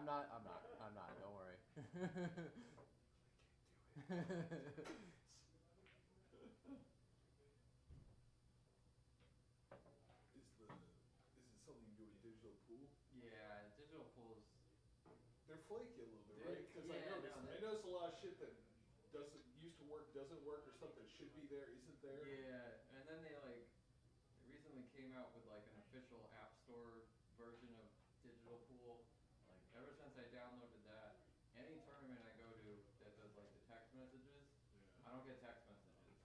I'm not. Don't worry. Is it something you do with digital pool? Yeah, digital pools. They're flaky a little bit, right? Because I noticed a lot of shit that used to work, doesn't work, or stuff that should be there, isn't there. Yeah, and then they recently came out with like an official app store version of digital pool. Like ever since I downloaded that, any tournament I go to that does like the text messages, I don't get text messages.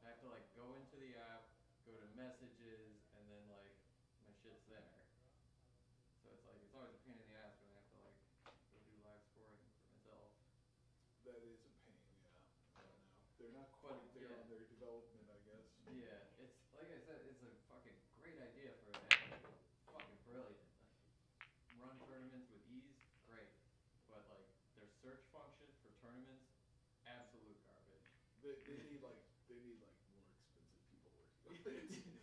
I have to like go into the app, go to messages, and then like my shit's there. So it's like it's always a pain in the ass when I have to like go do live scoring for myself. That is a pain, yeah. I don't know. They're not quite there on their development, I guess. Yeah, it's like I said, it's a fucking great idea for an app. Fucking brilliant. Run tournaments with ease, great. But like their search function for tournaments, absolute garbage. They need more expensive people working on it.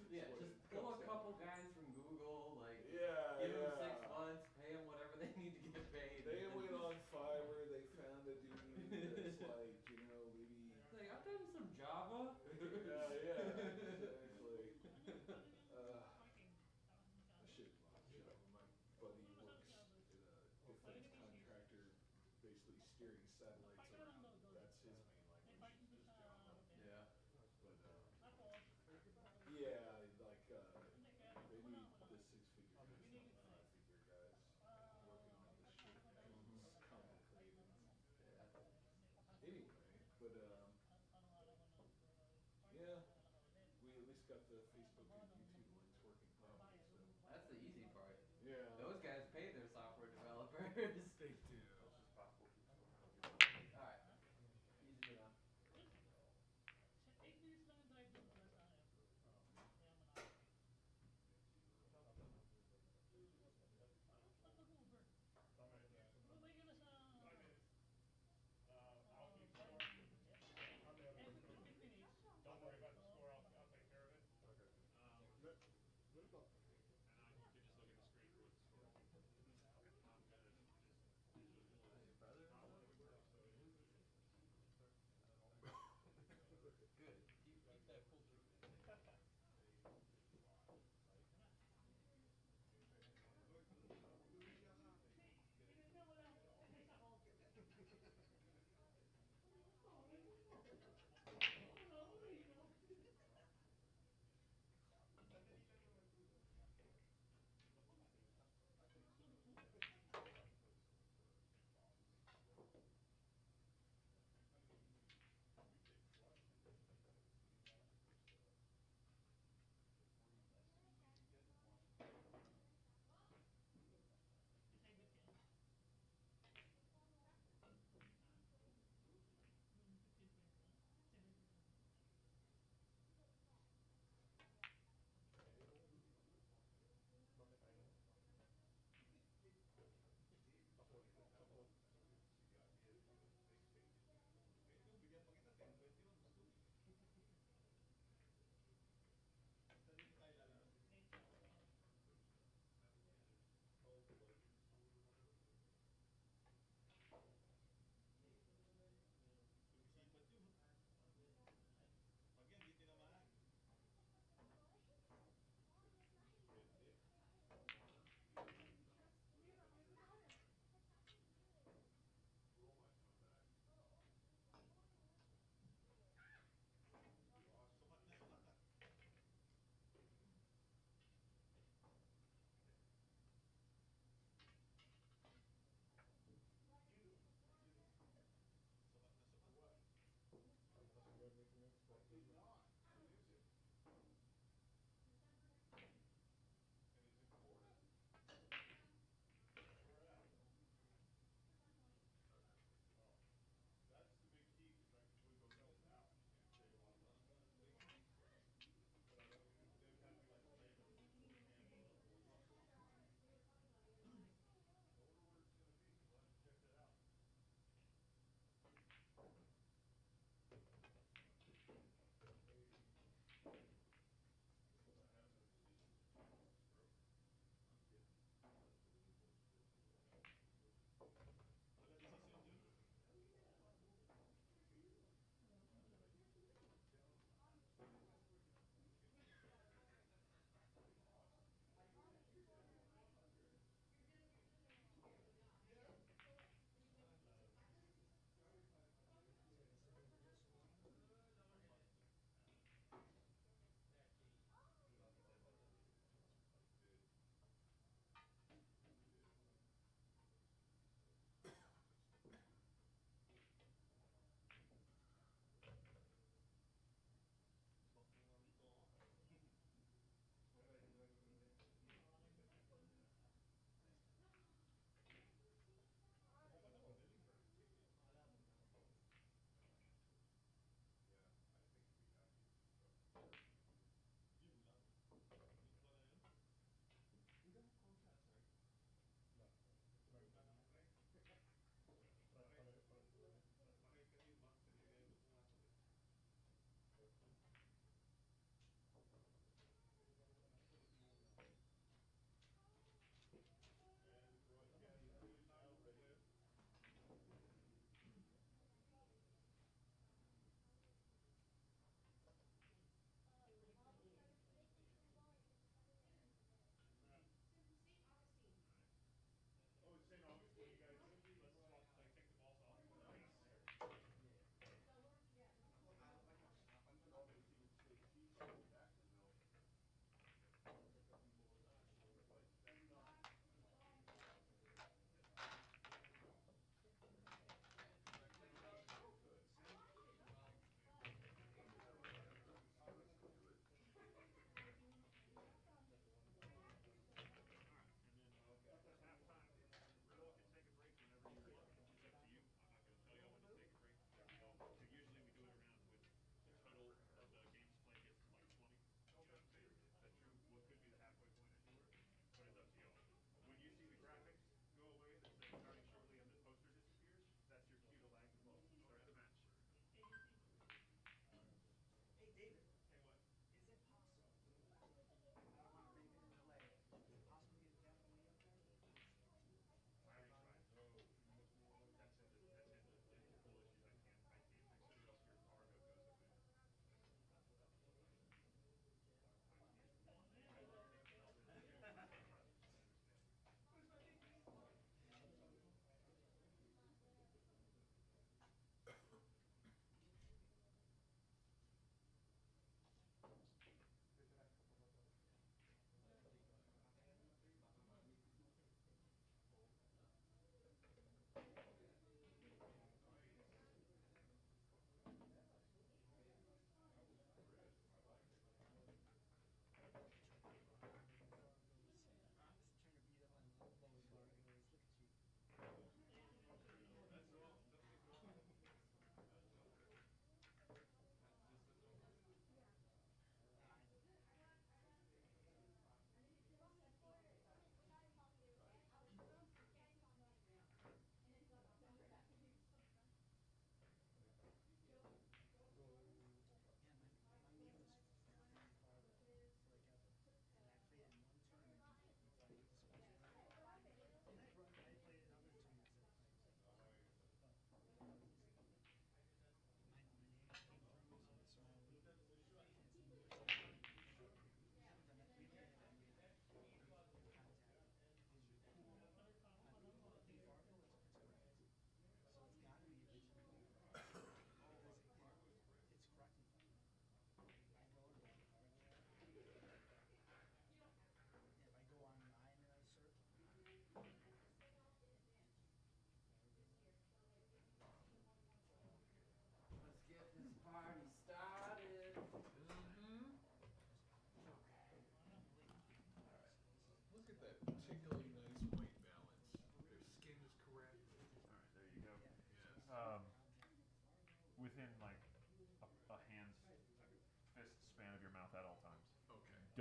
Yeah, just pull a couple guys from Google, like give them 6 months, pay them whatever they need to get paid. They went on Fiverr, they found a dude that's like, maybe. Like, I've done some Java. Yeah, exactly. My buddy works at a defense contractor, basically steering satellites around. That's his main language, is Java. Yeah. But they need the 6-figure guys, not the 5-figure guys working on this shit. It's complicated. Yeah. Anyway, but yeah, we at least got the Facebook and YouTube links working properly. So that's the easy part. Yeah. Those guys pay their software developers. They do. Alright. Easy enough.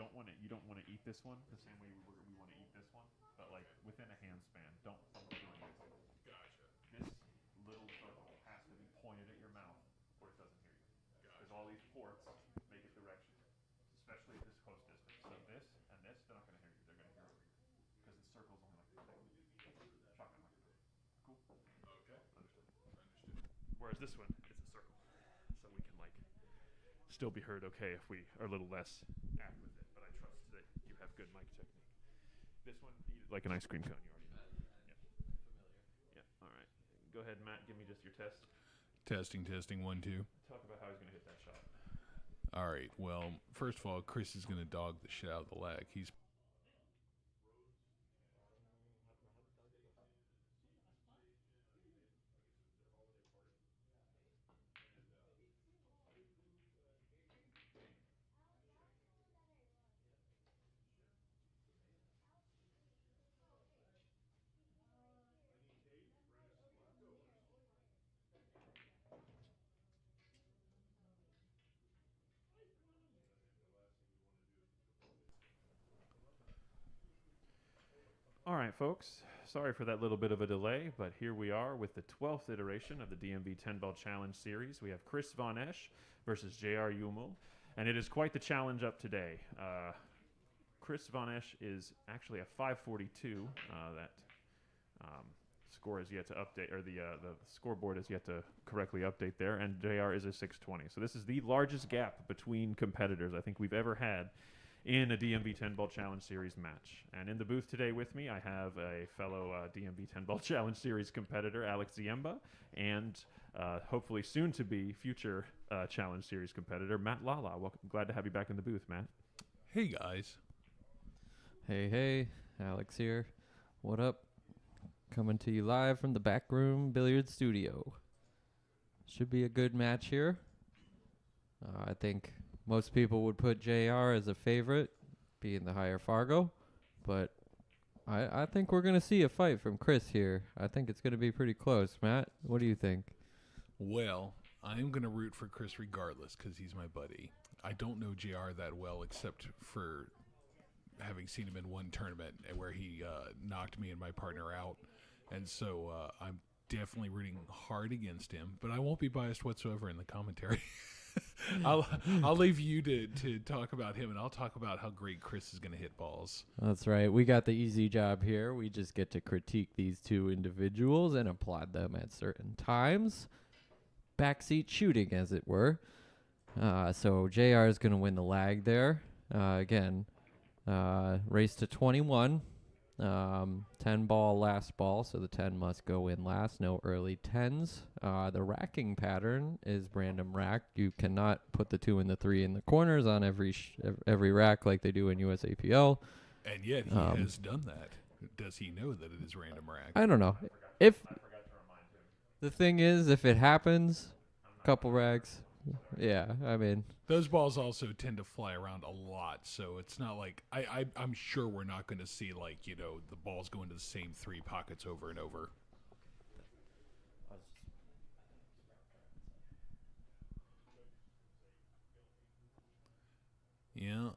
don't want to eat this one the same way we want to eat this one, but like within a hand span. Don't doing anything. Gotcha. This little circle has to be pointed at your mouth, or it doesn't hear you. Because all these ports make it direction, especially at this close distance. So this and this, they're not going to hear you. They're going to hear over you, because the circle's only like this big. Shotgun microphone. Cool. Okay. Understood. Understood. Whereas this one, it's a circle, so we can like still be heard okay if we are a little less apt with it. But I trust that you have good mic technique. This one, eat it like an ice cream cone. You already know. Yeah. Yeah. All right. Go ahead, Matt. Give me just your test. Testing, 1, 2. Talk about how he's going to hit that shot. All right. Well, first of all, Chris is going to dog the shit out of the lag. He's All right, folks. Sorry for that little bit of a delay, but here we are with the 12th iteration of the DMV 10-Ball Challenge Series. We have Chris VonEsch versus Jay R Yumul, and it is quite the challenge up today. Chris VonEsch is actually a 542. That score is yet to update, or the scoreboard is yet to correctly update there, and JR is a 620. So this is the largest gap between competitors I think we've ever had in a DMV 10-Ball Challenge Series match. And in the booth today with me, I have a fellow DMV 10-Ball Challenge Series competitor, Alex Ziemba, and hopefully soon-to-be future Challenge Series competitor, Matt Lala. Welcome. Glad to have you back in the booth, Matt. Hey, guys. Hey, Alex here. What up? Coming to you live from the BAK Room Billiards Studio. Should be a good match here. I think most people would put JR as a favorite, being the higher Fargo, but I think we're going to see a fight from Chris here. I think it's going to be pretty close. Matt, what do you think? Well, I'm going to root for Chris regardless because he's my buddy. I don't know JR that well except for having seen him in one tournament where he knocked me and my partner out. And so I'm definitely rooting hard against him, but I won't be biased whatsoever in the commentary. I'll leave you to talk about him, and I'll talk about how great Chris is going to hit balls. That's right. We got the easy job here. We just get to critique these two individuals and applaud them at certain times. Backseat shooting, as it were. So JR is going to win the lag there. Again, race to 21. 10 ball, last ball, so the 10 must go in last. No early 10s. The racking pattern is random rack. You cannot put the 2 and the 3 in the corners on every rack like they do in USAPL. And yet he has done that. Does he know that it is random rack? I don't know. If the thing is, if it happens, couple racks, yeah, I mean, those balls also tend to fly around a lot, so it's not like I'm sure we're not going to see, like, you know, the balls go into the same 3 pockets over and over. Yeah,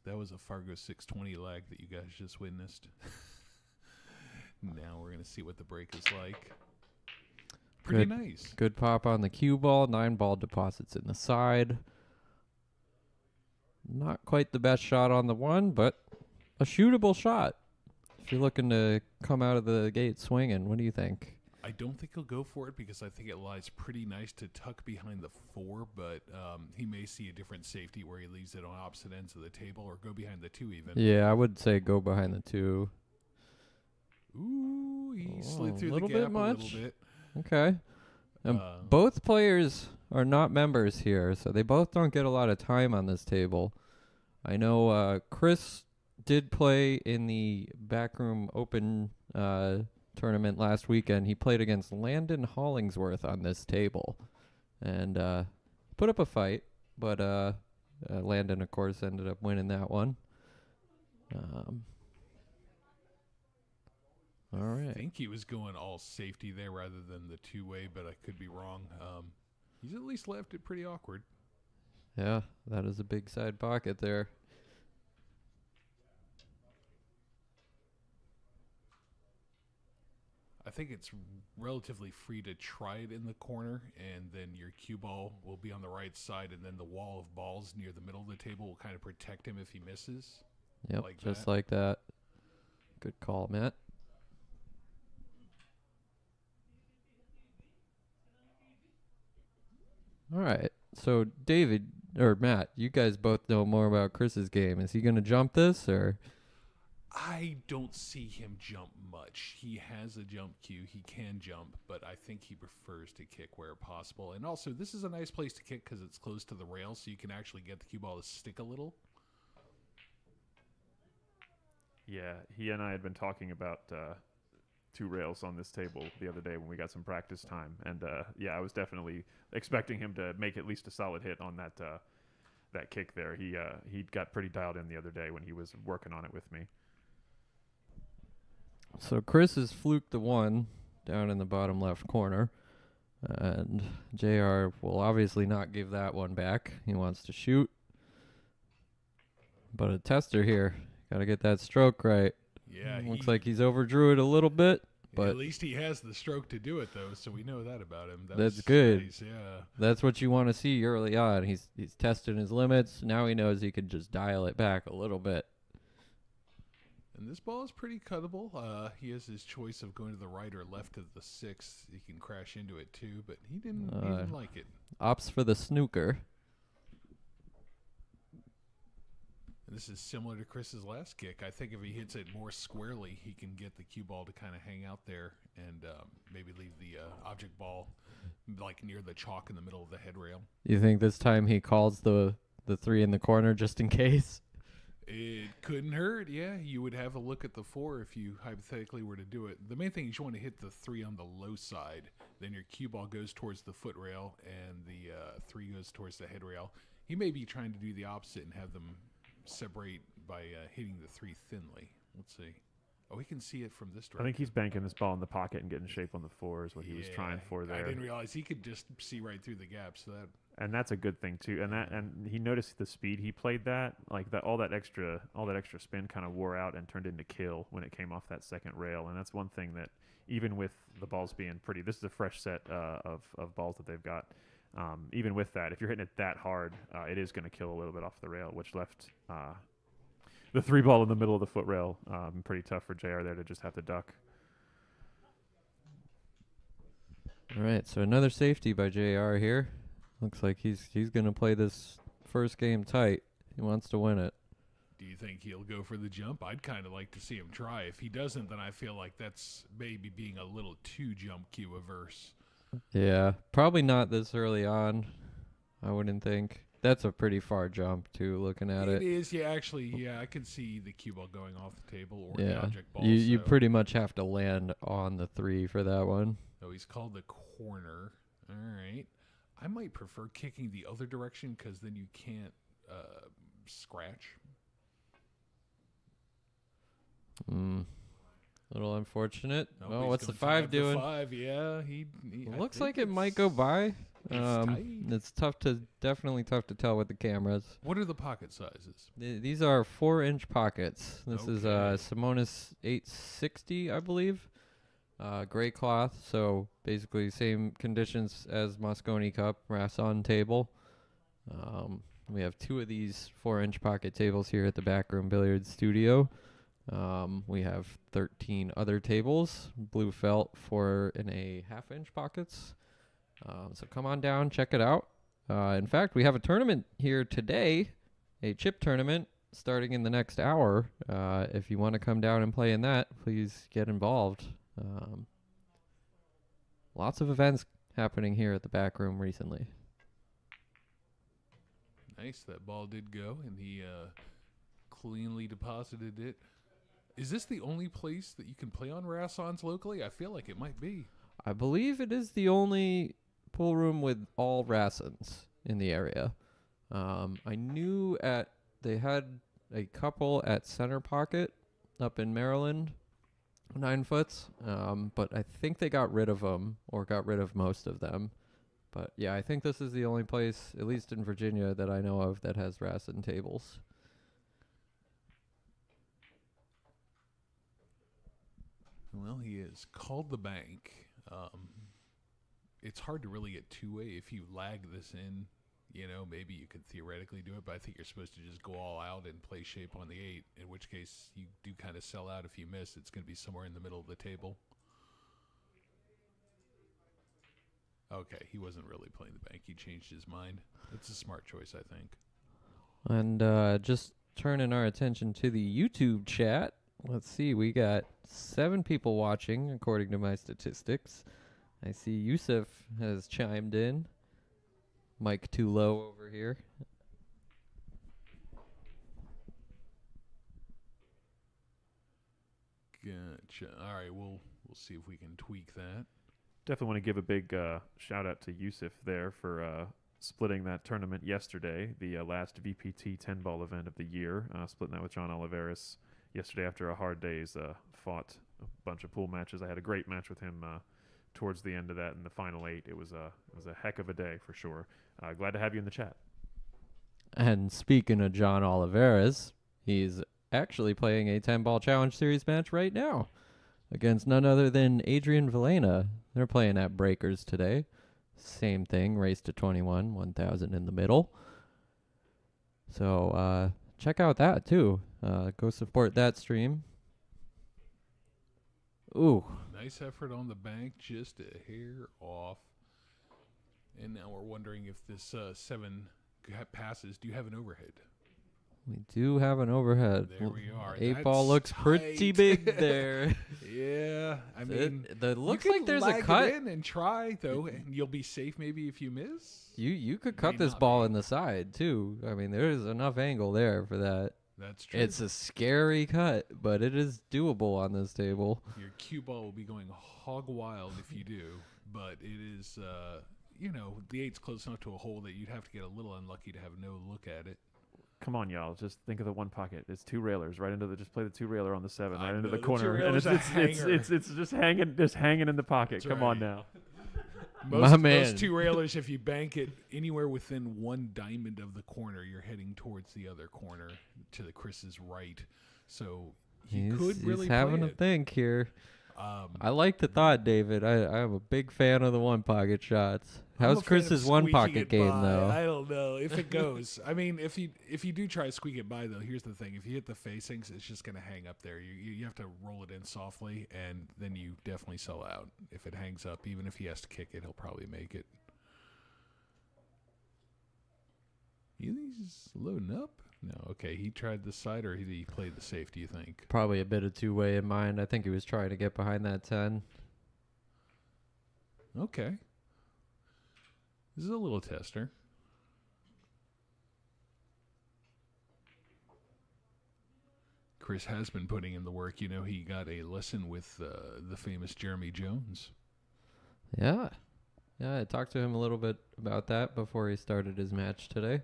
that was a Fargo 620 lag that you guys just witnessed. Now we're going to see what the break is like. Pretty nice. Good pop on the cue ball. 9 ball deposits in the side. Not quite the best shot on the 1, but a shootable shot. If you're looking to come out of the gate swinging, what do you think? I don't think he'll go for it because I think it lies pretty nice to tuck behind the 4, but he may see a different safety where he leaves it on opposite ends of the table or go behind the 2 even. Yeah, I would say go behind the 2. Ooh, he slid through the little gap bit much. a little bit. Okay. Both players are not members here, so they both don't get a lot of time on this table. I know Chris did play in the BAK Room Open tournament last weekend. He played against Landon Hollingsworth on this table and put up a fight, but Landon, of course, ended up winning that one. All right. I think he was going all safety there rather than the 2-way, but I could be wrong. He's at least left it pretty awkward. Yeah, that is a big side pocket there. I think it's relatively free to try it in the corner, and then your cue ball will be on the right side, and then the wall of balls near the middle of the table will kind of protect him if he misses. Yep, Like just that. like that. Good call, Matt. All right. So David or Matt, you guys both know more about Chris's game. Is he going to jump this or? I don't see him jump much. He has a jump cue. He can jump, but I think he prefers to kick where possible. And also, this is a nice place to kick because it's close to the rail, so you can actually get the cue ball to stick a little. Yeah, he and I had been talking about 2 rails on this table the other day when we got some practice time. And, yeah, I was definitely expecting him to make at least a solid hit on that kick there. He got pretty dialed in the other day when he was working on it with me. So Chris has fluked the 1 down in the bottom left corner. And JR will obviously not give that one back. He wants to shoot. But a tester here. Got to get that stroke right. Yeah, Looks like he's overdrew it a little bit. But at least he has the stroke to do it, though, so we know that about him. That's good. Nice, yeah. That's what you want to see early on. He's testing his limits. Now he knows he can just dial it back a little bit. And this ball is pretty cuttable. He has his choice of going to the right or left of the 6. He can crash into it, too, but he didn't like it. Opts for the snooker. And this is similar to Chris's last kick. I think if he hits it more squarely, he can get the cue ball to kind of hang out there and maybe leave the object ball like near the chalk in the middle of the head rail. You think this time he calls the 3 in the corner just in case? It couldn't hurt, yeah. You would have a look at the 4 if you hypothetically were to do it. The main thing is you want to hit the 3 on the low side. Then your cue ball goes towards the foot rail, and the 3 goes towards the head rail. He may be trying to do the opposite and have them separate by hitting the 3 thinly. Let's see. Oh, we can see it from this direction. I think he's banking this ball in the pocket and getting shape on the 4 is what he was trying for there. I didn't realize he could just see right through the gap, so that... And that's a good thing too. And he noticed the speed he played that, like that all that extra spin kind of wore out and turned into kill when it came off that second rail. And that's one thing that even with the balls being pretty, this is a fresh set of balls that they've got. Even with that, if you're hitting it that hard, it is going to kill a little bit off the rail, which left the 3 ball in the middle of the foot rail pretty tough for JR there to just have to duck. All right, so another safety by JR here. Looks like he's going to play this first game tight. He wants to win it. Do you think he'll go for the jump? I'd kind of like to see him try. If he doesn't, then I feel like that's maybe being a little too jump cue averse. Yeah, probably not this early on, I wouldn't think. That's a pretty far jump, too, looking at it. It is, yeah, actually, yeah, I can see the cue ball going off the table or the object ball. You pretty much have to land on the 3 for that one. So he's called the corner. All right. I might prefer kicking the other direction because then you can't scratch. Little unfortunate. Nope, Oh, he's what's the going 5 doing? 5, yeah. He Looks like it might go by. It's It's definitely tough to tell with the cameras. What are the pocket sizes? These are 4-inch pockets. This is Okay. Simonis 860, I believe. Gray cloth, so basically same conditions as Mosconi Cup, Rasson table. We have 2 of these 4-inch pocket tables here at the BAK Room Billiards Studio. We have 13 other tables, blue felt 4.5-inch pockets. So come on down, check it out. In fact, we have a tournament here today, a chip tournament starting in the next hour. If you want to come down and play in that, please get involved. Lots of events happening here at the BAK Room recently. Nice. That ball did go, and he cleanly deposited it. Is this the only place that you can play on Rassons locally? I feel like it might be. I believe it is the only pool room with all Rassons in the area. I knew they had a couple at Center Pocket up in Maryland, 9 foots, but I think they got rid of them or got rid of most of them. But yeah, I think this is the only place, at least in Virginia, that I know of that has Rasson tables. Well, he is called the bank. It's hard to really get two-way. If you lag this in, maybe you could theoretically do it, but I think you're supposed to just go all out and play shape on the 8, in which case you do kind of sell out if you miss. It's going to be somewhere in the middle of the table. Okay, he wasn't really playing the bank. He changed his mind. That's a smart choice, I think. And just turning our attention to the YouTube chat. Let's see, we got 7 people watching, according to my statistics. I see Yusuf has chimed in. Mic too low over here. Gotcha. All right, we'll see if we can tweak that. Definitely want to give a big shout out to Yusuf there for splitting that tournament yesterday, the last VPT 10-ball event of the year, splitting that with John Oliveris yesterday after a hard day's fought a bunch of pool matches. I had a great match with him towards the end of that in the final 8. It was a heck of a day for sure. Glad to have you in the chat. And speaking of John Oliveras, he's actually playing a 10-ball challenge series match right now against none other than Adrian Villena. They're playing at Breakers today. Same thing, race to 21, 1,000 in the middle. So check out that too. Go support that stream. Ooh. Nice effort on the bank, just a hair off. And now we're wondering if this 7 passes. Do you have an overhead? We do have an overhead. There we are. 8 ball looks pretty big there. Yeah, I mean, it looks you like can there's a lag cut. it in and try though, and you'll be safe maybe if you miss. You could May cut this not ball be. in the side too. I mean, there's enough angle there for that. That's true. It's a scary cut, but it is doable on this table. Your cue ball will be going hog wild if you do, but it is, the 8's close enough to a hole that you'd have to get a little unlucky to have no look at it. Come on, y'all. Just think of the one pocket. It's 2 railers right into the. Just play the 2 railer on the 7 I right into know, the the corner, 2 and railer's a hanger. it's just hanging in the pocket. That's Come on right. now. My man. Most 2 railers, if you bank it anywhere within 1 diamond of the corner, you're heading towards the other corner to the Chris's right. So He's really having play a it. think here. I like the thought, David. I'm a big fan of the one pocket shots. I'm a How's fan of Chris's one squeaking pocket it game by. though? I don't know if it goes. I mean, if you do try to squeak it by though, here's the thing: if you hit the facings, it's just going to hang up there. You have to roll it in softly, and then you definitely sell out. If it hangs up, even if he has to kick it, he'll probably make it. You think he's loading up? No, okay. He tried the side, or he played the safe. Do you think? Probably a bit of 2-way in mind. I think he was trying to get behind that 10. Okay. This is a little tester. Chris has been putting in the work. He got a lesson with the famous Jeremy Jones. Yeah. Yeah, I talked to him a little bit about that before he started his match today.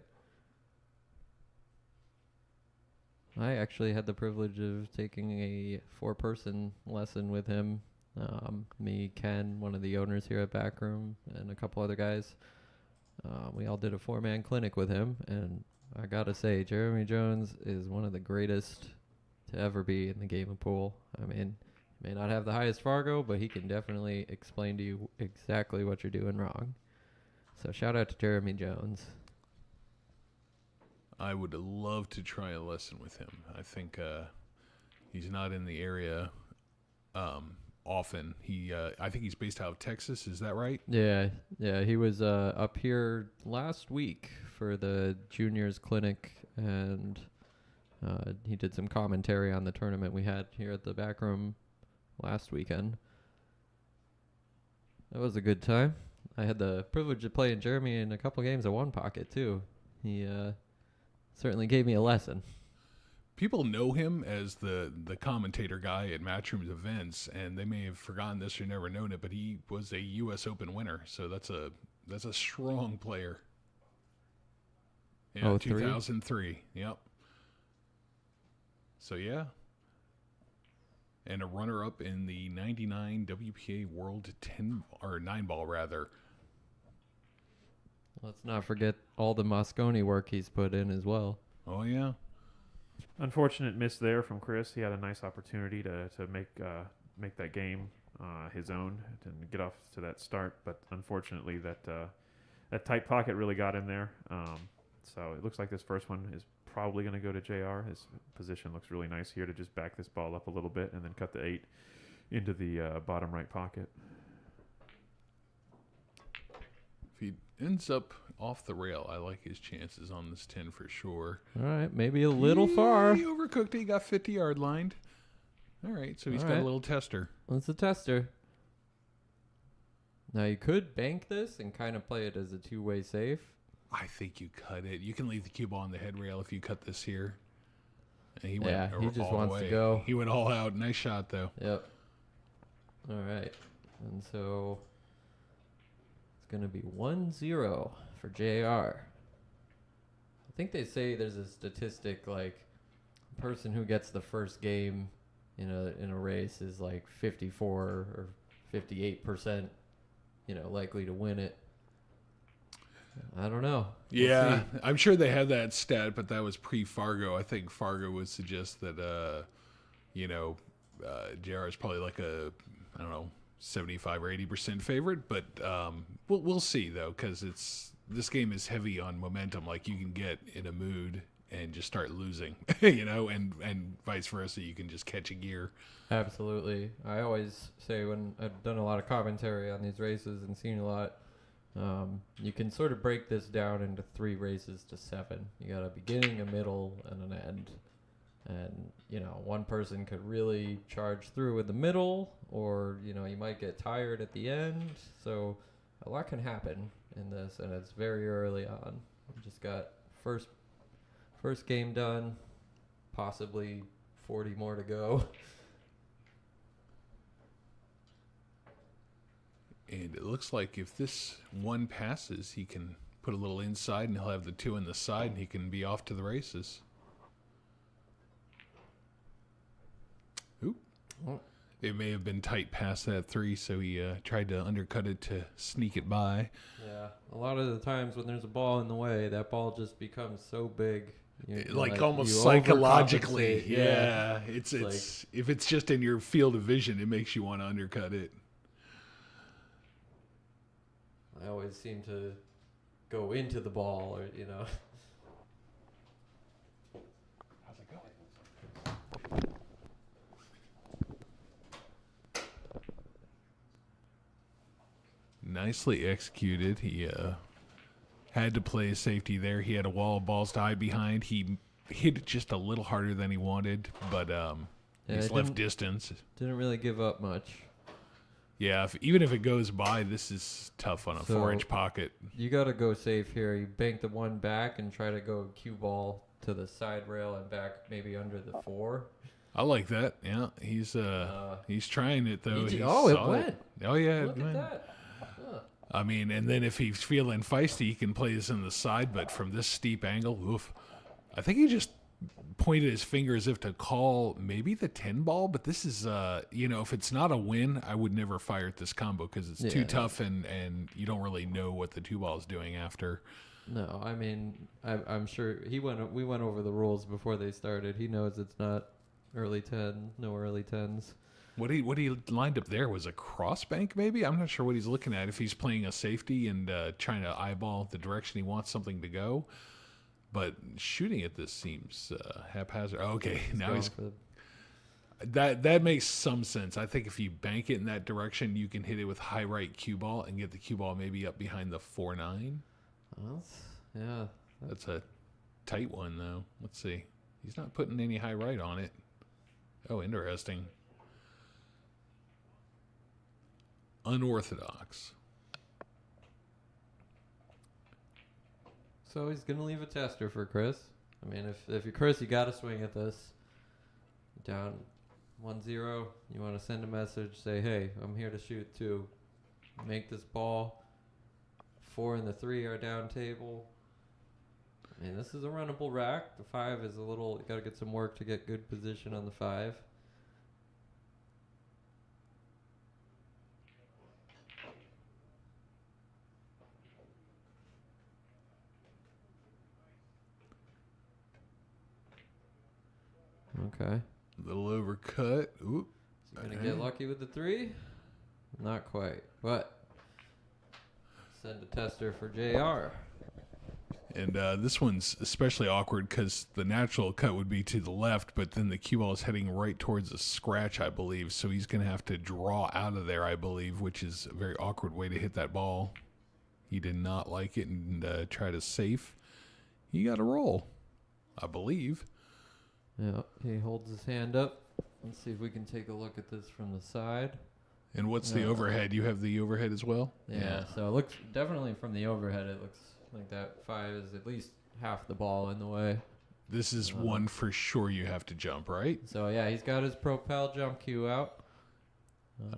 I actually had the privilege of taking a 4-person lesson with him. Me, Ken, one of the owners here at BAK Room, and a couple other guys. We all did a 4-man clinic with him, and I gotta say, Jeremy Jones is one of the greatest to ever be in the game of pool. I mean, he may not have the highest Fargo, but he can definitely explain to you exactly what you're doing wrong. So shout out to Jeremy Jones. I would love to try a lesson with him. I think he's not in the area often. I think he's based out of Texas. Is that right? Yeah. He was up here last week for the juniors clinic, and he did some commentary on the tournament we had here at the BAK Room last weekend. That was a good time. I had the privilege of playing Jeremy in a couple games of one pocket too. He certainly gave me a lesson. People know him as the commentator guy at Matchroom's events, and they may have forgotten this or never known it, but he was a U.S. Open winner, so that's a strong player. Yeah, 2003. Yep. So yeah, and a runner-up in the '99 WPA World 9-ball rather. Let's not forget all the Mosconi work he's put in as well. Oh yeah. Unfortunate miss there from Chris. He had a nice opportunity to make make that game his own and get off to that start. But unfortunately, that tight pocket really got him there. So it looks like this first one is probably going to go to JR. His position looks really nice here to just back this ball up a little bit and then cut the 8 into the bottom right pocket. If he ends up off the rail, I like his chances on this 10 for sure. All right, maybe a little far. He overcooked it. He got 50-yard lined. All right, so he's got a little tester. That's a tester. Now you could bank this and kind of play it as a two-way safe. I think you cut it. You can leave the cue ball on the head rail if you cut this here. And he he just wants to go. He went all out. Nice shot, though. Yep. All right. And so it's going to be 1-0 for JR. I think they say there's a statistic like person who gets the first game in a race is like 54 or 58%, likely to win it. I don't know. Yeah, I'm sure they had that stat, but that was pre-Fargo. I think Fargo would suggest that, JR is probably like a, 75 or 80% favorite. But we'll see, though, because this game is heavy on momentum. Like, you can get in a mood and just start losing, and vice versa. You can just catch a gear. Absolutely. I always say when I've done a lot of commentary on these races and seen a lot, you can sort of break this down into 3 races to 7. You got a beginning, a middle, and an end. And, one person could really charge through in the middle, or, you might get tired at the end. So a lot can happen in this, and it's very early on. We just got first game done, possibly 40 more to go. And it looks like if this one passes, he can put a little inside, and he'll have the 2 in the side, and he can be off to the races. Oop. Oh. It may have been tight past that 3, so he tried to undercut it to sneak it by. Yeah, a lot of the times when there's a ball in the way, that ball just becomes so big. Almost psychologically. overcompensate. Yeah. It's if it's just in your field of vision, it makes you want to undercut it. I always seem to go into the ball, or How's it going? Nicely executed. He had to play safety there. He had a wall of balls to hide behind. He hit it just a little harder than he wanted, but he's left distance. Didn't really give up much. Yeah, even if it goes by, this is tough on a 4-inch pocket. You got to go safe here. You bank the 1 back and try to go cue ball to the side rail and back maybe under the 4. I like that. Yeah, he's trying it though. It solid. went. Oh yeah, Look it went. at that. Huh. I mean, and then if he's feeling feisty, he can play this in the side. But from this steep angle, oof! I think he just pointed his finger as if to call maybe the 10 ball, but this is if it's not a win, I would never fire at this combo because it's too tough and you don't really know what the 2 ball is doing after. No, I mean I'm sure we went over the rules before they started. He knows it's not early 10, no early 10s. What he lined up there was a cross bank, maybe. I'm not sure what he's looking at. If he's playing a safety and trying to eyeball the direction he wants something to go. But shooting at this seems haphazard. Okay, now that makes some sense. I think if you bank it in that direction, you can hit it with high right cue ball and get the cue ball maybe up behind the 4-9. That's a tight one though. Let's see. He's not putting any high right on it. Oh, interesting. Unorthodox. So he's gonna leave a tester for Chris. I mean, if you're Chris, you gotta swing at this. Down 1-0, you want to send a message, say, hey, I'm here to shoot 2. Make this ball. 4 and the 3 are down table. I mean, this is a runnable rack. The 5 is you gotta get some work to get good position on the 5. Okay. Little overcut. Oop. Gonna get lucky with the 3? Not quite, but send a tester for JR. And this one's especially awkward because the natural cut would be to the left, but then the cue ball is heading right towards the scratch, I believe. So he's going to have to draw out of there, I believe, which is a very awkward way to hit that ball. He did not like it and try to safe. He got a roll, I believe. Yeah, he holds his hand up. Let's see if we can take a look at this from the side. And what's the overhead? You have the overhead as well? Yeah, so it looks definitely from the overhead, it looks like that 5 is at least half the ball in the way. This is one for sure you have to jump, right? So, yeah, he's got his propel jump cue out.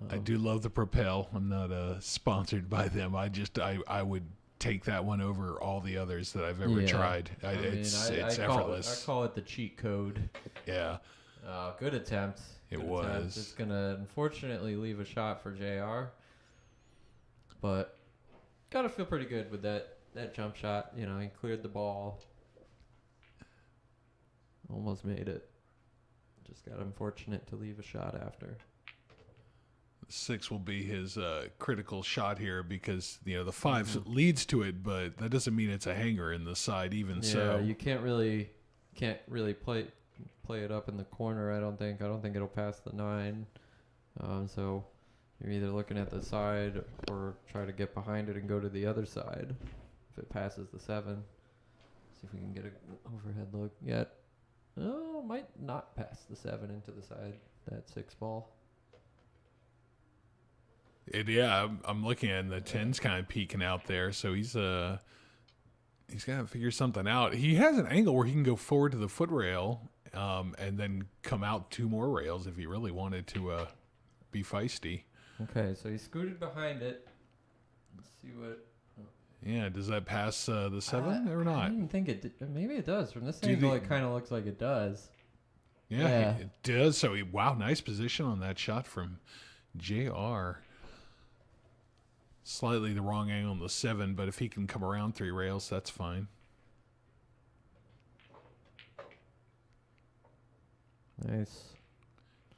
I do love the propel. I'm not sponsored by them. I would take that one over all the others that I've ever tried. It's effortless. I call it the cheat code. Yeah. Good attempt. It was. It's going to unfortunately leave a shot for JR. But got to feel pretty good with that jump shot. You know, he cleared the ball. Almost made it. Just got unfortunate to leave a shot after. 6 will be his critical shot here because, you know, the 5 leads to it, but that doesn't mean it's a hanger in the side even so. Yeah, you can't really play it up in the corner, I don't think. I don't think it'll pass the 9. So you're either looking at the side or try to get behind it and go to the other side if it passes the 7. See if we can get an overhead look yet. Oh, might not pass the 7 into the side, that 6 ball. I'm looking at the 10's kind of peeking out there, so he's got to figure something out. He has an angle where he can go forward to the foot rail and then come out 2 more rails if he really wanted to be feisty. Okay, so he scooted behind it. Let's see what... Yeah, does that pass the 7 or not? I didn't think it did. Maybe it does. From this angle, it kind of looks like it does. Yeah, it does. So, wow, nice position on that shot from JR. Slightly the wrong angle on the 7, but if he can come around 3 rails, that's fine. Nice.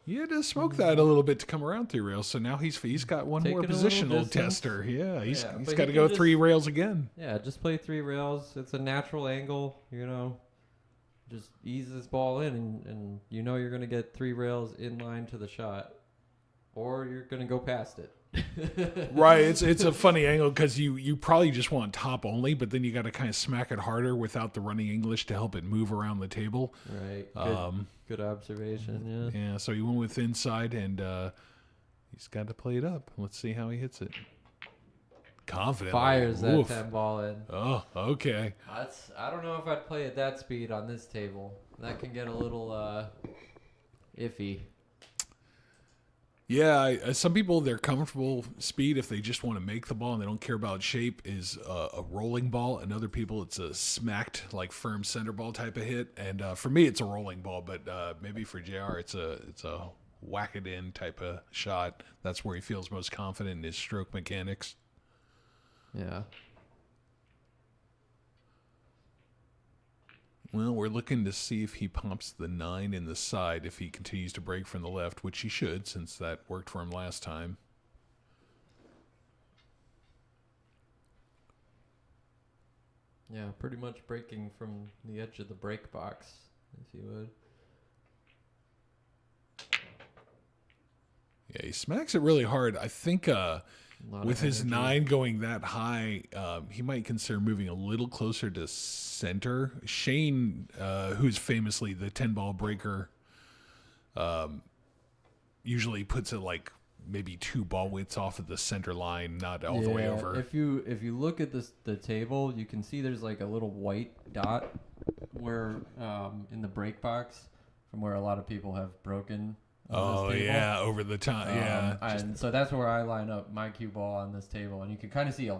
He had to smoke that a little bit to come around 3 rails, so now he's got one Taking more a little positional distance. tester. Yeah, he's but got to he go can 3 rails again. Yeah, just play 3 rails. It's a natural angle, you know. Just ease this ball in, and you know you're going to get 3 rails in line to the shot, or you're going to go past it. Right, it's a funny angle because you probably just want top only, but then you got to kind of smack it harder without the running English to help it move around the table. Right. Good observation. Yeah. Yeah. So he went with inside, and he's got to play it up. Let's see how he hits it. Confident. Fires that 10 ball in. Oh, okay. I don't know if I'd play at that speed on this table. That can get a little iffy. Yeah, some people, their comfortable speed, if they just want to make the ball and they don't care about shape, is a rolling ball. And other people, it's a smacked, like firm center ball type of hit. And for me, it's a rolling ball, but maybe for JR, it's a whack it in type of shot. That's where he feels most confident in his stroke mechanics. Yeah. Well, we're looking to see if he pops the 9 in the side if he continues to break from the left, which he should, since that worked for him last time. Yeah, pretty much breaking from the edge of the break box, if you would. Yeah, he smacks it really hard. I think with his 9 going that high, he might consider moving a little closer to center. Shane, who's famously the 10-ball breaker, usually puts it like maybe 2 ball widths off of the center line, not all the way over. If you look at the table, you can see there's like a little white dot where in the break box from where a lot of people have broken. Oh, yeah, over the top, yeah. And so that's where I line up my cue ball on this table. And you can kind of see a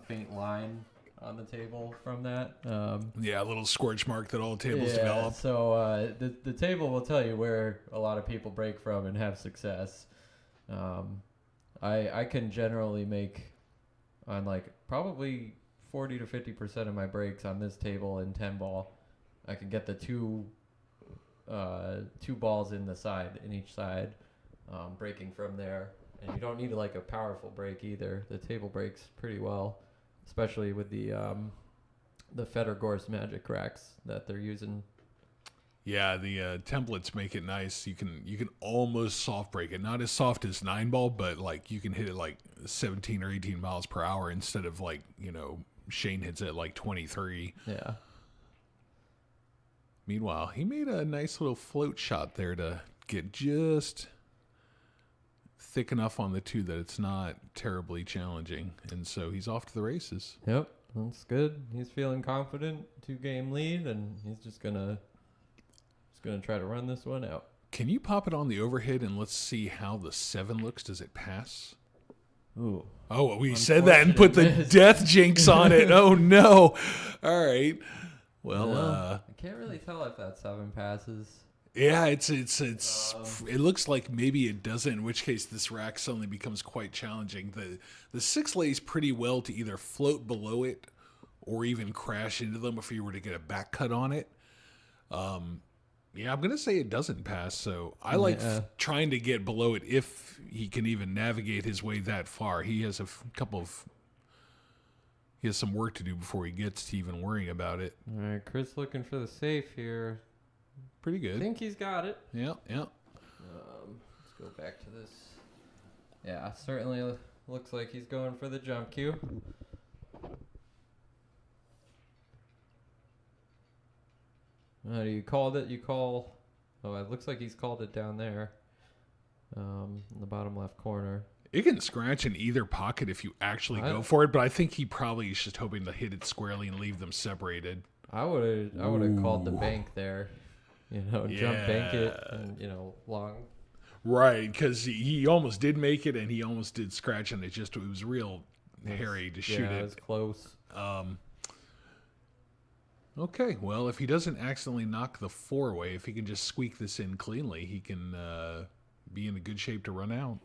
faint line on the table from that. Yeah, a little scorch mark that all tables develop. So the table will tell you where a lot of people break from and have success. I can generally make on like probably 40 to 50% of my breaks on this table in 10 ball. I can get the two balls in the side, in each side. breaking from there. And you don't need like a powerful break either. The table breaks pretty well, especially with the Federgorst Magic racks that they're using. Yeah, the templates make it nice. You can almost soft break it. Not as soft as 9-ball, but like you can hit it like 17 or 18 miles per hour instead of like, Shane hits it like 23. Yeah. Meanwhile, he made a nice little float shot there to get just thick enough on the 2 that it's not terribly challenging. And so he's off to the races. Yep, that's good. He's feeling confident, 2-game lead, and he's just gonna try to run this one out. Can you pop it on the overhead and let's see how the 7 looks? Does it pass? Ooh. Oh, we said that and put the death jinx on it. Oh no! All right. Well, I can't really tell if that 7 passes. Yeah, it looks like maybe it doesn't, in which case this rack suddenly becomes quite challenging. The 6 lays pretty well to either float below it or even crash into them if you were to get a back cut on it. Yeah, I'm going to say it doesn't pass, so I like trying to get below it if he can even navigate his way that far. He has he has some work to do before he gets to even worrying about it. All right, Chris looking for the safe here. Pretty good. I think he's got it. Yeah. Let's go back to this. Yeah, certainly looks like he's going for the jump cue. You called it. Oh, it looks like he's called it down there, in the bottom left corner. It can scratch in either pocket if you actually go for it, but I think he probably is just hoping to hit it squarely and leave them separated. I would have called the bank there, jump bank it, and long. Right, because he almost did make it, and he almost did scratch, and it was real hairy to shoot it. Yeah, it was close. Okay, well, if he doesn't accidentally knock the 4 away, if he can just squeak this in cleanly, he can be in a good shape to run out.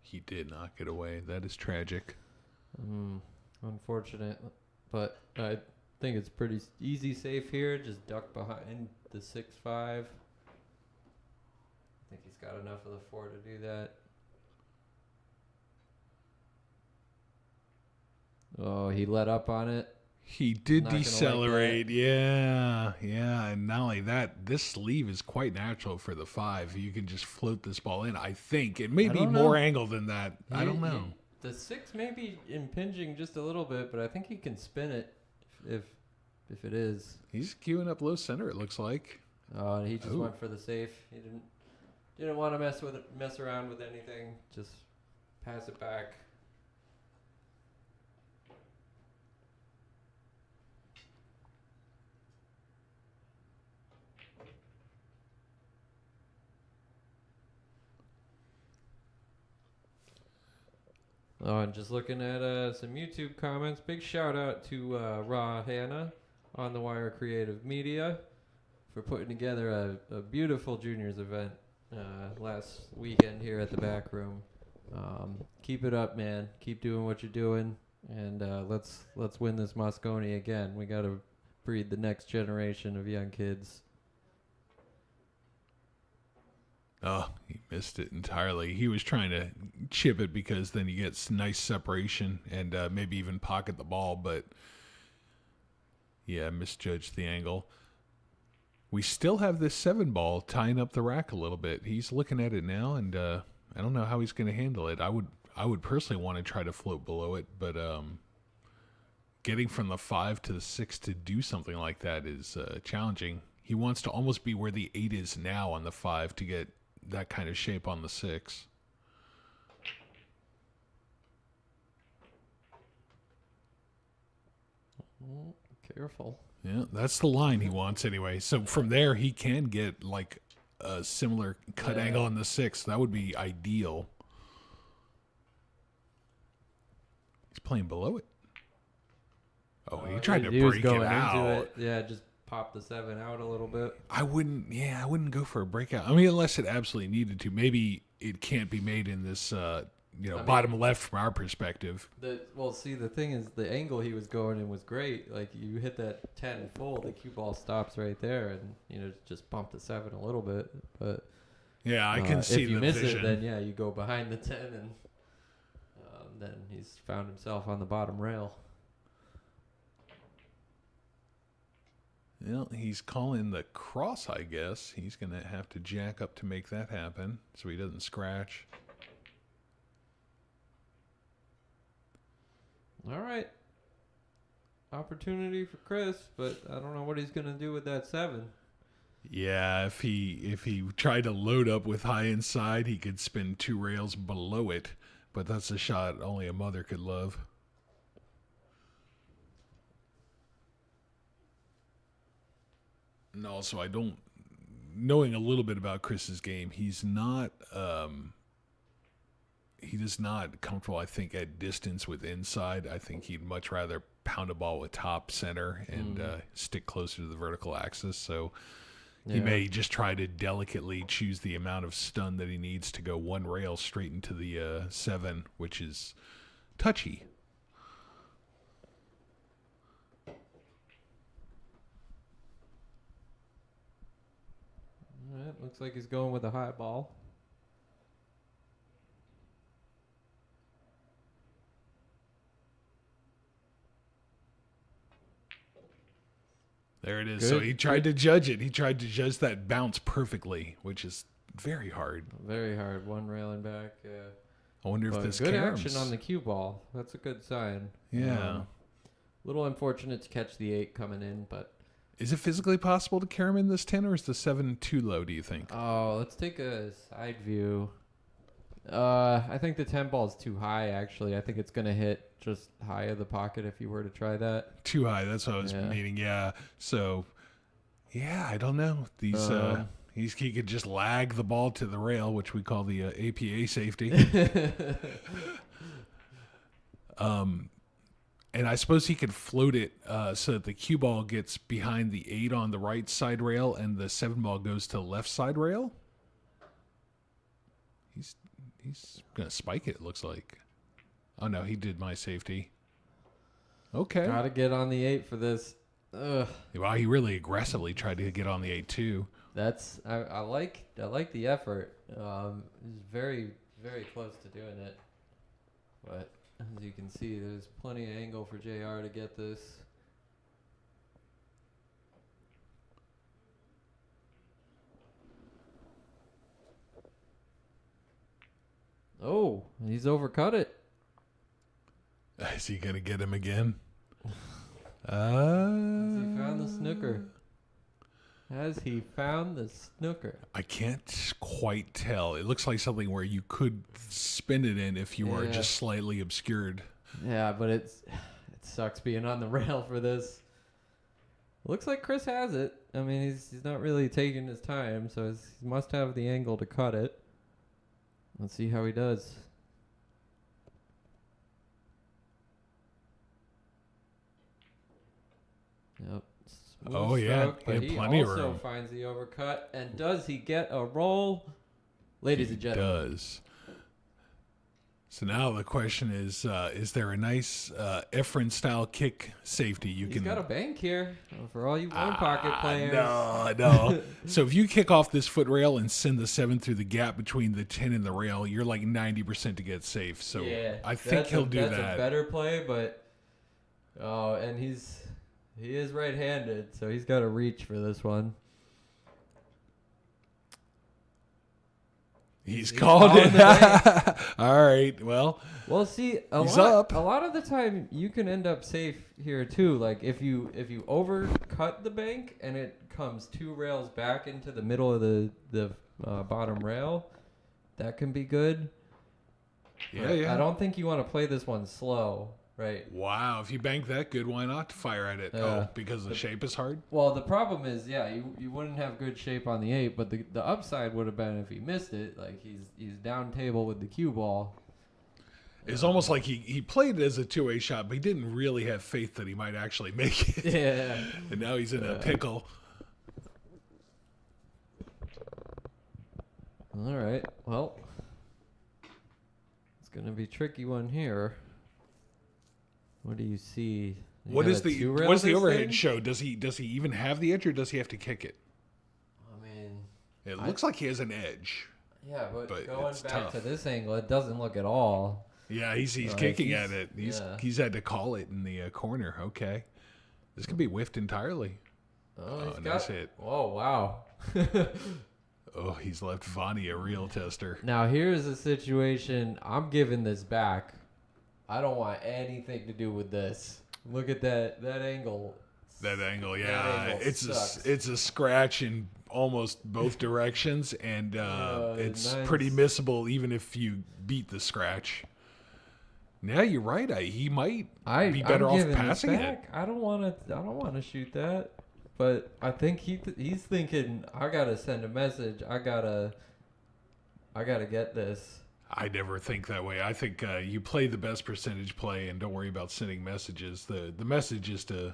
He did knock it away. That is tragic. Unfortunate, but I think it's pretty easy safe here. Just duck behind the 6-5. I think he's got enough of the 4 to do that. Oh, he let up on it. He did decelerate. Yeah. And not only that, this sleeve is quite natural for the 5. You can just float this ball in. I think it may be more angle than that. I don't know. The 6 may be impinging just a little bit, but I think he can spin it if it is. He's queuing up low center, it looks like. He just went for the safe. He didn't want to mess around with anything. Just pass it back. Oh, and just looking at some YouTube comments. Big shout out to Raw Hannah on the Wire Creative Media for putting together a beautiful juniors event last weekend here at the BAK Room. Keep it up, man. Keep doing what you're doing, and let's win this Moscone again. We got to breed the next generation of young kids. Oh, he missed it entirely. He was trying to chip it because then he gets nice separation and maybe even pocket the ball, but yeah, misjudged the angle. We still have this 7 ball tying up the rack a little bit. He's looking at it now, and I don't know how he's going to handle it. I would personally want to try to float below it, but getting from the 5 to the 6 to do something like that is challenging. He wants to almost be where the 8 is now on the 5 to get that kind of shape on the 6. Careful. Yeah, that's the line he wants anyway. So from there, he can get like a similar cut angle on the 6. That would be ideal. He's playing below it. Oh, he tried to break it out. Yeah, just pop the 7 out a little bit. I wouldn't go for a breakout. I mean, unless it absolutely needed to. Maybe it can't be made in this bottom left from our perspective. See, the thing is, the angle he was going in was great. Like, you hit that 10 full, the cue ball stops right there, and just bump the 7 a little bit. But yeah, I can see if you the miss vision. it, then you go behind the 10, and then he's found himself on the bottom rail. Well, he's calling the cross, I guess. He's going to have to jack up to make that happen so he doesn't scratch. All right. Opportunity for Chris, but I don't know what he's going to do with that 7. Yeah, if he tried to load up with high inside, he could spin 2 rails below it, but that's a shot only a mother could love. And also, knowing a little bit about Chris's game, he does not comfortable, I think, at distance with inside. I think he'd much rather pound a ball with top center and stick closer to the vertical axis. So he may just try to delicately choose the amount of stun that he needs to go 1 rail straight into the 7, which is touchy. All right, looks like he's going with a high ball. There it is. Good. So he tried to judge it. He tried to judge that bounce perfectly, which is very hard. Very hard. 1 railing back. I wonder if But this good caroms. action on the cue ball. That's a good sign. Yeah. Little unfortunate to catch the 8 coming in, but Is it physically possible to carom in this 10, or is the 7 too low, do you think? let's take a side view. I think the 10 ball is too high, actually. I think it's going to hit just high of the pocket if you were to try that. Too high. That's what I was meaning. Yeah. So, yeah, I don't know. These he could just lag the ball to the rail, which we call the APA safety. And I suppose he could float it so that the cue ball gets behind the 8 on the right side rail and the 7 ball goes to the left side rail. He's going to spike it, looks like. Oh, no, he did my safety. Okay. Got to get on the 8 for this. Ugh. Wow, he really aggressively tried to get on the 8, too. I like the effort. He's very, very close to doing it. But as you can see, there's plenty of angle for JR to get this. Oh, he's overcut it. Is he going to get him again? Has he found the snooker? Has he found the snooker? I can't quite tell. It looks like something where you could spin it in if you are just slightly obscured. Yeah, but it sucks being on the rail for this. Looks like Chris has it. I mean, he's not really taking his time, so he must have the angle to cut it. Let's see how he does. Yep. Oh, yeah. But He he had plenty of also room. finds the overcut. And does he get a roll? Ladies and gentlemen. Does. So now the question is there a nice Efren-style kick safety you He's can... got a bank here for all you one-pocket players. No. So if you kick off this foot rail and send the 7 through the gap between the 10 and the rail, you're like 90% to get safe. So yeah, I think he'll do that. That's a better play, but... Oh, and he is right-handed, so he's got to reach for this one. He's called it. All right. Well, See, he's up. A lot of the time, you can end up safe here too. Like if you overcut the bank and it comes 2 rails back into the middle of the bottom rail, that can be good. Yeah. I don't think you want to play this one slow, right? Wow. If you bank that good, why not fire at it? Because the shape is hard? Well, the problem is, you wouldn't have good shape on the 8, but the upside would have been if he missed it. Like he's down table with the cue ball. It's almost like he played it as a 2-way shot, but he didn't really have faith that he might actually make it. Yeah. And now he's in a pickle. All right. Well, it's going to to be a tricky one here. What do you see? You What got is a the two-rail what's the this overhead thing? show? Does he even have the edge, or does he have to kick it? I mean, It looks like he has an edge. yeah, but But going it's back tough. to this angle, it doesn't look at all. Yeah, he's Like, kicking he's- at it. yeah. He's had to call it in the corner. Okay, this could be whiffed entirely. Oh, he's nice got. hit. Oh, wow. Oh, he's left Vonnie a real tester. Now here's a situation. I'm giving this back. I don't want anything to do with this. Look at that angle. That angle, yeah, That angle it's sucks. it's a scratch in almost both directions, and it's nice. pretty missable even if you beat the scratch. Yeah, you're right. He might be better I'm off giving this passing it. back. I don't want to shoot that. But I think he's thinking I gotta send a message. I gotta get this. I never think that way. I think you play the best percentage play and don't worry about sending messages. The message is to,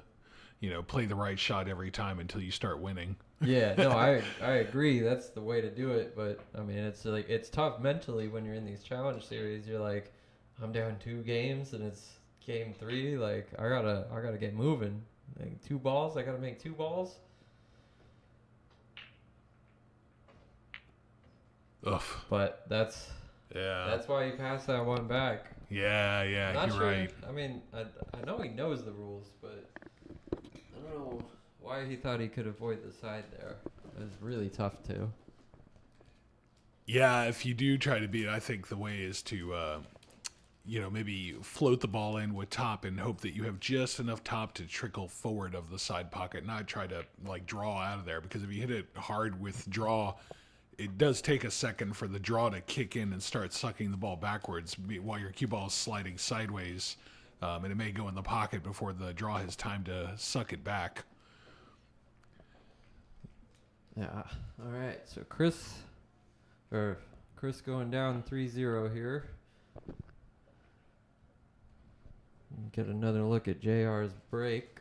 play the right shot every time until you start winning. Yeah, no, I agree. That's the way to do it. But I mean, it's tough mentally when you're in these challenge series. You're like, I'm down 2 games and it's game 3. Like I gotta get moving. Like 2 balls. I gotta make 2 balls. Ugh. But that's why you pass that one back. Yeah, Not you're sure. right. I mean, I know he knows the rules, but I don't know why he thought he could avoid the side there. It was really tough too. Yeah, if you do try to beat it, I think the way is to, maybe float the ball in with top and hope that you have just enough top to trickle forward of the side pocket, not try to, draw out of there. Because if you hit it hard with draw, it does take a second for the draw to kick in and start sucking the ball backwards while your cue ball is sliding sideways. And it may go in the pocket before the draw has time to suck it back. Yeah. All right. So Chris going down 3-0 here. Get another look at JR's break.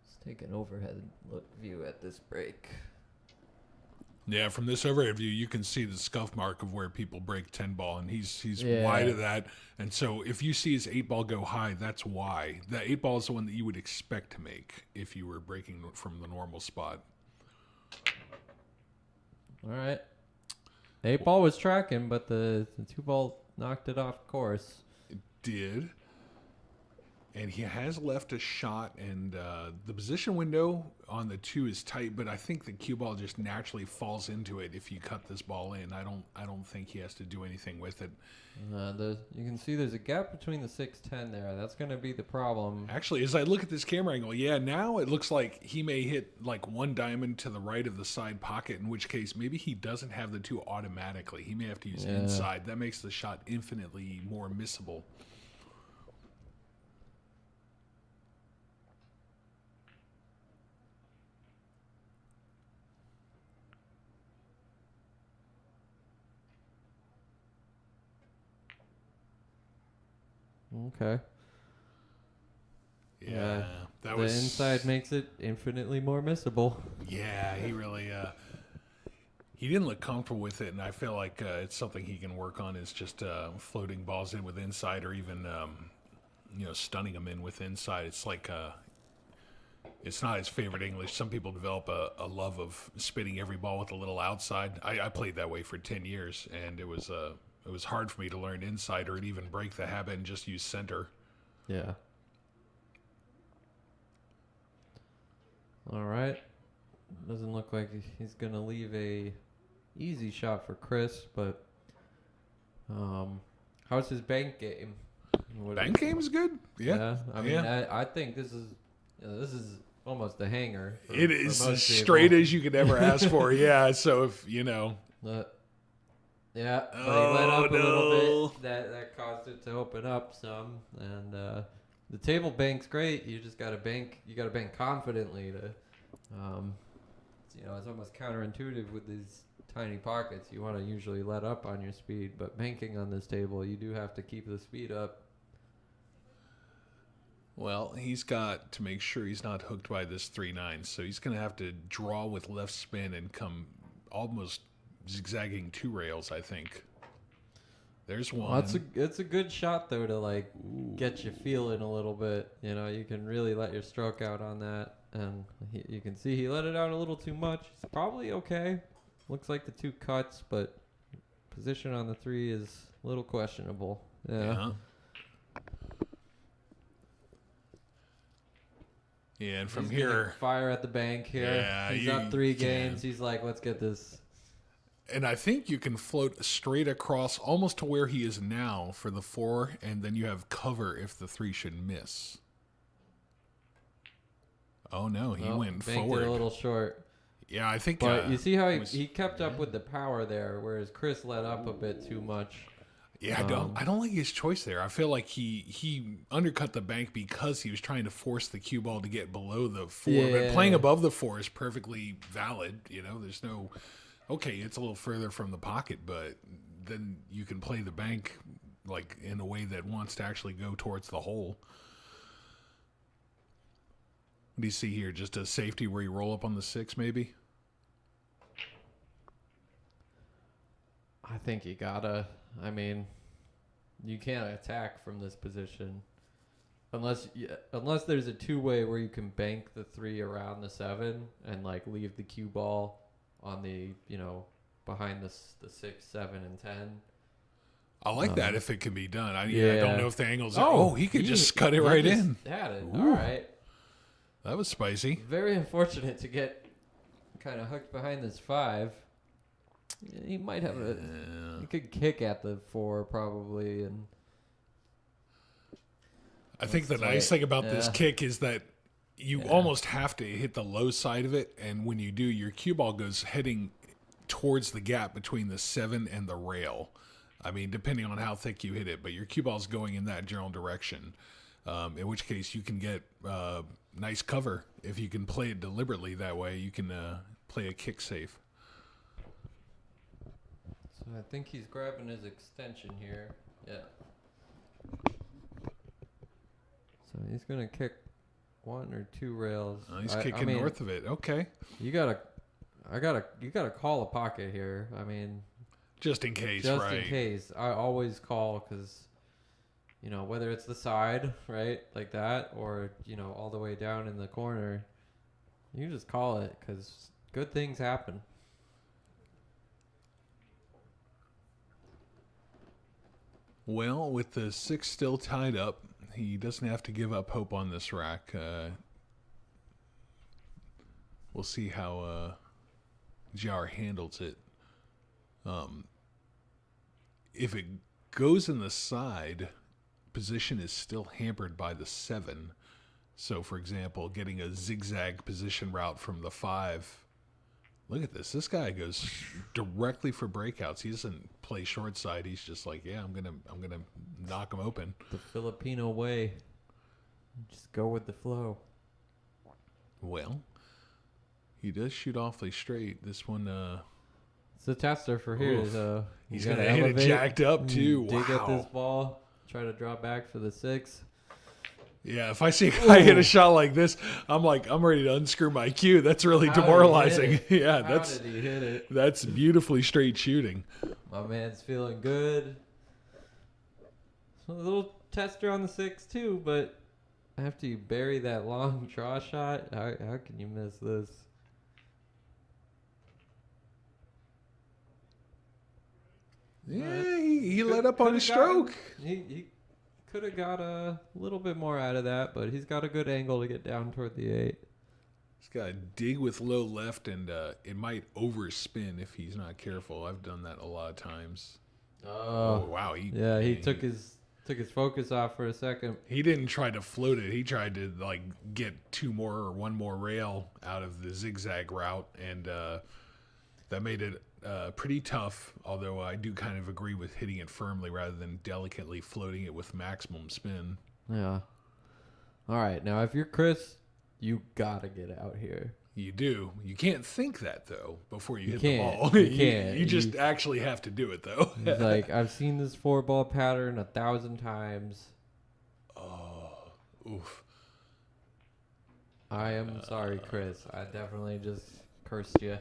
Let's take an overhead look view at this break. Yeah, from this overhead view, you can see the scuff mark of where people break 10 ball, and he's Yeah. wide of that. And so if you see his 8 ball go high, that's why. That 8 ball is the one that you would expect to make if you were breaking from the normal spot. All right. 8 ball was tracking, but the 2 ball knocked it off course. Did. And he has left a shot, and the position window on the 2 is tight, but I think the cue ball just naturally falls into it if you cut this ball in. I don't think he has to do anything with it. You can see there's a gap between the 6-10 there. That's going to be the problem. Actually, as I look at this camera angle, now it looks like he may hit one diamond to the right of the side pocket, in which case maybe he doesn't have the 2 automatically. He may have to use inside. That makes the shot infinitely more missable. Okay. Yeah, that the was inside makes it infinitely more missable. Yeah, he really he didn't look comfortable with it, and I feel like it's something he can work on. Is just floating balls in with inside, or even stunning them in with inside. It's like it's not his favorite English. Some people develop a love of spinning every ball with a little outside. I played that way for 10 years, and it was hard for me to learn inside or even break the habit and just use center. Yeah. All right. Doesn't look like he's going to leave a easy shot for Chris, but how's his bank game? Bank game is good. Yeah. I mean, I think this is almost a hanger. It is as straight as you could ever ask for. Yeah. So if but he let up a little bit. That caused it to open up some, and the table bank's great. You just got to bank. You got to bank confidently to. It's almost counterintuitive with these tiny pockets, you want to usually let up on your speed. But banking on this table, you do have to keep the speed up. Well, he's got to make sure he's not hooked by this 3-9, so he's going to have to draw with left spin and come almost zigzagging 2 rails, I think. There's one. Well, it's a good shot, though, to, like, get you feeling a little bit. You know, you can really let your stroke out on that. And you can see he let it out a little too much. It's probably okay. Looks like the 2 cuts, but position on the 3 is a little questionable. Yeah. Yeah, and from He's here... fire at the bank here. Yeah, he's up 3 games. He's like, let's get this. And I think you can float straight across almost to where he is now for the 4, and then you have cover if the 3 should miss. Oh, no, he went forward. It a little short. Yeah, I think... But you see how he kept up with the power there, whereas Chris let up a bit too much. Yeah, I don't like his choice there. I feel like he undercut the bank because he was trying to force the cue ball to get below the 4. Yeah. But playing above the 4 is perfectly valid. You know, there's no... Okay, it's a little further from the pocket, but then you can play the bank like in a way that wants to actually go towards the hole. What do you see here? Just a safety where you roll up on the 6, maybe? I think you gotta. I mean, you can't attack from this position unless there's a 2-way where you can bank the 3 around the 7 and like leave the cue ball on the behind the 6, 7, and 10. I like that if it can be done. I Yeah. don't know if the angle's... he could he just cut it right just in. Had it. Ooh. All right. That was spicy. Very unfortunate to get kind of hooked behind this 5. He might have he could kick at the 4 probably, and I think the nice thing about this kick is that you almost have to hit the low side of it, and when you do, your cue ball goes heading towards the gap between the 7 and the rail. I mean, depending on how thick you hit it, but your cue ball's going in that general direction. In which case, you can get nice cover if you can play it deliberately that way. You can play a kick safe. So I think he's grabbing his extension here. Yeah. So he's gonna kick 1 or 2 rails. Oh, he's kicking north of it. Okay. You gotta call a pocket here. I mean, just in case, just right? in case. I always call because, whether it's the side, right, like that, or all the way down in the corner, you just call it because good things happen. Well, with the 6 still tied up, he doesn't have to give up hope on this rack. We'll see how JR handles it. If it goes in the side, position is still hampered by the 7. So, for example, getting a zigzag position route from the 5. Look at this. This guy goes directly for breakouts. He doesn't play short side. He's just like, yeah, I'm gonna knock him open. The Filipino way. Just go with the flow. Well, he does shoot awfully straight. This one, it's a tester for here. He's gonna hit it jacked up too. Dig Wow. at this ball. Try to draw back for the 6. Yeah, if I see a guy hit a shot like this, I'm ready to unscrew my cue. That's really demoralizing. Yeah, How did he hit it? That's beautifully straight shooting. My man's feeling good. A little tester on the 6 too, but after you bury that long draw shot, how can you miss this? Yeah, he let up on his stroke. He could have got a little bit more out of that, but he's got a good angle to get down toward the 8. He's got to dig with low left, and it might overspin if he's not careful. I've done that a lot of times. Oh wow! He took his focus off for a second. He didn't try to float it. He tried to get 2 more or 1 more rail out of the zigzag route, and that made it pretty tough. Although I do kind of agree with hitting it firmly rather than delicately floating it with maximum spin. Yeah. All right, now if you're Chris, you gotta get out here. You do. You can't think that, though, before you hit can't. the ball. You can't. You just actually have to do it, though. He's like, I've seen this 4-ball pattern 1,000 times. Oh, oof. I am sorry, Chris. I definitely just cursed you.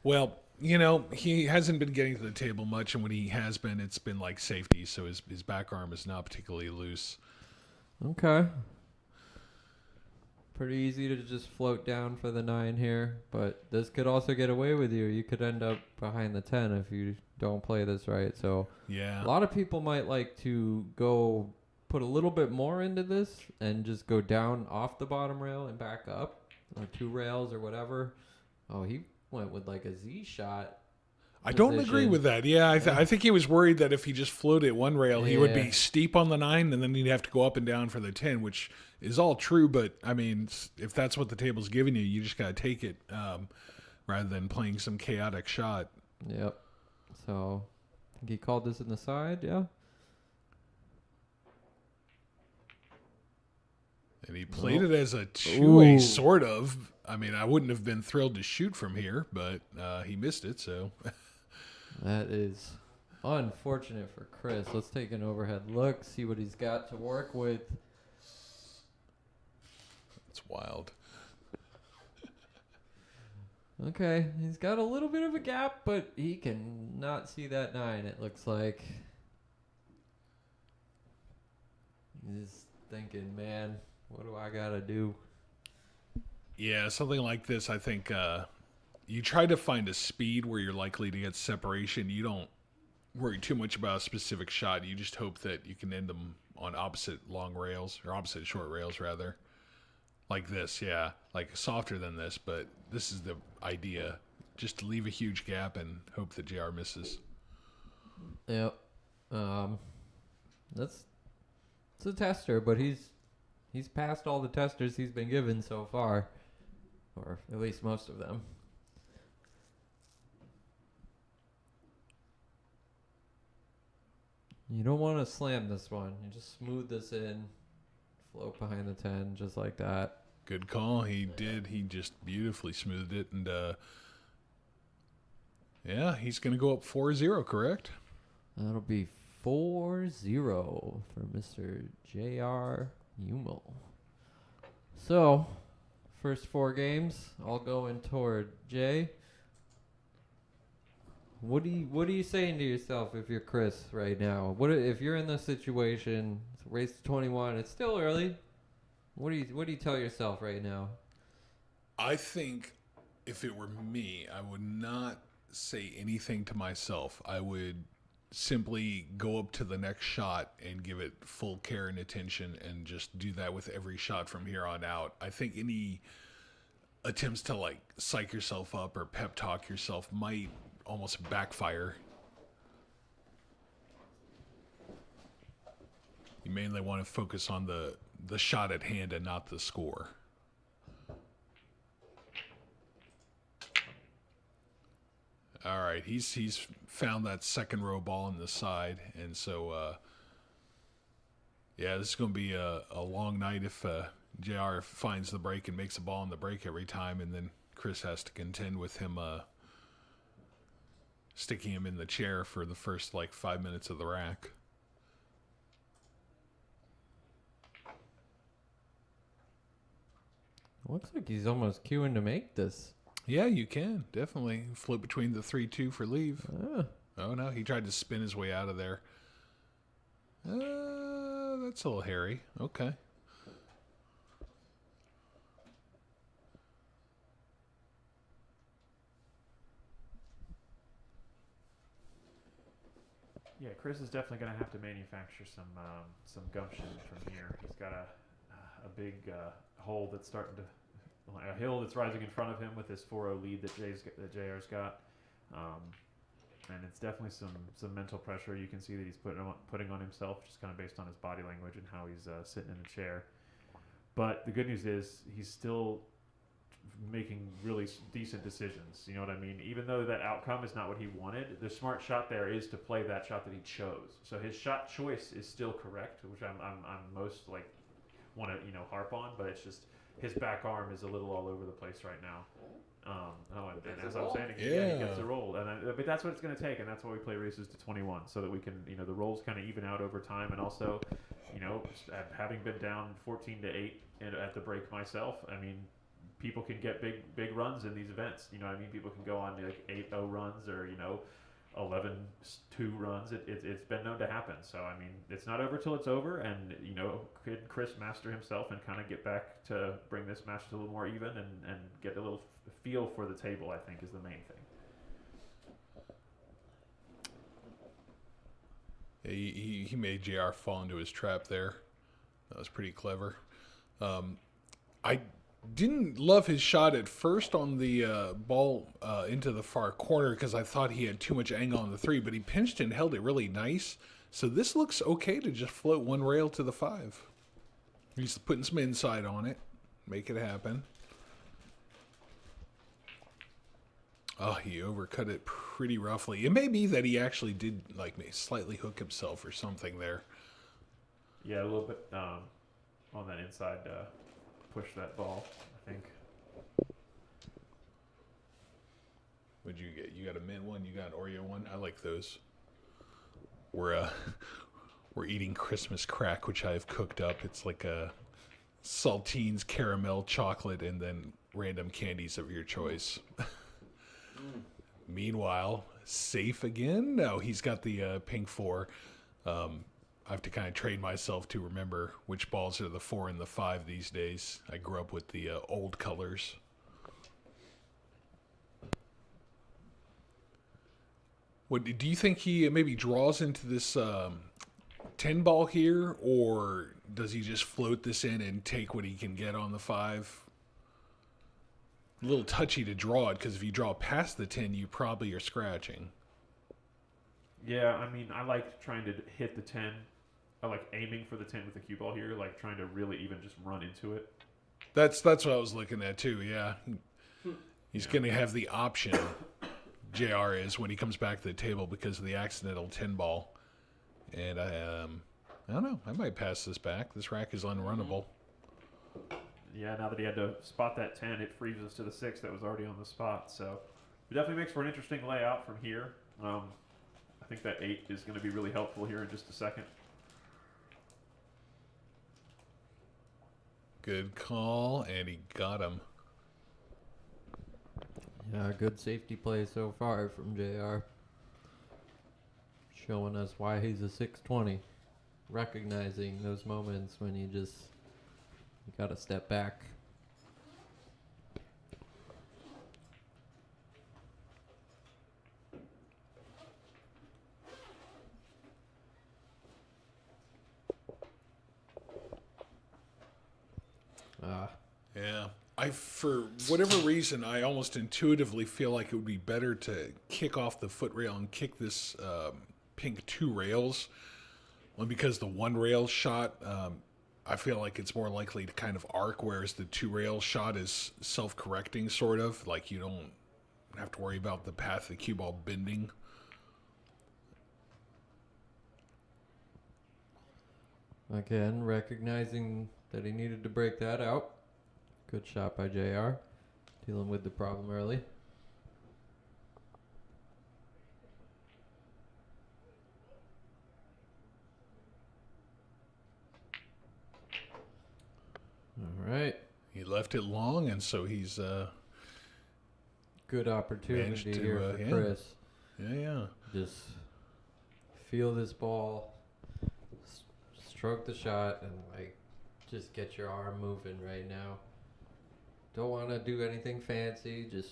Well, you know, he hasn't been getting to the table much, and when he has been, it's been like safety, so his back arm is not particularly loose. Okay. Pretty easy to just float down for the 9 here, but this could also get away with you. You could end up behind the 10 if you don't play this right. So Yeah. a lot of people might like to go put a little bit more into this and just go down off the bottom rail and back up, or 2 rails or whatever. Oh, he went with like a Z shot. I don't agree with that. Yeah, I think he was worried that if he just floated one rail, he would be steep on the 9, and then he'd have to go up and down for the 10, which is all true. But, I mean, if that's what the table's giving you, you just got to take it rather than playing some chaotic shot. Yep. So, I think he called this in the side, yeah. And he played it as a two-way, sort of. I mean, I wouldn't have been thrilled to shoot from here, but he missed it, so... That is unfortunate for Chris. Let's take an overhead look, see what he's got to work with. It's wild. Okay, he's got a little bit of a gap, but he can not see that 9, it looks like. He's thinking, man, what do I got to do? Yeah, something like this, I think... you try to find a speed where you're likely to get separation. You don't worry too much about a specific shot. You just hope that you can end them on opposite long rails, or opposite short rails, rather. Like this, yeah. Like softer than this, but this is the idea. Just to leave a huge gap and hope that JR misses. Yep. It's a tester, but he's passed all the testers he's been given so far. Or at least most of them. You don't want to slam this one. You just smooth this in, float behind the 10, just like that. Good call. He did. He just beautifully smoothed it. And, yeah, he's going to go up 4-0, correct? That'll be 4-0 for Mr. Jay R Yumul. So, first 4 games, all going toward Jay. What are you saying to yourself if you're Chris right now? What if you're in this situation? It's race to 21. It's still early. What do you tell yourself right now? I think if it were me, I would not say anything to myself. I would simply go up to the next shot and give it full care and attention, and just do that with every shot from here on out. I think any attempts to like psych yourself up or pep talk yourself might almost backfire. You mainly want to focus on the shot at hand and not the score. All right, he's found that second row ball on the side, and so yeah, this is going to be a long night if JR finds the break and makes a ball on the break every time, and then Chris has to contend with him sticking him in the chair for the first, 5 minutes of the rack. Looks like he's almost queuing to make this. Yeah, you can. Definitely. Flip between the 3-2 for leave. Oh, no. He tried to spin his way out of there. That's a little hairy. Okay. Yeah, Chris is definitely going to have to manufacture some gumption from here. He's got a big hole that's starting to, a hill that's rising in front of him with this 4-0 lead that JR's got, and it's definitely some mental pressure. You can see that he's putting on himself, just kind of based on his body language and how he's sitting in a chair. But the good news is he's still making really decent decisions. You know what I mean? Even though that outcome is not what he wanted, the smart shot there is to play that shot that he chose. So his shot choice is still correct, which I'm most want to harp on. But it's just his back arm is a little all over the place right now. And as I'm saying, he gets a roll, but that's what it's going to take, and that's why we play races to 21, so that we can, the rolls kind of even out over time, and also, having been down 14-8 at the break myself, I mean, people can get big runs in these events. People can go on like 8-0 runs or 11-2 runs. It's been known to happen. So I mean, it's not over till it's over. And could Chris master himself and kind of get back to bring this match to a little more even and get a little feel for the table, I think, is the main thing. He made JR fall into his trap there. That was pretty clever. I didn't love his shot at first on the ball into the far corner because I thought he had too much angle on the 3, but he pinched and held it really nice. So this looks okay to just float one rail to the 5. He's putting some inside on it. Make it happen. Oh, he overcut it pretty roughly. It may be that he actually did slightly hook himself or something there. Yeah, a little bit on that inside push that ball, I think. What'd you get? You got a mint one, you got an Oreo one? I like those. We're eating Christmas crack, which I've cooked up. It's like a saltines, caramel, chocolate, and then random candies of your choice. Meanwhile, Safe again? No, he's got the pink 4. I have to kind of train myself to remember which balls are the 4 and the 5 these days. I grew up with the old colors. What do you think he maybe draws into this 10 ball here, or does he just float this in and take what he can get on the 5? A little touchy to draw it, because if you draw past the 10, you probably are scratching. Yeah, I mean, I like trying to hit the 10. I like aiming for the 10 with the cue ball here, like trying to really even just run into it. That's what I was looking at too, yeah. He's going to have the option, JR is, when he comes back to the table because of the accidental 10 ball. And I don't know, I might pass this back. This rack is unrunnable. Yeah, now that he had to spot that 10, it frees us to the 6 that was already on the spot. So it definitely makes for an interesting layout from here. I think that 8 is going to be really helpful here in just a second. Good call, and he got him. Yeah, good safety play so far from JR. Showing us why he's a 620. Recognizing those moments when you got to step back. Yeah. For whatever reason, I almost intuitively feel like it would be better to kick off the foot rail and kick this pink 2 rails. Well, because the 1 rail shot, I feel like it's more likely to kind of arc, whereas the 2 rail shot is self-correcting, sort of. Like, you don't have to worry about the path of the cue ball bending. Again, recognizing that he needed to break that out. Good shot by JR. Dealing with the problem early. All right. He left it long, and so he's good opportunity to, here for Chris. Yeah. Just feel this ball, stroke the shot, and just get your arm moving right now. Don't want to do anything fancy. Just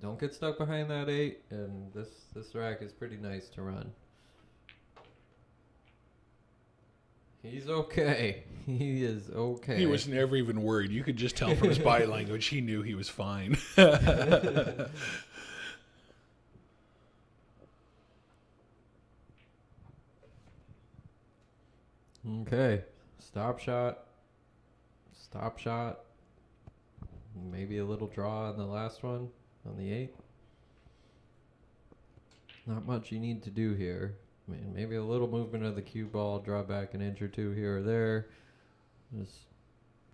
don't get stuck behind that 8. And this rack is pretty nice to run. He's okay. He is okay. He was never even worried. You could just tell from his body language he knew he was fine. Okay. Stop shot. Stop shot. Maybe a little draw on the last one, on the 8. Not much you need to do here. I mean, maybe a little movement of the cue ball, draw back an inch or 2 here or there. Just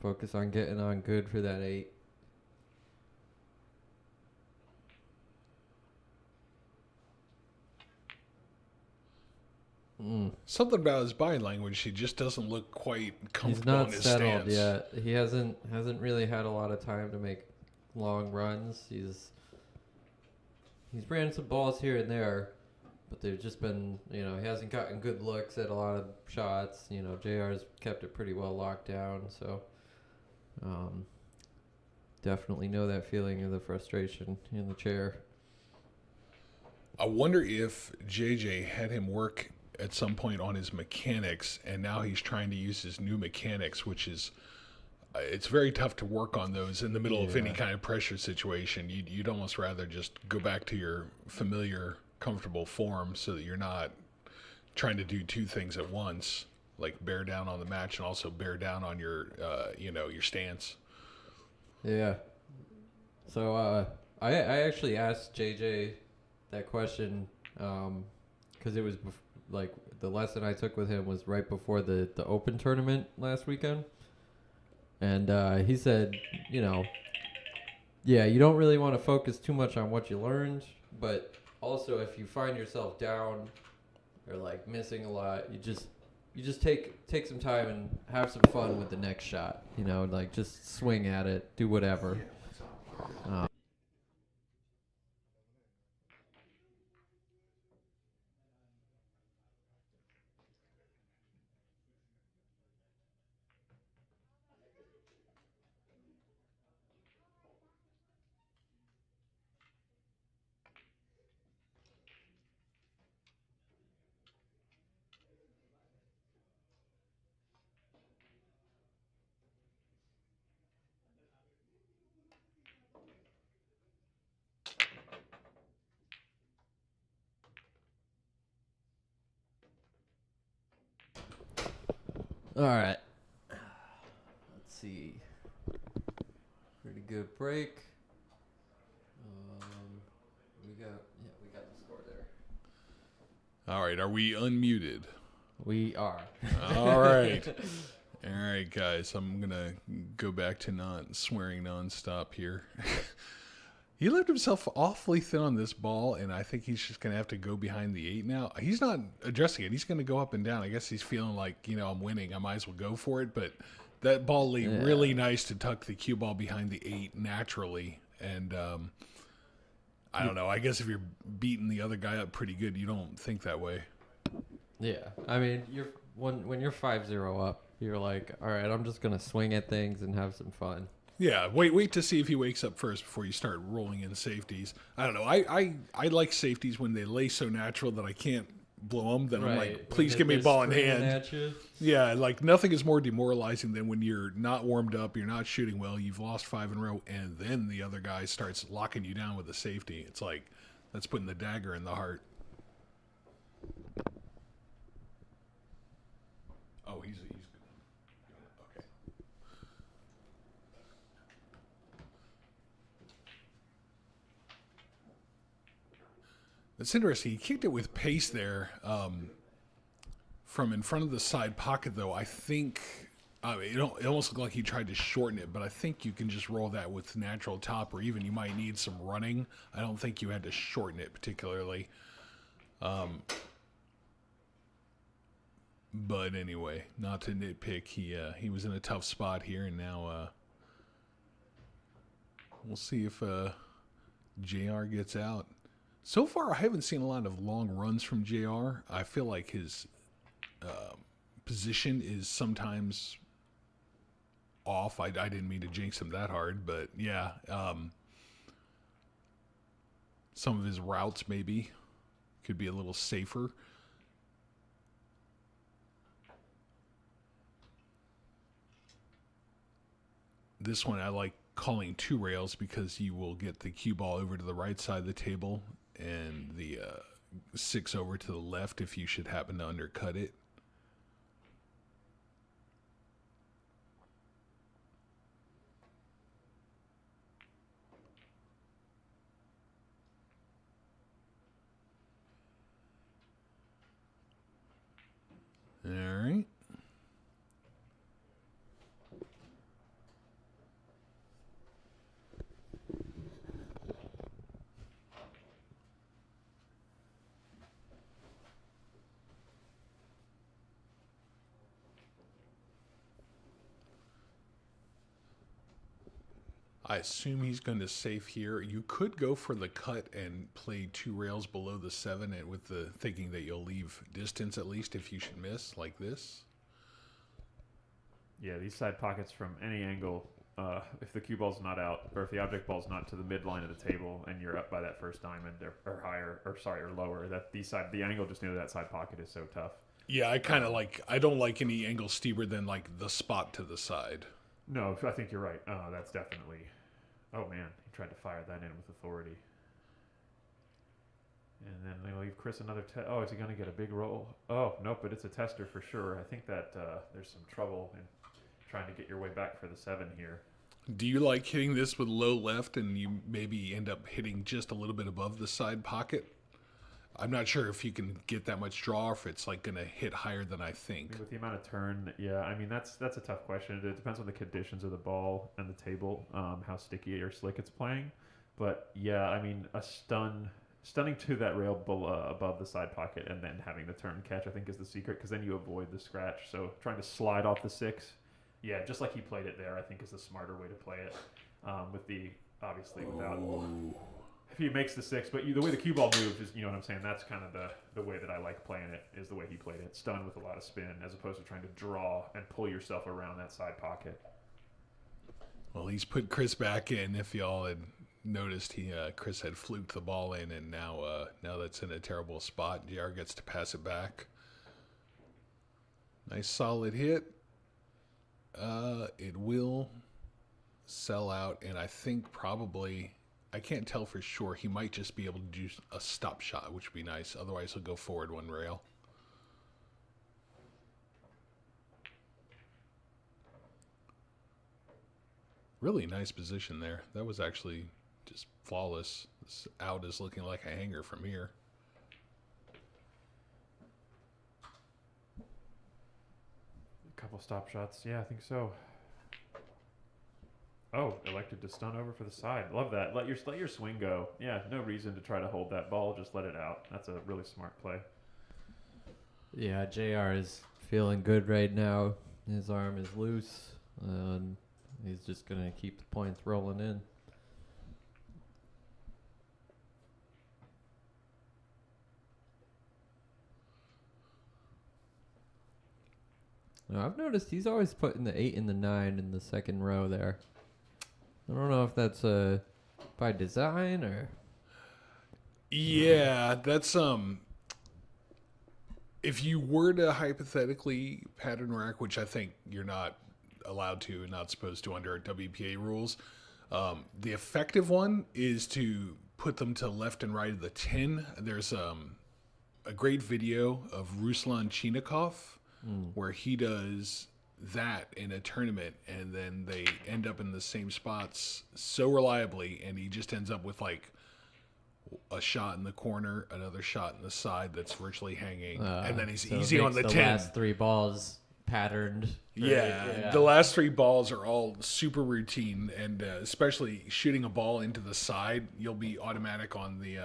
Focus on getting on good for that 8. Something about his body language, he just doesn't look quite He's comfortable not in his settled stance. yet. He hasn't really had a lot of time to make long runs. He's ran some balls here and there, but they've just been, he hasn't gotten good looks at a lot of shots. JR's kept it pretty well locked down, so definitely know that feeling of the frustration in the chair. I wonder if JJ had him work at some point on his mechanics, and now he's trying to use his new mechanics, which is it's very tough to work on those in the middle of any kind of pressure situation. You'd almost rather just go back to your familiar, comfortable form so that you're not trying to do two things at once, like bear down on the match and also bear down on your, your stance. Yeah. So I actually asked JJ that question because it was like the lesson I took with him was right before the Open tournament last weekend. And he said, you don't really want to focus too much on what you learned, but also if you find yourself down or like missing a lot, you just take some time and have some fun with the next shot, like just swing at it, do whatever. All right. Let's see. Pretty good break. We got the score there. All right, are we unmuted? We are. All right. All right, guys, I'm going to go back to not swearing nonstop here. He left himself awfully thin on this ball, and I think he's just going to have to go behind the 8 now. He's not addressing it. He's going to go up and down. I guess he's feeling like, I'm winning. I might as well go for it. But that ball lay really nice to tuck the cue ball behind the 8 naturally. And I don't know. I guess if you're beating the other guy up pretty good, you don't think that way. Yeah. I mean, when you're 5-0 up, you're like, all right, I'm just going to swing at things and have some fun. Yeah, wait to see if he wakes up first before you start rolling in safeties. I don't know. I like safeties when they lay so natural that I can't blow them. Then I'm like, please give me a ball in hand. Yeah, like nothing is more demoralizing than when you're not warmed up, you're not shooting well, you've lost 5 in a row, and then the other guy starts locking you down with a safety. It's like that's putting the dagger in the heart. Oh, he's good. Okay. That's interesting. He kicked it with pace there from in front of the side pocket, though. I think it almost looked like he tried to shorten it, but I think you can just roll that with natural top, or even you might need some running. I don't think you had to shorten it particularly. But anyway, not to nitpick, he was in a tough spot here, and now we'll see if JR gets out. So far, I haven't seen a lot of long runs from JR. I feel like his position is sometimes off. I didn't mean to jinx him that hard, but yeah. Some of his routes maybe could be a little safer. This one I like calling 2 rails because you will get the cue ball over to the right side of the table and the 6 over to the left if you should happen to undercut it. All right. I assume he's going to safe here. You could go for the cut and play 2 rails below the 7 and with the thinking that you'll leave distance at least if you should miss like this. Yeah, these side pockets from any angle, if the cue ball's not out, or if the object ball's not to the midline of the table and you're up by that first diamond or higher, or lower, that the angle just near that side pocket is so tough. Yeah, I don't like any angle steeper than like the spot to the side. No, I think you're right. That's definitely... Oh, man. He tried to fire that in with authority. And then they leave Chris another... Oh, is he going to get a big roll? Oh, nope, but it's a tester for sure. I think that there's some trouble in trying to get your way back for the 7 here. Do you like hitting this with low left and you maybe end up hitting just a little bit above the side pocket? I'm not sure if you can get that much draw or if it's like going to hit higher than I think. With the amount of turn, yeah, I mean, that's a tough question. It depends on the conditions of the ball and the table, how sticky or slick it's playing. But, yeah, I mean, stunning to that rail above the side pocket and then having the turn catch, I think, is the secret, because then you avoid the scratch. So trying to slide off the 6, yeah, just like he played it there, I think is the smarter way to play it. With the, obviously, without... If he makes the 6, but the way the cue ball moves is, you know what I'm saying, that's kind of the way that I like playing it, is the way he played it. Stun with a lot of spin, as opposed to trying to draw and pull yourself around that side pocket. Well, he's put Chris back in. If y'all had noticed, Chris had fluked the ball in, and now that's in a terrible spot. JR gets to pass it back. Nice solid hit. It will sell out, and I think probably... I can't tell for sure. He might just be able to do a stop shot, which would be nice. Otherwise, he'll go forward 1 rail. Really nice position there. That was actually just flawless. This out is looking like a hanger from here. A couple stop shots. Yeah, I think so. Oh, elected to stun over for the side. Love that. Let your swing go. Yeah, no reason to try to hold that ball. Just let it out. That's a really smart play. Yeah, JR is feeling good right now. His arm is loose. He's just going to keep the points rolling in. Now, I've noticed he's always putting the 8 and the 9 in the second row there. I don't know if that's by design or... Yeah, that's if you were to hypothetically pattern rack, which I think you're not allowed to and not supposed to under WPA rules, the effective one is to put them to left and right of the 10. There's a great video of Ruslan Chinikov where he does that in a tournament, and then they end up in the same spots so reliably, and he just ends up with like a shot in the corner, another shot in the side that's virtually hanging, and then he's so easy on the 10. Last 3 balls patterned. Right? Yeah, the last 3 balls are all super routine, and especially shooting a ball into the side, you'll be automatic on the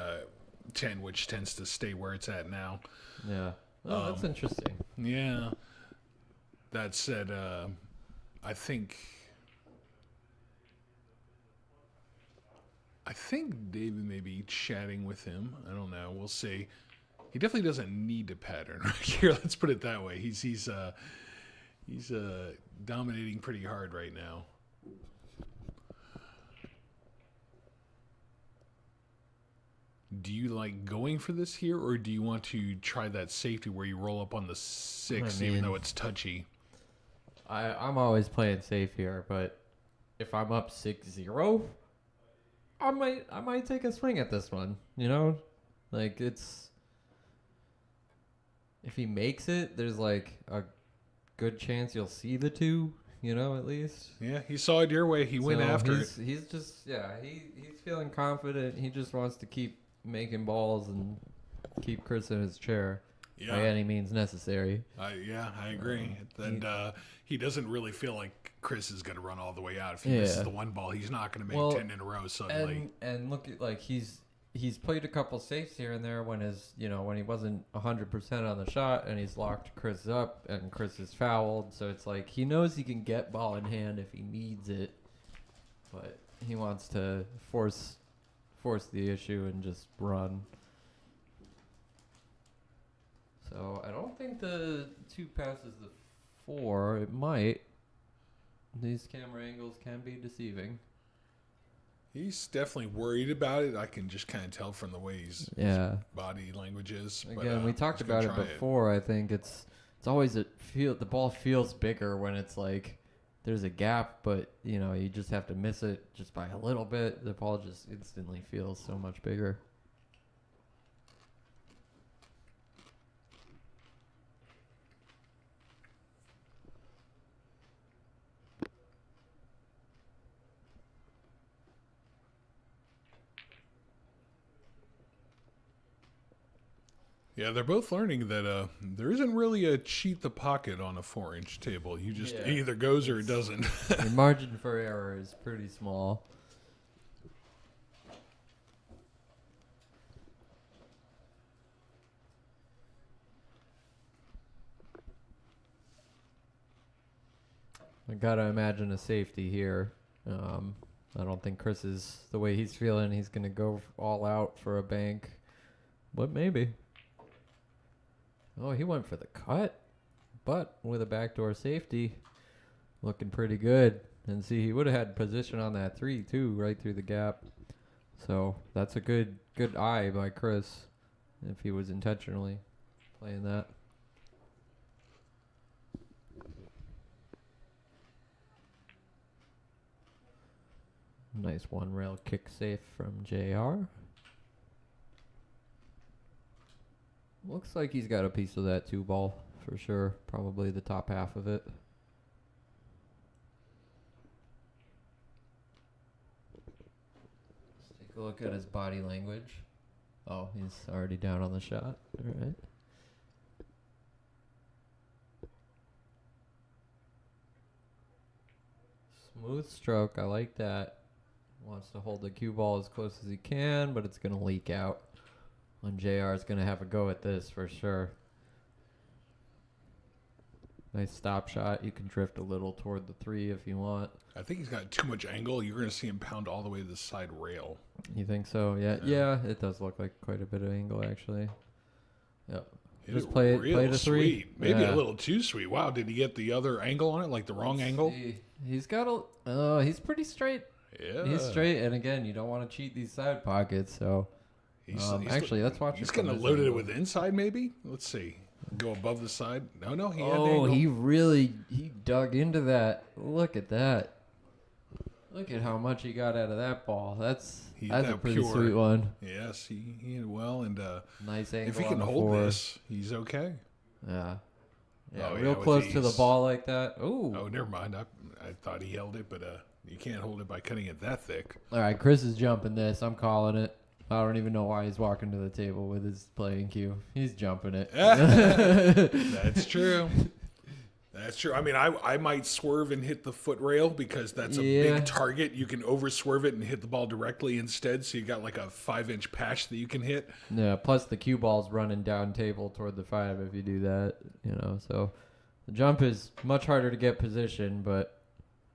10, which tends to stay where it's at now. Yeah. Oh, that's interesting. Yeah. That said, I think David may be chatting with him. I don't know. We'll see. He definitely doesn't need to pattern right here. Let's put it that way. He's dominating pretty hard right now. Do you like going for this here, or do you want to try that safety where you roll up on the 6, even though it's touchy? I'm always playing safe here, but if I'm up 6-0, I might take a swing at this one. You know, like it's if he makes it, there's like a good chance you'll see the 2. You know, at least. Yeah, he saw it your way. He went after it. He's just he's feeling confident. He just wants to keep making balls and keep Chris in his chair by any means necessary. I agree. And he doesn't really feel like Chris is going to run all the way out. If he misses the 1 ball, he's not going to make 10 in a row suddenly. And look at like he's played a couple safes here and there when when he wasn't 100% on the shot, and he's locked Chris up and Chris is fouled. So it's like he knows he can get ball in hand if he needs it. But he wants to force the issue and just run. So I don't think the 2 passes the 4. It might. These camera angles can be deceiving. He's definitely worried about it. I can just kind of tell from the way his body language is. Again, we talked about it before. I think it's always the ball feels bigger when it's like there's a gap, but you just have to miss it just by a little bit. The ball just instantly feels so much bigger. Yeah, they're both learning that there isn't really a cheat the pocket on a 4-inch table. You just it either goes or it doesn't. The margin for error is pretty small. I gotta imagine a safety here. I don't think Chris is the way he's feeling. He's gonna go all out for a bank, but maybe. Oh, he went for the cut, but with a backdoor safety, looking pretty good. And see, he would have had position on that 3 too, right through the gap. So that's a good eye by Chris, if he was intentionally playing that. Nice one-rail kick safe from JR. Looks like he's got a piece of that 2 ball for sure. Probably the top half of it. Let's take a look at his body language. Oh, he's already down on the shot. All right. Smooth stroke. I like that. Wants to hold the cue ball as close as he can, but it's going to leak out. And JR is going to have a go at this for sure. Nice stop shot. You can drift a little toward the 3 if you want. I think he's got too much angle. You're going to see him pound all the way to the side rail. You think so? Yeah, it does look like quite a bit of angle actually. Yep. Just play the 3. Sweet. Maybe a little too sweet. Wow, did he get the other angle on it, like the wrong angle? He's got he's pretty straight. Yeah. He's straight, and again, you don't want to cheat these side pockets, so... actually, let's watch. He's going to load it with inside, maybe. Let's see. Go above the side. No. He had the angle. He dug into that. Look at that. Look at how much he got out of that ball. That's a pretty sweet one. Yes, he hit well, and nice angle. If he can hold this, he's okay. Yeah. Yeah, real close to the ball like that. Ooh. Oh, never mind. I thought he held it, but you can't hold it by cutting it that thick. All right, Chris is jumping this. I'm calling it. I don't even know why he's walking to the table with his playing cue. He's jumping it. That's true. That's true. I mean, I might swerve and hit the foot rail because that's a big target. You can over swerve it and hit the ball directly instead. So you got like a 5-inch patch that you can hit. Yeah. Plus the cue ball's running down table toward the 5 if you do that. So the jump is much harder to get position, but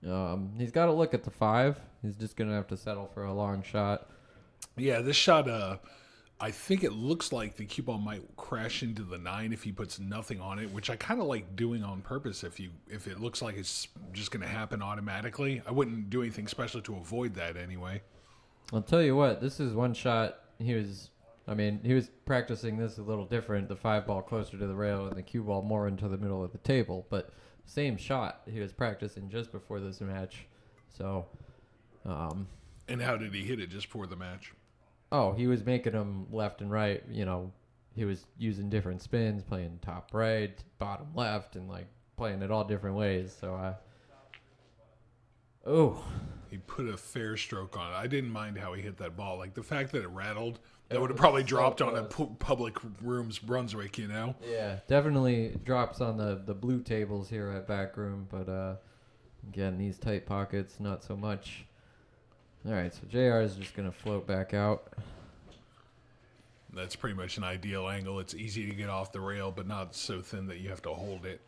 he's got to look at the 5. He's just gonna have to settle for a long shot. Yeah, this shot, I think it looks like the cue ball might crash into the 9 if he puts nothing on it, which I kind of like doing on purpose. If it looks like it's just going to happen automatically, I wouldn't do anything special to avoid that anyway. I'll tell you what, this is one shot. He was practicing this a little different. The 5 ball closer to the rail and the cue ball more into the middle of the table, but same shot. He was practicing just before this match, so. And how did he hit it just before the match? Oh, he was making them left and right. He was using different spins, playing top right, bottom left, and like playing it all different ways. So he put a fair stroke on it. I didn't mind how he hit that ball. Like the fact that it rattled, that would have probably dropped on a public rooms Brunswick, Yeah, definitely drops on the blue tables here at BAK Room, but again, these tight pockets, not so much. All right, so JR is just going to float back out. That's pretty much an ideal angle. It's easy to get off the rail, but not so thin that you have to hold it.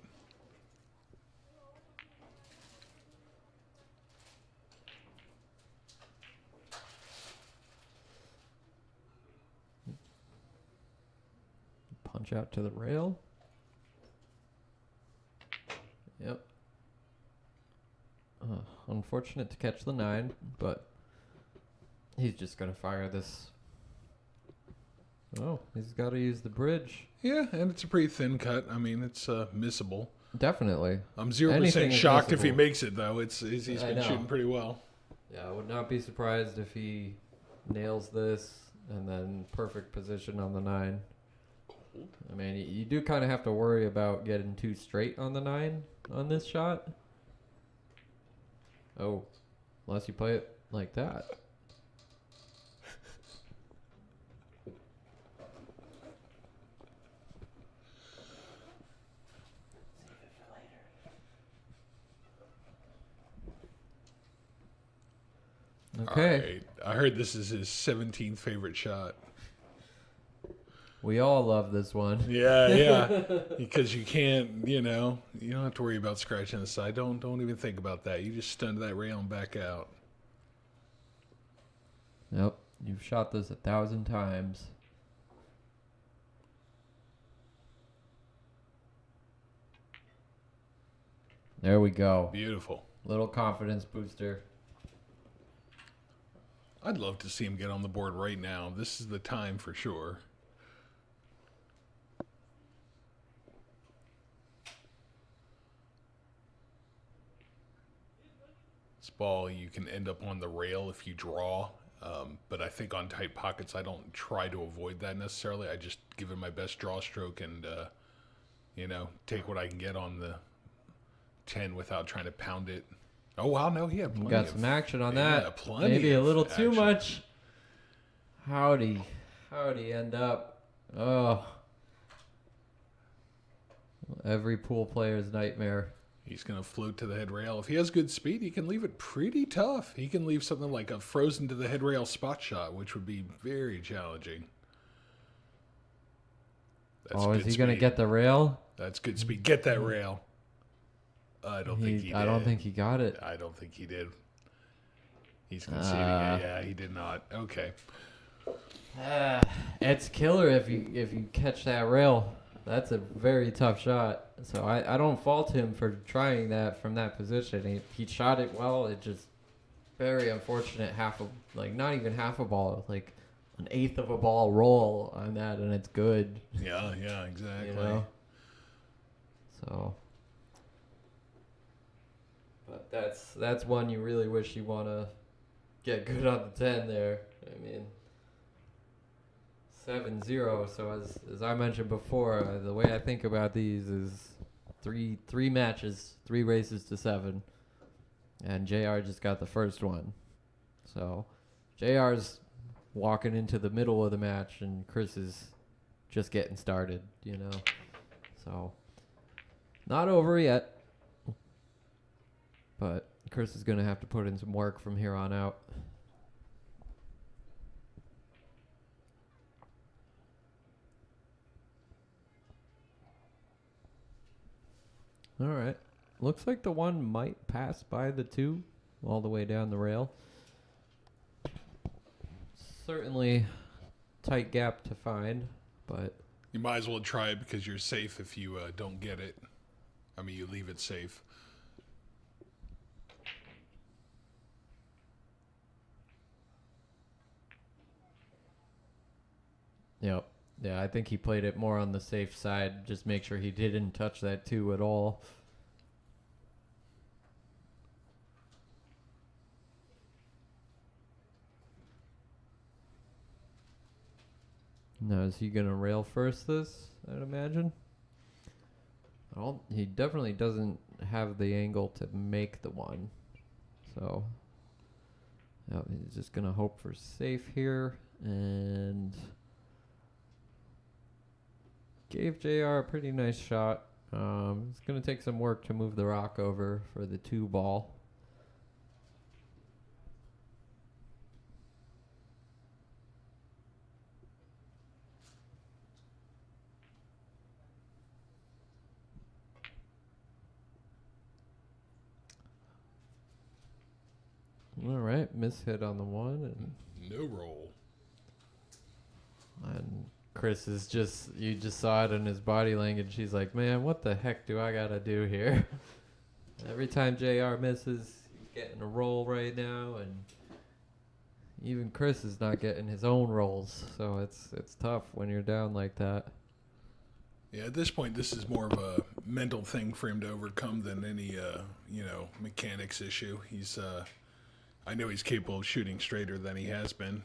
Punch out to the rail. Yep. Unfortunate to catch the 9, but he's just going to fire this. Oh, he's got to use the bridge. Yeah, and it's a pretty thin cut. I mean, it's missable. Definitely. I'm 0% Anything is shocked if he missable. makes it, though. He's been shooting pretty well. Yeah, I would not be surprised if he nails this and then perfect position on the 9. I mean, you do kind of have to worry about getting too straight on the 9 on this shot. Oh, unless you play it like that. Okay. All right. I heard this is his 17th favorite shot. We all love this one. Yeah. Because you can't, you don't have to worry about scratching the side. Don't even think about that. You just stun that rail and back out. Yep. You've shot this 1,000 times. There we go. Beautiful. Little confidence booster. I'd love to see him get on the board right now. This is the time for sure. This ball, you can end up on the rail if you draw. But I think on tight pockets, I don't try to avoid that necessarily. I just give it my best draw stroke and, take what I can get on the 10 without trying to pound it. Oh, wow, no, he had plenty Got some action on that. Plenty Maybe a of little too action. much. How'd he end up? Oh. Every pool player's nightmare. He's going to float to the head rail. If he has good speed, he can leave it pretty tough. He can leave something like a frozen to the head rail spot shot, which would be very challenging. That's Oh, is good he going to speed. get the rail? That's good speed. Get that rail. I don't think he did. I don't think he got it. I don't think he did. He's conceding. Yeah, he did not. Okay. It's killer if you catch that rail. That's a very tough shot. So I don't fault him for trying that from that position. He shot it well. It just very unfortunate not even half a ball, like an eighth of a ball roll on that, and it's good. Yeah, exactly. You know? So, but that's one you really wish you want to get good on the 10 there. I mean, 7-0. So as I mentioned before, the way I think about these is three matches, 3 races to 7, and JR just got the first one. So JR's walking into the middle of the match, and Chris is just getting started. So not over yet, but Chris is going to have to put in some work from here on out. All right. Looks like the 1 might pass by the 2 all the way down the rail. Certainly tight gap to find, but You might as well try it because you're safe if you don't get it. I mean, you leave it safe. yep. Yeah, I think he played it more on the safe side. Just make sure he didn't touch that 2 at all. Now, is he going to rail first this, I'd imagine? Well, he definitely doesn't have the angle to make the 1. So, yep, he's just going to hope for safe here. And gave JR a pretty nice shot. It's going to take some work to move the rock over for the 2 ball. All right, miss hit on the 1 No roll. and Chris is you just saw it in his body language. He's like, man, what the heck do I gotta do here? Every time JR misses, he's getting a roll right now, and even Chris is not getting his own rolls. So it's tough when you're down like that. Yeah, at this point, this is more of a mental thing for him to overcome than any, mechanics issue. I know he's capable of shooting straighter than he has been.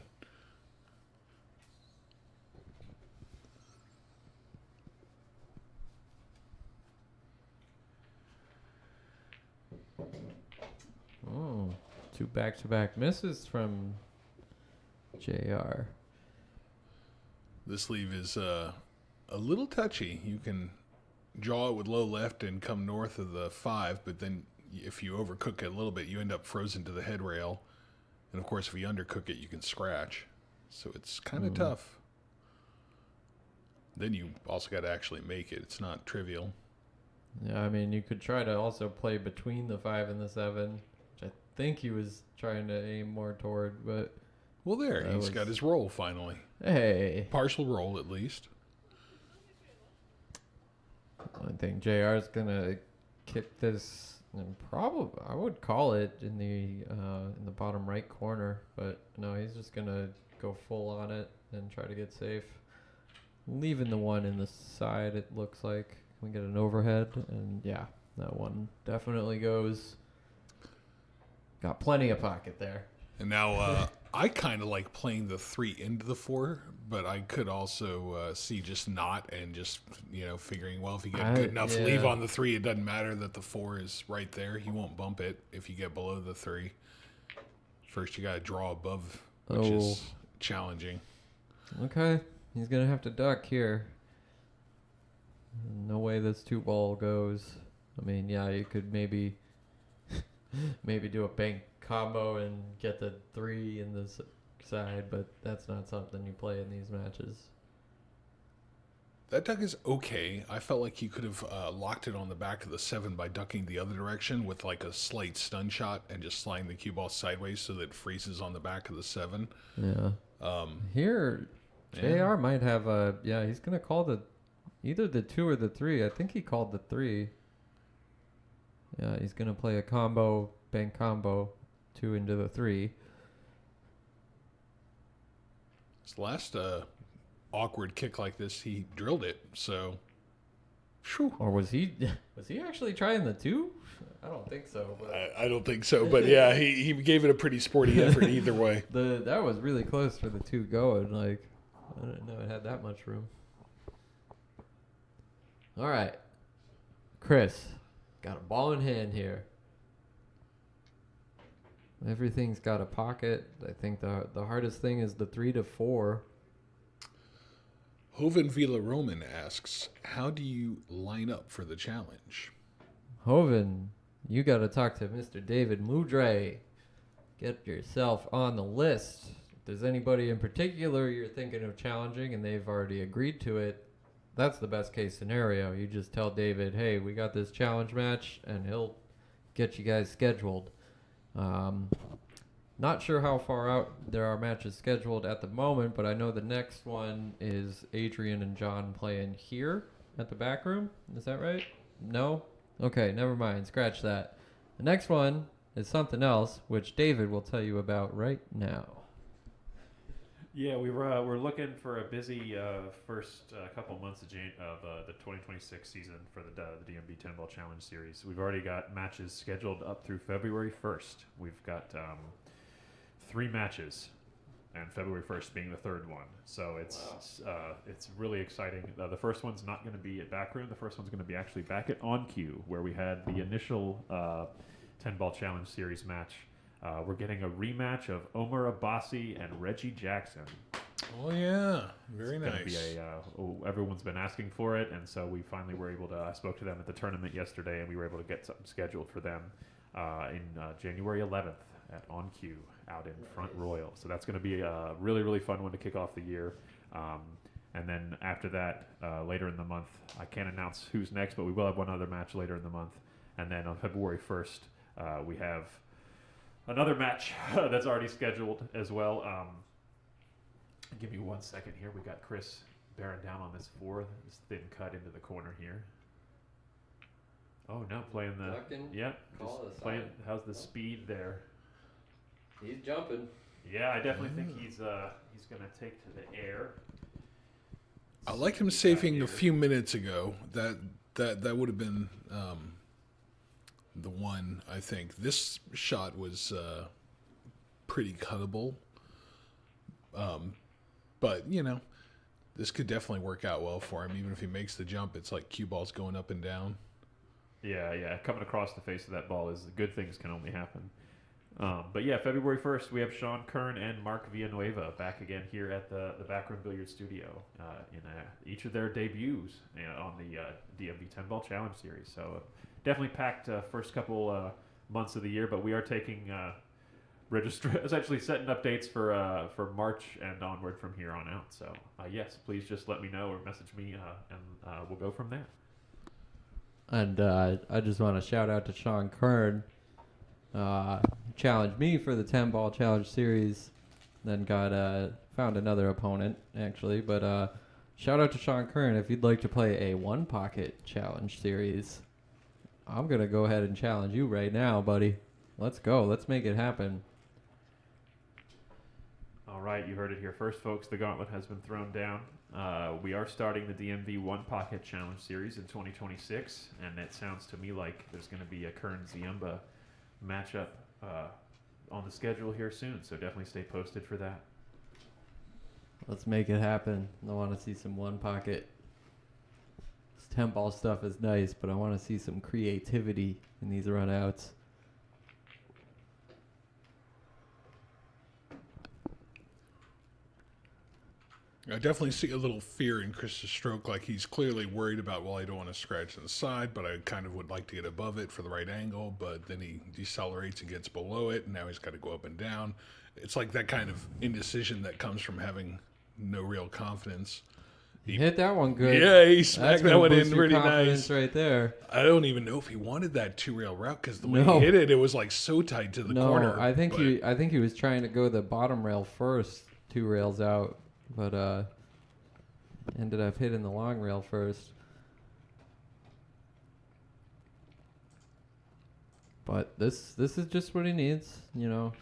Oh, 2 back-to-back misses from JR. This leave is a little touchy. You can draw it with low left and come north of the 5, but then if you overcook it a little bit, you end up frozen to the head rail. And, of course, if you undercook it, you can scratch. So it's kind of tough. Then you also got to actually make it. It's not trivial. Yeah, I mean, you could try to also play between the 5 and the 7, which I think he was trying to aim more toward, but... Well, he's got his roll finally. Hey. Partial roll, at least. I think JR's going to kick this, and probably, I would call it in the bottom right corner, but no, he's just going to go full on it and try to get safe. Leaving the 1 in the side, it looks like. We get an overhead, and yeah, that one definitely goes. Got plenty of pocket there. And now I kind of like playing the 3 into the 4, but I could also see just not and just, figuring, well, if you get good enough leave on the 3, it doesn't matter that the 4 is right there. He won't bump it if you get below the 3. First, you got to draw above, which is challenging. Okay, he's going to have to duck here. No way this 2-ball goes. I mean, yeah, you could maybe do a bank combo and get the 3 in the side, but that's not something you play in these matches. That duck is okay. I felt like he could have locked it on the back of the 7 by ducking the other direction with like a slight stun shot and just sliding the cue ball sideways so that it freezes on the back of the 7. Yeah. Here, JR might have he's going to call either the 2 or the 3. I think he called the 3. Yeah, he's going to play a combo, bank combo, 2 into the 3. His last awkward kick like this, he drilled it, so... Whew. Or was he actually trying the 2? I don't think so. But I don't think so, but yeah, he gave it a pretty sporty effort either way. That was really close for the 2 going. Like, I didn't know it had that much room. All right, Chris, got a ball in hand here. Everything's got a pocket. I think the hardest thing is the 3 to 4. Hoven Villa-Roman asks, how do you line up for the challenge? Hoven, you got to talk to Mr. David Mudre. Get yourself on the list. If there's anybody in particular you're thinking of challenging and they've already agreed to it, that's the best case scenario. You just tell David, hey, we got this challenge match, and he'll get you guys scheduled. Not sure how far out there are matches scheduled at the moment, but I know the next one is Adrian and John playing here at the BAK Room. Is that right? No? Okay, never mind. Scratch that. The next one is something else, which David will tell you about right now. Yeah, we're looking for a busy first couple months of the 2026 season for the DMV 10 Ball Challenge Series. We've already got matches scheduled up through February 1st. We've got 3 matches, and February 1st being the 3rd one. So it's really exciting. The first one's not going to be at BAK Room. The first one's going to be actually back at On Cue, where we had the initial 10 Ball Challenge Series match. We're getting a rematch of Omar Abbasi and Reggie Jackson. Oh, yeah. Very nice. It's going to be everyone's been asking for it, and so we finally were able to, I spoke to them at the tournament yesterday, and we were able to get something scheduled for them in January 11th at On Cue out in Front Royal. So that's going to be a really, really fun one to kick off the year. And then after that, later in the month, I can't announce who's next, but we will have one other match later in the month. And then on February 1st, we have another match that's already scheduled as well. Give me 1 second here. We got Chris bearing down on this 4. This thin cut into the corner here. Oh no, playing the Ducking, yep. call Just the playing. side. How's the speed there? He's jumping. Yeah, I definitely think he's gonna take to the air. I like him saving a few minutes ago. That would have been the one. I think this shot was pretty cuttable. But you know, this could definitely work out well for him. Even if he makes the jump, it's like cue balls going up and down. Yeah. Coming across the face of that ball is good things can only happen. But yeah, February 1st, we have Sean Kern and Mark Villanueva back again here at the BAK Room Billiards Studio in each of their debuts on the DMV 10-Ball Challenge Series. So definitely packed first couple months of the year, but we are taking essentially setting updates for March and onward from here on out. So yes, please just let me know or message me, and we'll go from there. And I just want to shout out to Sean Kern. Challenged me for the 10-Ball Challenge Series. Then found another opponent, actually. But shout out to Sean Kern. If you'd like to play a 1-Pocket Challenge Series, I'm going to go ahead and challenge you right now, buddy. Let's go. Let's make it happen. All right, you heard it here first, folks. The gauntlet has been thrown down. We are starting the DMV 1-Pocket Challenge Series in 2026, and it sounds to me like there's going to be a Kern Ziemba matchup on the schedule here soon, so definitely stay posted for that. Let's make it happen. I want to see some 1-Pocket. This 10-ball stuff is nice, but I want to see some creativity in these runouts. I definitely see a little fear in Chris's stroke, like he's clearly worried about, well, I don't want to scratch to the side, but I kind of would like to get above it for the right angle, but then he decelerates and gets below it, and now he's got to go up and down. It's like that kind of indecision that comes from having no real confidence. He hit that one good. Yeah, he smacked that one in really nice. nice. Right there. I don't even know if he wanted that 2-rail route, because the way he hit it, it was like so tight to the corner. No, I think he was trying to go the bottom rail first, 2 rails out. But ended up hitting the long rail first. But this is just what he needs, you know.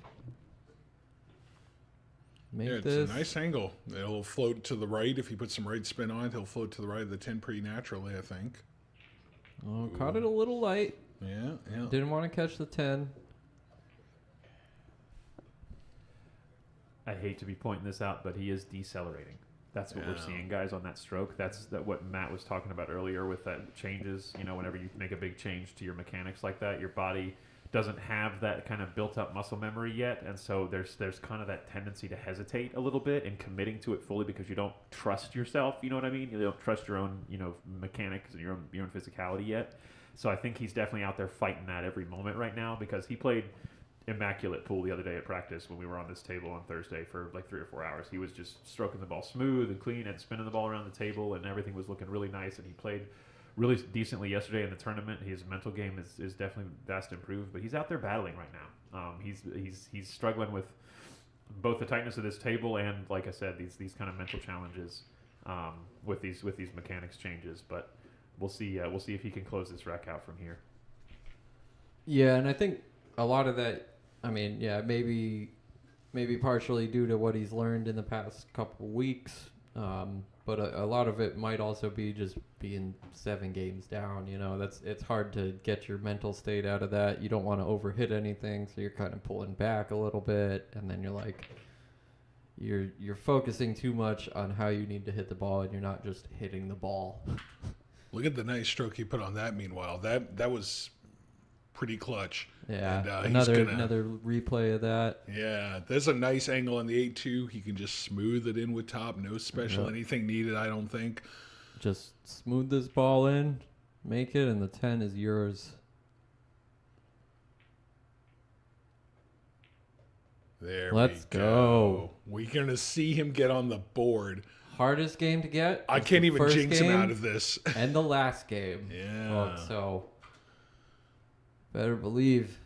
It's a nice angle. It'll float to the right. If he puts some right spin on it, he'll float to the right of the 10 pretty naturally, I think. Oh, caught it a little light. Yeah. Didn't want to catch the 10. I hate to be pointing this out, but he is decelerating. That's what we're seeing, guys, on that stroke. That's what Matt was talking about earlier with that changes. You know, whenever you make a big change to your mechanics like that, your body doesn't have that kind of built-up muscle memory yet, and so there's kind of that tendency to hesitate a little bit in committing to it fully because you don't trust yourself. You know what I mean? You don't trust your own, mechanics and your own physicality yet. So I think he's definitely out there fighting that every moment right now because he played immaculate pool the other day at practice when we were on this table on Thursday for like 3 or 4 hours. He was just stroking the ball smooth and clean and spinning the ball around the table, and everything was looking really nice, and he played really decently yesterday in the tournament. His mental game is definitely vast improved, but he's out there battling right now. He's struggling with both the tightness of this table and, like I said, these kind of mental challenges with these mechanics changes, but we'll see if he can close this rack out from here. Yeah, and I think a lot of that, maybe partially due to what he's learned in the past couple weeks, but a lot of it might also be just being 7 games down. It's hard to get your mental state out of that. You don't want to overhit anything, so you're kind of pulling back a little bit, and then you're focusing too much on how you need to hit the ball, and you're not just hitting the ball. Look at the nice stroke he put on that. Meanwhile, that was pretty clutch. Yeah, and, another replay of that. Yeah, there's a nice angle on the 8-2. He can just smooth it in with top. No special anything needed, I don't think. Just smooth this ball in, make it, and the 10 is yours. Let's go. We're going to see him get on the board. Hardest game to get. I can't even jinx him out of this. And the last game. Yeah. So better believe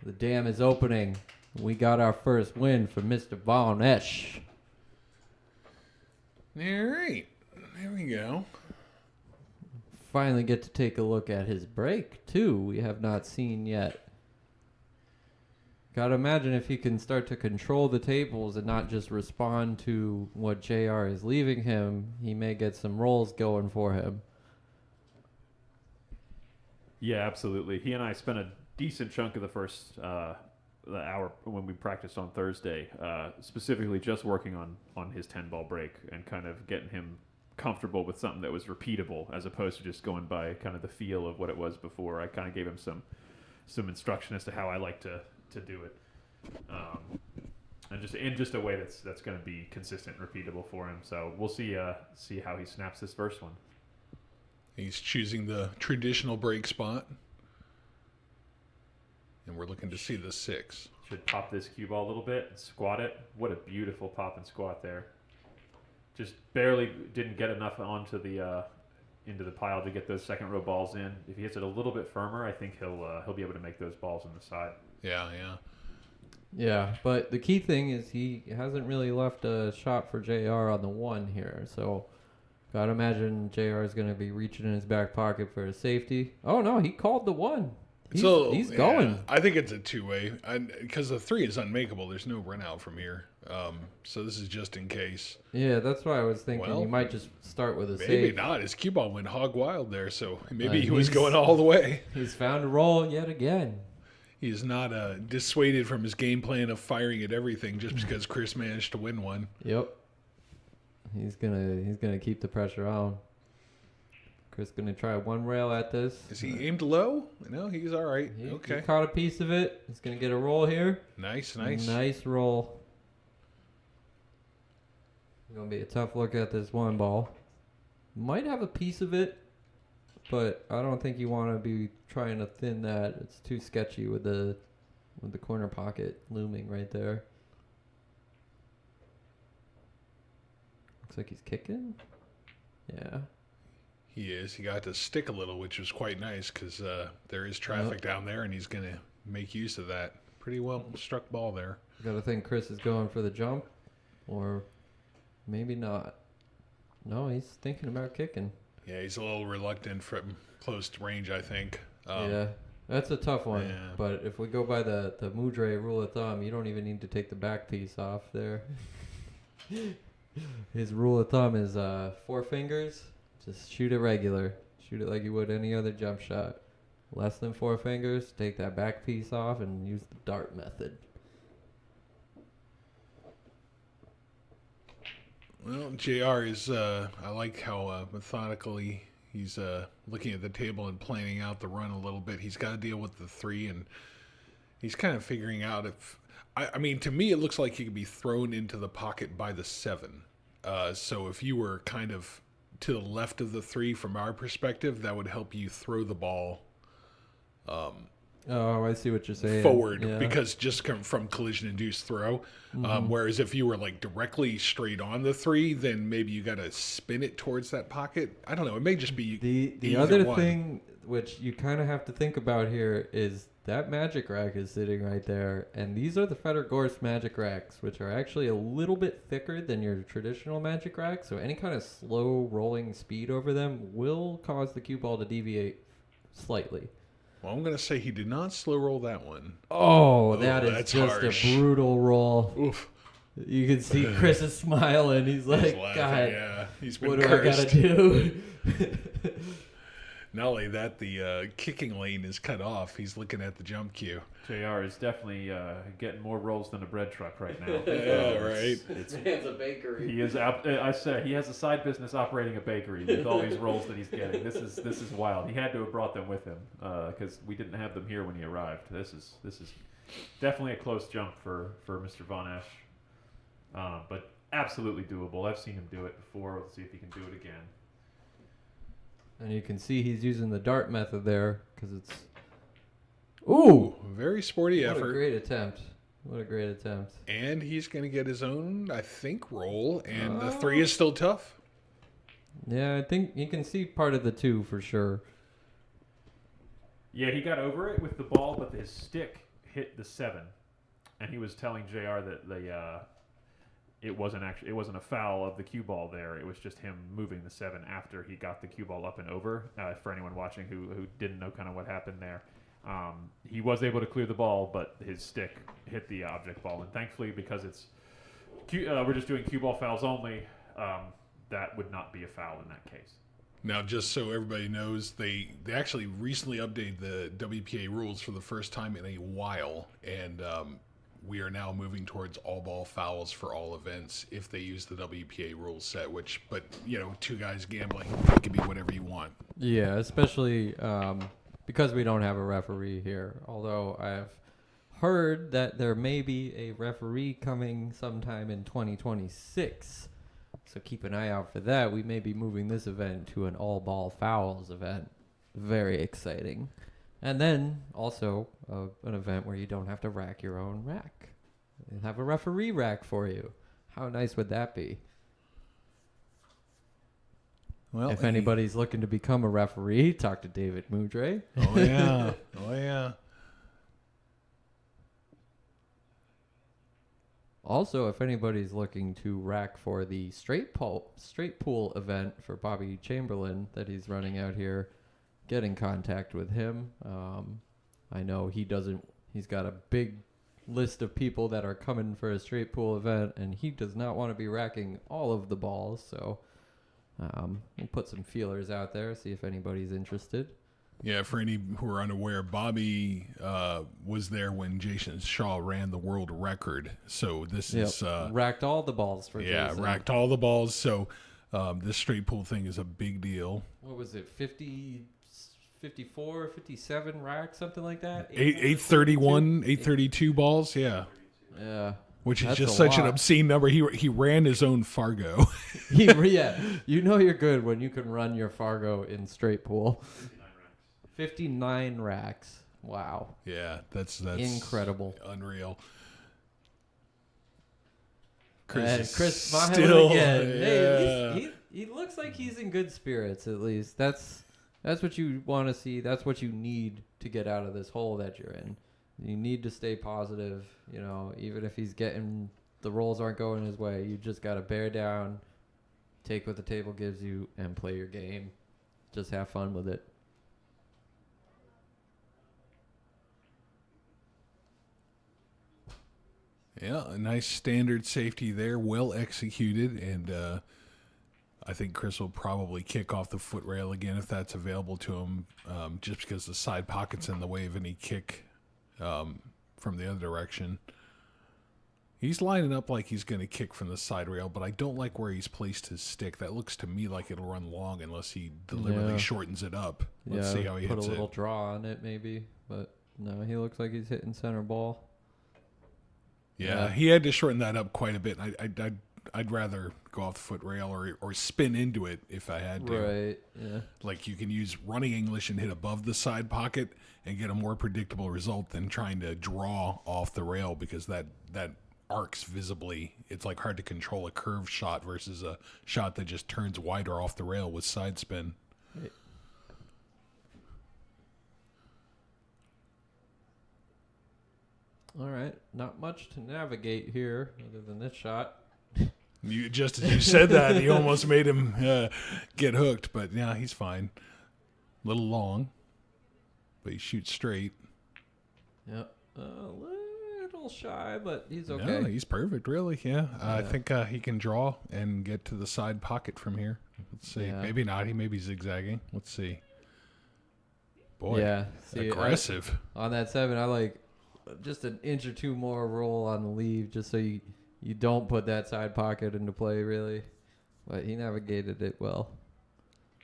the dam is opening. We got our first win for Mr. VonEsch. All right. There we go. Finally get to take a look at his break, too. We have not seen yet. Gotta imagine if he can start to control the tables and not just respond to what JR is leaving him, he may get some rolls going for him. Yeah, absolutely. He and I spent a decent chunk of the first the hour when we practiced on Thursday, specifically just working on his 10-ball break and kind of getting him comfortable with something that was repeatable as opposed to just going by kind of the feel of what it was before. I kind of gave him some instruction as to how I like to do it, and just in just a way that's going to be consistent and repeatable for him. So we'll see how he snaps this first one. He's choosing the traditional break spot. And we're looking to see the 6. Should pop this cue ball a little bit and squat it. What a beautiful pop and squat there. Just barely didn't get enough onto the into the pile to get those second row balls in. If he hits it a little bit firmer, I think he'll be able to make those balls on the side. Yeah, but the key thing is he hasn't really left a shot for JR on the 1 here. So gotta imagine JR is going to be reaching in his back pocket for a safety. Oh, no, he called the 1. He's going. I think it's a 2-way because the 3 is unmakeable. There's no run out from here. So this is just in case. Yeah, that's why I was thinking you might just start with a save. Maybe not. His cue ball went hog wild there, so maybe he was going all the way. He's found a roll yet again. He is not dissuaded from his game plan of firing at everything just because Chris managed to win one. Yep. He's gonna keep the pressure on. Chris gonna try one rail at this. Is he aimed low? No, he's all right. He okay. caught a piece of it. He's gonna get a roll here. Nice. Nice roll. Gonna be a tough look at this 1 ball. Might have a piece of it, but I don't think you want to be trying to thin that. It's too sketchy with the corner pocket looming right there. Looks like he's kicking. Yeah. He is. He got to stick a little, which was quite nice because there is traffic down there, and he's going to make use of that. Pretty well struck ball there. Got to think Chris is going for the jump, or maybe not. No, he's thinking about kicking. Yeah, he's a little reluctant from close range, I think. Yeah, that's a tough one. Yeah. But if we go by the Mudre rule of thumb, you don't even need to take the back piece off there. His rule of thumb is 4 fingers. Just shoot it regular. Shoot it like you would any other jump shot. Less than 4 fingers, take that back piece off and use the dart method. Well, JR is, I like how methodically he's looking at the table and planning out the run a little bit. He's got to deal with the 3, and he's kind of figuring out if, I mean, to me, it looks like he could be thrown into the pocket by the 7. So if you were kind of to the left of the 3 from our perspective, that would help you throw the ball Oh, I see what you're saying. forward, Yeah. because just from collision-induced throw. Whereas if you were like directly straight on the 3, then maybe you got to spin it towards that pocket. I don't know. It may just be The either other one. thing which you kind of have to think about here is that magic rack is sitting right there, and these are the Feder Gorst magic racks, which are actually a little bit thicker than your traditional magic rack, so any kind of slow rolling speed over them will cause the cue ball to deviate slightly. Well, I'm going to say he did not slow roll that one. Oh, that is that's just harsh. a brutal roll. Oof. You can see Chris is smiling. He's like, He's laughing, God, yeah. He's been what do cursed. I gotta do? Not only that, the kicking lane is cut off. He's looking at the jump cue. JR is definitely getting more rolls than a bread truck right now. Yeah, right. It's a bakery. He is. I said he has a side business operating a bakery with all these rolls that he's getting. This is wild. He had to have brought them with him because we didn't have them here when he arrived. This is definitely a close jump for Mr. VonEsch, but absolutely doable. I've seen him do it before. Let's see if he can do it again. And you can see he's using the dart method there because it's. Ooh! Very sporty What a effort. great attempt. What a great attempt. And he's going to get his own, I think, roll. And the 3 is still tough. Yeah, I think you can see part of the 2 for sure. Yeah, he got over it with the ball, but his stick hit the 7, and he was telling JR that it wasn't a foul of the cue ball there. It was just him moving the 7 after he got the cue ball up and over. For anyone watching who didn't know kind of what happened there, he was able to clear the ball, but his stick hit the object ball. And thankfully, because we're just doing cue ball fouls only, that would not be a foul in that case. Now, just so everybody knows, they actually recently updated the WPA rules for the first time in a while, and we are now moving towards all ball fouls for all events if they use the WPA rules set. But two guys gambling, it can be whatever you want. Yeah, especially because we don't have a referee here. Although I've heard that there may be a referee coming sometime in 2026. So keep an eye out for that. We may be moving this event to an all ball fouls event. Very exciting. And then also an event where you don't have to rack your own rack. They'll have a referee rack for you. How nice would that be? Well, if anybody's looking to become a referee, talk to David Mudre. Oh, yeah. Oh, yeah. Also, if anybody's looking to rack for the straight pool event for Bobby Chamberlain that he's running out here, get in contact with him. I know he's got a big list of people that are coming for a straight pool event, and he does not want to be racking all of the balls. So we'll put some feelers out there, see if anybody's interested. Yeah, for any who are unaware, Bobby was there when Jason Shaw ran the world record. So this is... racked all the balls for Jason. Yeah, racked all the balls. So this straight pool thing is a big deal. What was it, 54, 57 racks, something like that? 831, 832 balls, yeah. Yeah. Which is just such an obscene number. He ran his own Fargo. Yeah, you're good when you can run your Fargo in straight pool. 59 racks. Wow. Yeah, that's incredible. Unreal. Chris still again. Yeah. Hey, he looks like he's in good spirits at least. That's what you want to see. That's what you need to get out of this hole that you're in. You need to stay positive, even if the rolls aren't going his way. You just got to bear down, take what the table gives you, and play your game. Just have fun with it. Yeah, a nice standard safety there, well executed, and I think Chris will probably kick off the foot rail again if that's available to him, just because the side pocket's in the way of any kick from the other direction. He's lining up like he's going to kick from the side rail, but I don't like where he's placed his stick. That looks to me like it'll run long unless he deliberately shortens it up. Let's see how he hits it. Put a little draw on it maybe, but no, he looks like he's hitting center ball. Yeah, he had to shorten that up quite a bit. I'd rather go off the foot rail or spin into it if I had to. Right, yeah. Like you can use running English and hit above the side pocket and get a more predictable result than trying to draw off the rail because that arcs visibly. It's like hard to control a curved shot versus a shot that just turns wider off the rail with side spin. Right. All right, not much to navigate here other than this shot. Just as you said that, you almost made him get hooked, but yeah, he's fine. A little long, but he shoots straight. Yep, a little shy, but he's okay. No, he's perfect, really, yeah. I think he can draw and get to the side pocket from here. Let's see. Yeah. Maybe not. He may be zigzagging. Let's see. Boy, yeah, aggressive. On that 7, I like just an inch or two more roll on the leave just so you don't put that side pocket into play, really. But he navigated it well.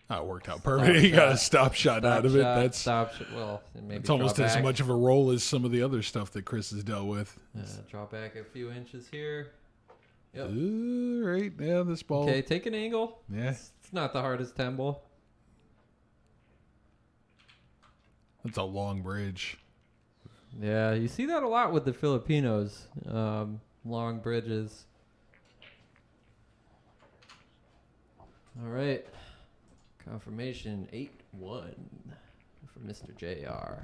Oh, it worked out perfect. He got a stop shot out of it. That's it's almost as much of a roll as some of the other stuff that Chris has dealt with. Drop back a few inches here. Yep. Right. Yeah, this ball. Okay, take an angle. Yeah. It's not the hardest 10 ball. That's a long bridge. Yeah, you see that a lot with the Filipinos. Long bridges. All right. Confirmation 8-1 for Mr. JR.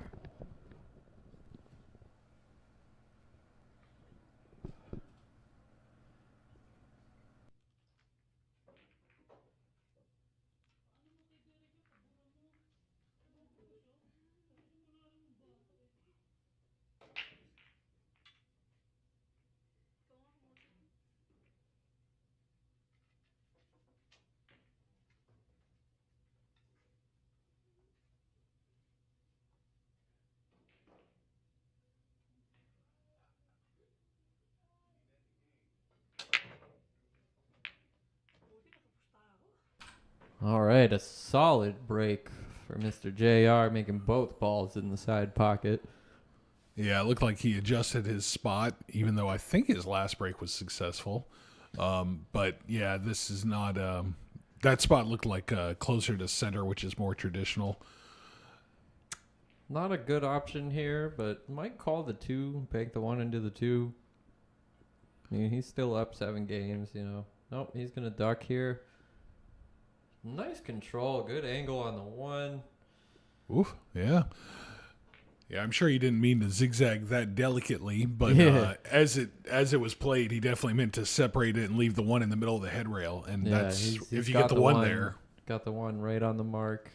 All right, a solid break for Mr. JR, making both balls in the side pocket. Yeah, it looked like he adjusted his spot, even though I think his last break was successful. But yeah, this is not. That spot looked like closer to center, which is more traditional. Not a good option here, but might call the 2, bank the 1 into the 2. I mean, he's still up 7 games, you know. Nope, he's going to duck here. Nice control, good angle on the 1. Oof, yeah. Yeah, I'm sure he didn't mean to zigzag that delicately, but as it was played, he definitely meant to separate it and leave the 1 in the middle of the head rail. And that's if you get the 1 there. Got the 1 right on the mark.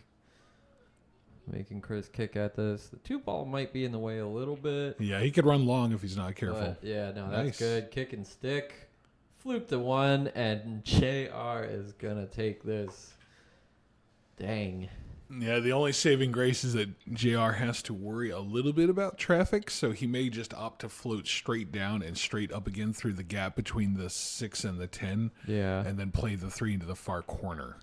Making Chris kick at this. The 2 ball might be in the way a little bit. Yeah, he could run long if he's not careful. But yeah, no, Nice. that's good. Kick and stick. Fluke the 1, and JR is going to take this. Dang. Yeah, the only saving grace is that JR has to worry a little bit about traffic, so he may just opt to float straight down and straight up again through the gap between the 6 and the 10. Yeah. And then play the 3 into the far corner.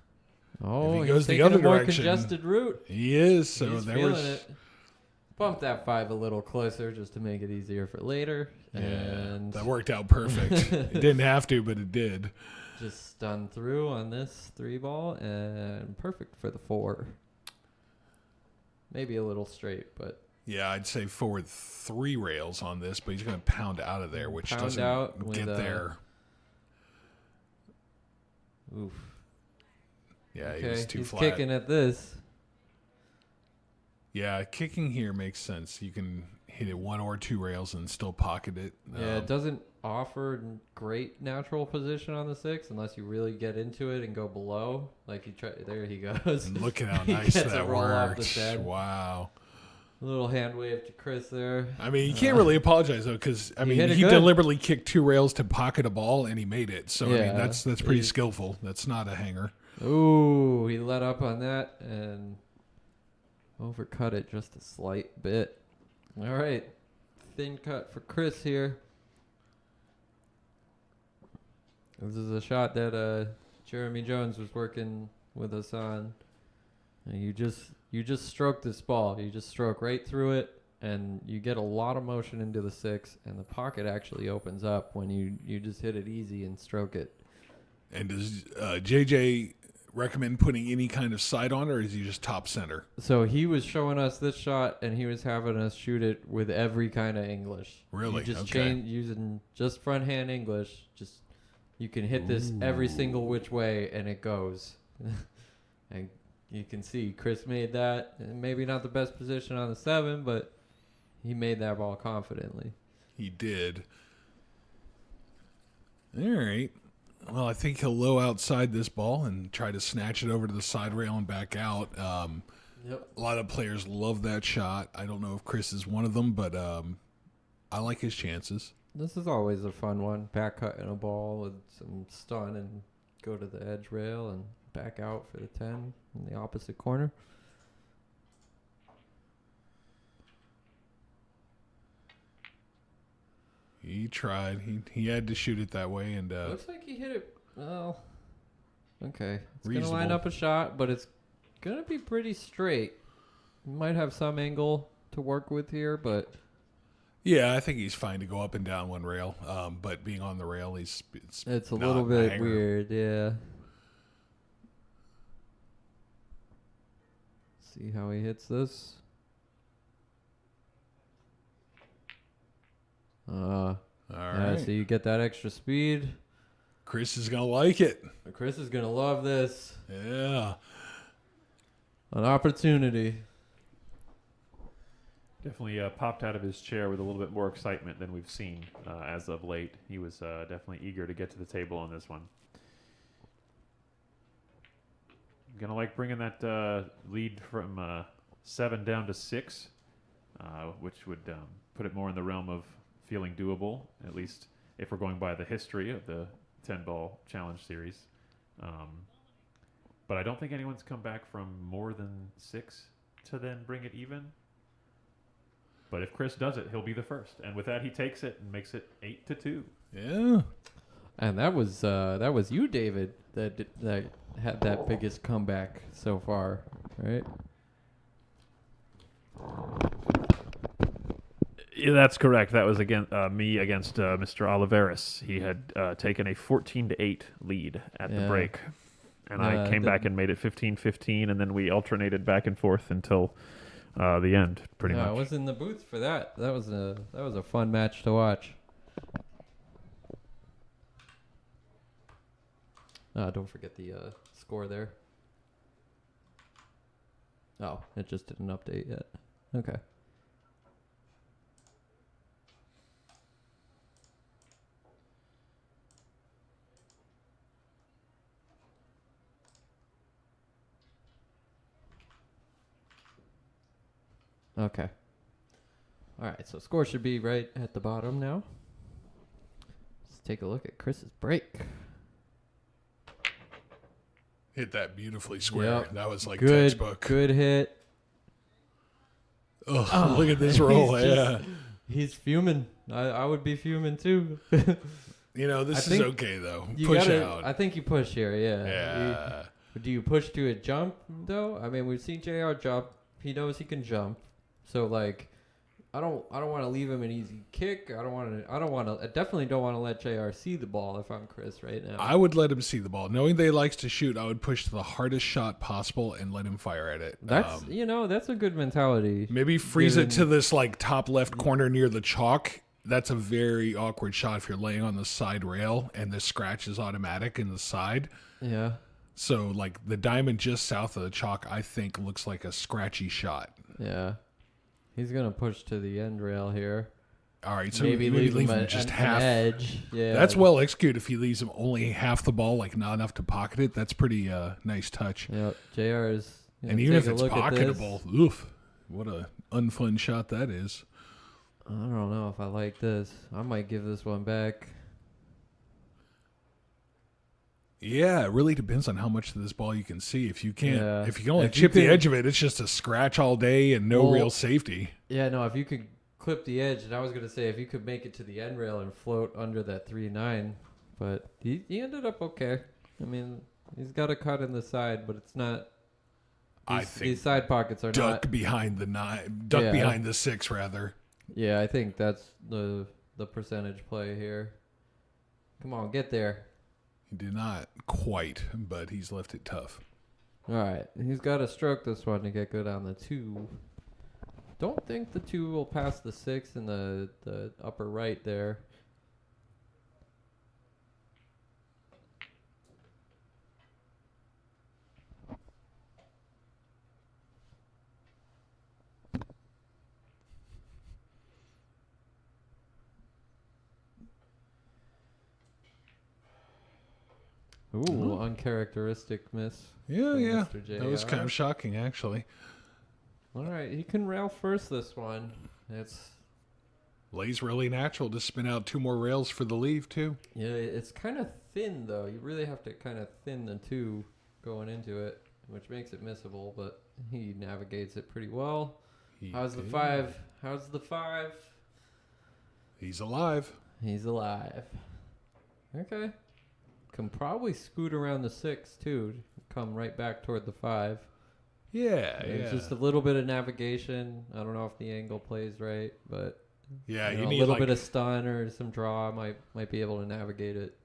Oh, he goes he's the taking other a more direction, congested route. He is, so He's there feeling was. it. Bump that 5 a little closer just to make it easier for later. Yeah, And that worked out perfect. It didn't have to, but it did. just stun through on this 3 ball, and perfect for the 4. Maybe a little straight, but Yeah, I'd say forward 3 rails on this, but he's going to pound out of there, which Pound doesn't out with, get there. oof. Yeah, Okay, he was too he's flat. kicking at this. Yeah, kicking here makes sense. You can hit it 1 or 2 rails and still pocket it. Yeah, it doesn't offer great natural position on the 6 unless you really get into it and go below. Like there he goes. And look at how He nice gets a that roll off the works. 10. Wow. A little hand wave to Chris there. I mean, you can't really apologize though, because I mean, hit it he good. deliberately kicked 2 rails to pocket a ball and he made it. So I Yeah, mean, that's pretty he- skillful. That's not a hanger. Ooh, he let up on that and overcut it just a slight bit. All right, thin cut for Chris here. This is a shot that Jeremy Jones was working with us on. And you just stroke this ball. You just stroke right through it, and you get a lot of motion into the 6, and the pocket actually opens up when you just hit it easy and stroke it. And does JJ recommend putting any kind of sight on, or is he just top center? So he was showing us this shot, and he was having us shoot it with every kind of English. Really? You just Okay. using just front hand English. Just you can hit this every single which way, and it goes. And you can see Chris made that. And maybe not the best position on the 7, but he made that ball confidently. He did. All right. Well, I think he'll low outside this ball and try to snatch it over to the side rail and back out. Yep. A lot of players love that shot. I don't know if Chris is one of them, but I like his chances. This is always a fun one. Back cut in a ball with some stun and go to the edge rail and back out for the 10 in the opposite corner. He tried. He had to shoot it that way, and Looks like he hit it. Well, okay. It's going to Reasonable. line up a shot, but it's going to be pretty straight. Might have some angle to work with here, but yeah, I think he's fine to go up and down 1 rail. But being on the rail, it's a not little a bit hanger. weird, yeah. See how he hits this. All Yeah, right. so you get that extra speed. Chris is gonna like it. Chris is going to love this. Yeah. An opportunity. Definitely popped out of his chair with a little bit more excitement than we've seen as of late. He was definitely eager to get to the table on this one. Gonna like bringing that lead from 7 down to 6, which would put it more in the realm of feeling doable, at least if we're going by the history of the 10-ball challenge series. But I don't think anyone's come back from more than 6 to then bring it even. But if Chris does it, he'll be the first. And with that, he takes it and makes it 8-2. Yeah. And that was you, David, that had that biggest comeback so far, right? Yeah, that's correct. That was me against Mr. Oliveris. He had taken a 14-8 lead at the break, and I came back and made it 15-15, and then we alternated back and forth until the end, pretty much. I was in the booth for that. That was a fun match to watch. Don't forget the score there. Oh, it just didn't update yet. Okay. Okay. All right, so score should be right at the bottom now. Let's take a look at Chris's break. Hit that beautifully square. Yep. That was like Good, textbook. good hit. Oh, look at this roll. Yeah. He's fuming. I would be fuming too. You know, this is okay, though. Push out. I think you push here, yeah. Yeah. Do you push to a jump, though? I mean, we've seen JR jump. He knows he can jump. So, like, I don't want to leave him an easy kick. I definitely don't want to let JR see the ball if I'm Chris right now. I would let him see the ball. Knowing that he likes to shoot, I would push to the hardest shot possible and let him fire at it. That's that's a good mentality. Maybe freeze it to this like top left corner near the chalk. That's a very awkward shot if you're laying on the side rail and the scratch is automatic in the side. Yeah. So like the diamond just south of the chalk, I think looks like a scratchy shot. Yeah. He's gonna push to the end rail here. All right, so maybe leave him just half edge. Yeah, that's well executed. If he leaves him only half the ball, like not enough to pocket it, that's pretty nice touch. Yep, JR is. And even if it's pocketable, oof, what a unfun shot that is. I don't know if I like this. I might give this one back. Yeah, it really depends on how much of this ball you can see. If you can't, if you can only If chip the edge of it, it's just a scratch all day and no real safety. Yeah, no, if you could clip the edge, and I was going to say if you could make it to the end rail and float under that 3-9, but he ended up okay. I mean, he's got a cut in the side, but it's not. I think these side pockets are duck behind the 9, duck behind the 6 rather. Yeah, I think that's the percentage play here. Come on, get there. He did not quite, but he's left it tough. All right, he's got to stroke this one to get good on the 2. Don't think the 2 will pass the 6 in the upper right there. Ooh, uncharacteristic miss. Yeah. Mr. JR. That was kind of shocking, actually. All right, he can rail first this one. It's lays really natural to spin out 2 more rails for the leave, too. Yeah, it's kind of thin, though. You really have to kind of thin the 2 going into it, which makes it missable, but he navigates it pretty well. How's the 5? How's the 5? He's alive. He's alive. Okay. Can probably scoot around the 6, too. Come right back toward the 5. Yeah, It's just a little bit of navigation. I don't know if the angle plays right, but yeah, you need a little bit of stun or some draw might be able to navigate it.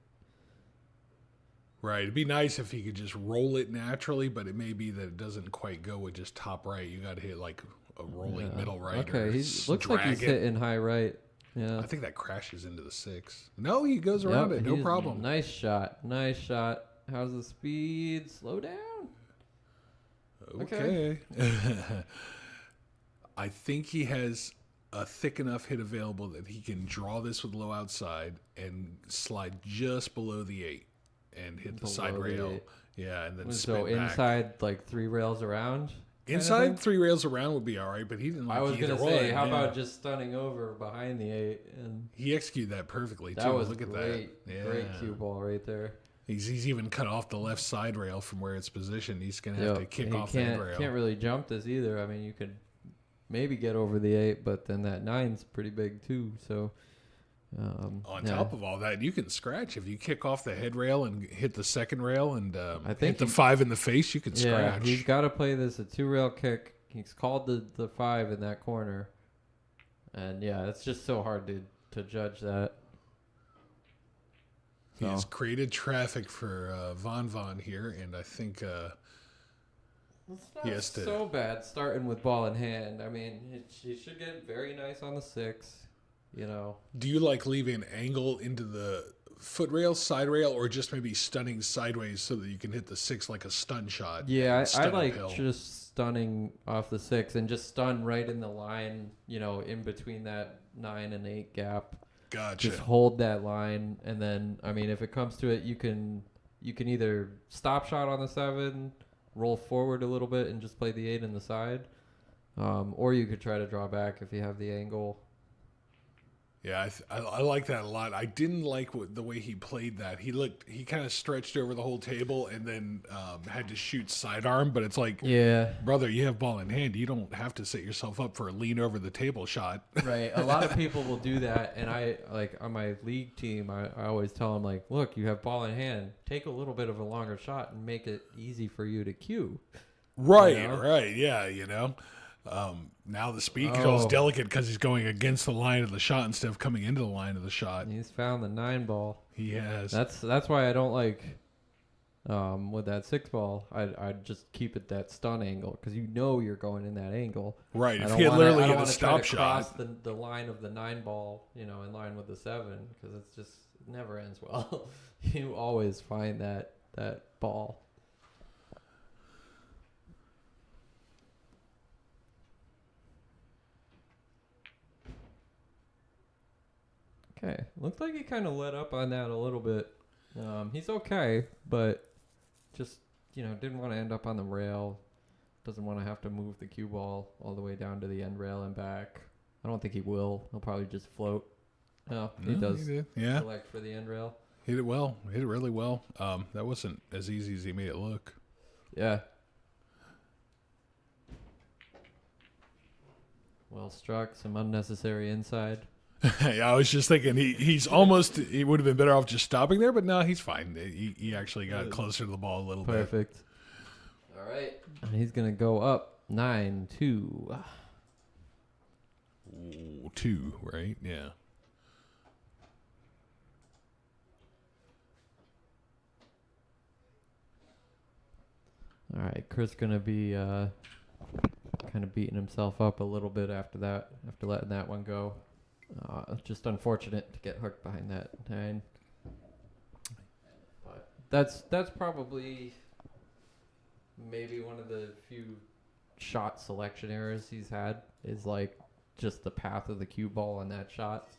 Right. It'd be nice if he could just roll it naturally, but it may be that it doesn't quite go with just top right. You got to hit like a rolling middle right. Okay, he looks like he's hitting high right. Yeah, I think that crashes into the 6. No, he goes around it. No problem. Nice shot. How's the speed? Slow down. Okay. I think he has a thick enough hit available that he can draw this with low outside and slide just below the 8 and hit the side rail. Yeah, and then spin back. Inside like 3 rails around? Inside 3 rails around would be all right, but he didn't like I was either going to say, one. how about just stunning over behind the 8? And he executed that perfectly, too. That was Look at great. that. Yeah. Great cue ball right there. He's even cut off the left side rail from where it's positioned. He's going to have to kick off that rail. Can't really jump this either. I mean, you could maybe get over the 8, but then that 9's pretty big too. So On top of all that, you can scratch. If you kick off the head rail and hit the second rail and hit the 5 in the face, you can scratch. He's got to play this a 2-rail kick. He's called the 5 in that corner. And, yeah, it's just so hard to judge that. He has created traffic for Von here, and I think it's not so bad starting with ball in hand. I mean, he should get very nice on the 6. You know, do you like leaving an angle into the foot rail, side rail, or just maybe stunning sideways so that you can hit the 6 like a stun shot? Yeah, I like just stunning off the 6 and just stun right in the line, you know, in between that 9 and 8 gap. Gotcha. Just hold that line, and then, I mean, if it comes to it, you can either stop shot on the 7, roll forward a little bit, and just play the 8 in the side, or you could try to draw back if you have the angle. Yeah, I like that a lot. I didn't like the way he played that. He kind of stretched over the whole table and then had to shoot sidearm. But it's like, yeah, brother, you have ball in hand. You don't have to set yourself up for a lean over the table shot. Right. A lot of people will do that, and I like on my league team. I always tell them like, look, you have ball in hand. Take a little bit of a longer shot and make it easy for you to cue. Right. You know? Right. Yeah. You know. Now the speed control is delicate because he's going against the line of the shot instead of coming into the line of the shot. He's found the 9 ball. He has. That's why I don't like with that 6 ball. I'd just keep it that stun angle because you know you're going in that angle. Right. If he had literally hit a stop shot, cross the line of the 9 ball, you know, in line with the 7, because it never ends well. You always find that ball. Okay, looks like he kind of let up on that a little bit. He's okay, but just, you know, didn't want to end up on the rail. Doesn't want to have to move the cue ball all the way down to the end rail and back. I don't think he will. He'll probably just float. No, he does. He did. Yeah. Select for the end rail. Hit it well. Hit it really well. That wasn't as easy as he made it look. Yeah. Well struck. Some unnecessary inside. Yeah, I was just thinking he would have been better off just stopping there, but no, he's fine. He actually got closer to the ball a little bit. Perfect. All right. And he's going to go up 9-2. Ooh, 2, right? Yeah. All right, Chris going to be kind of beating himself up a little bit after letting that one go. Just unfortunate to get hooked behind that 9. But that's probably maybe one of the few shot selection errors he's had is like just the path of the cue ball on that shot,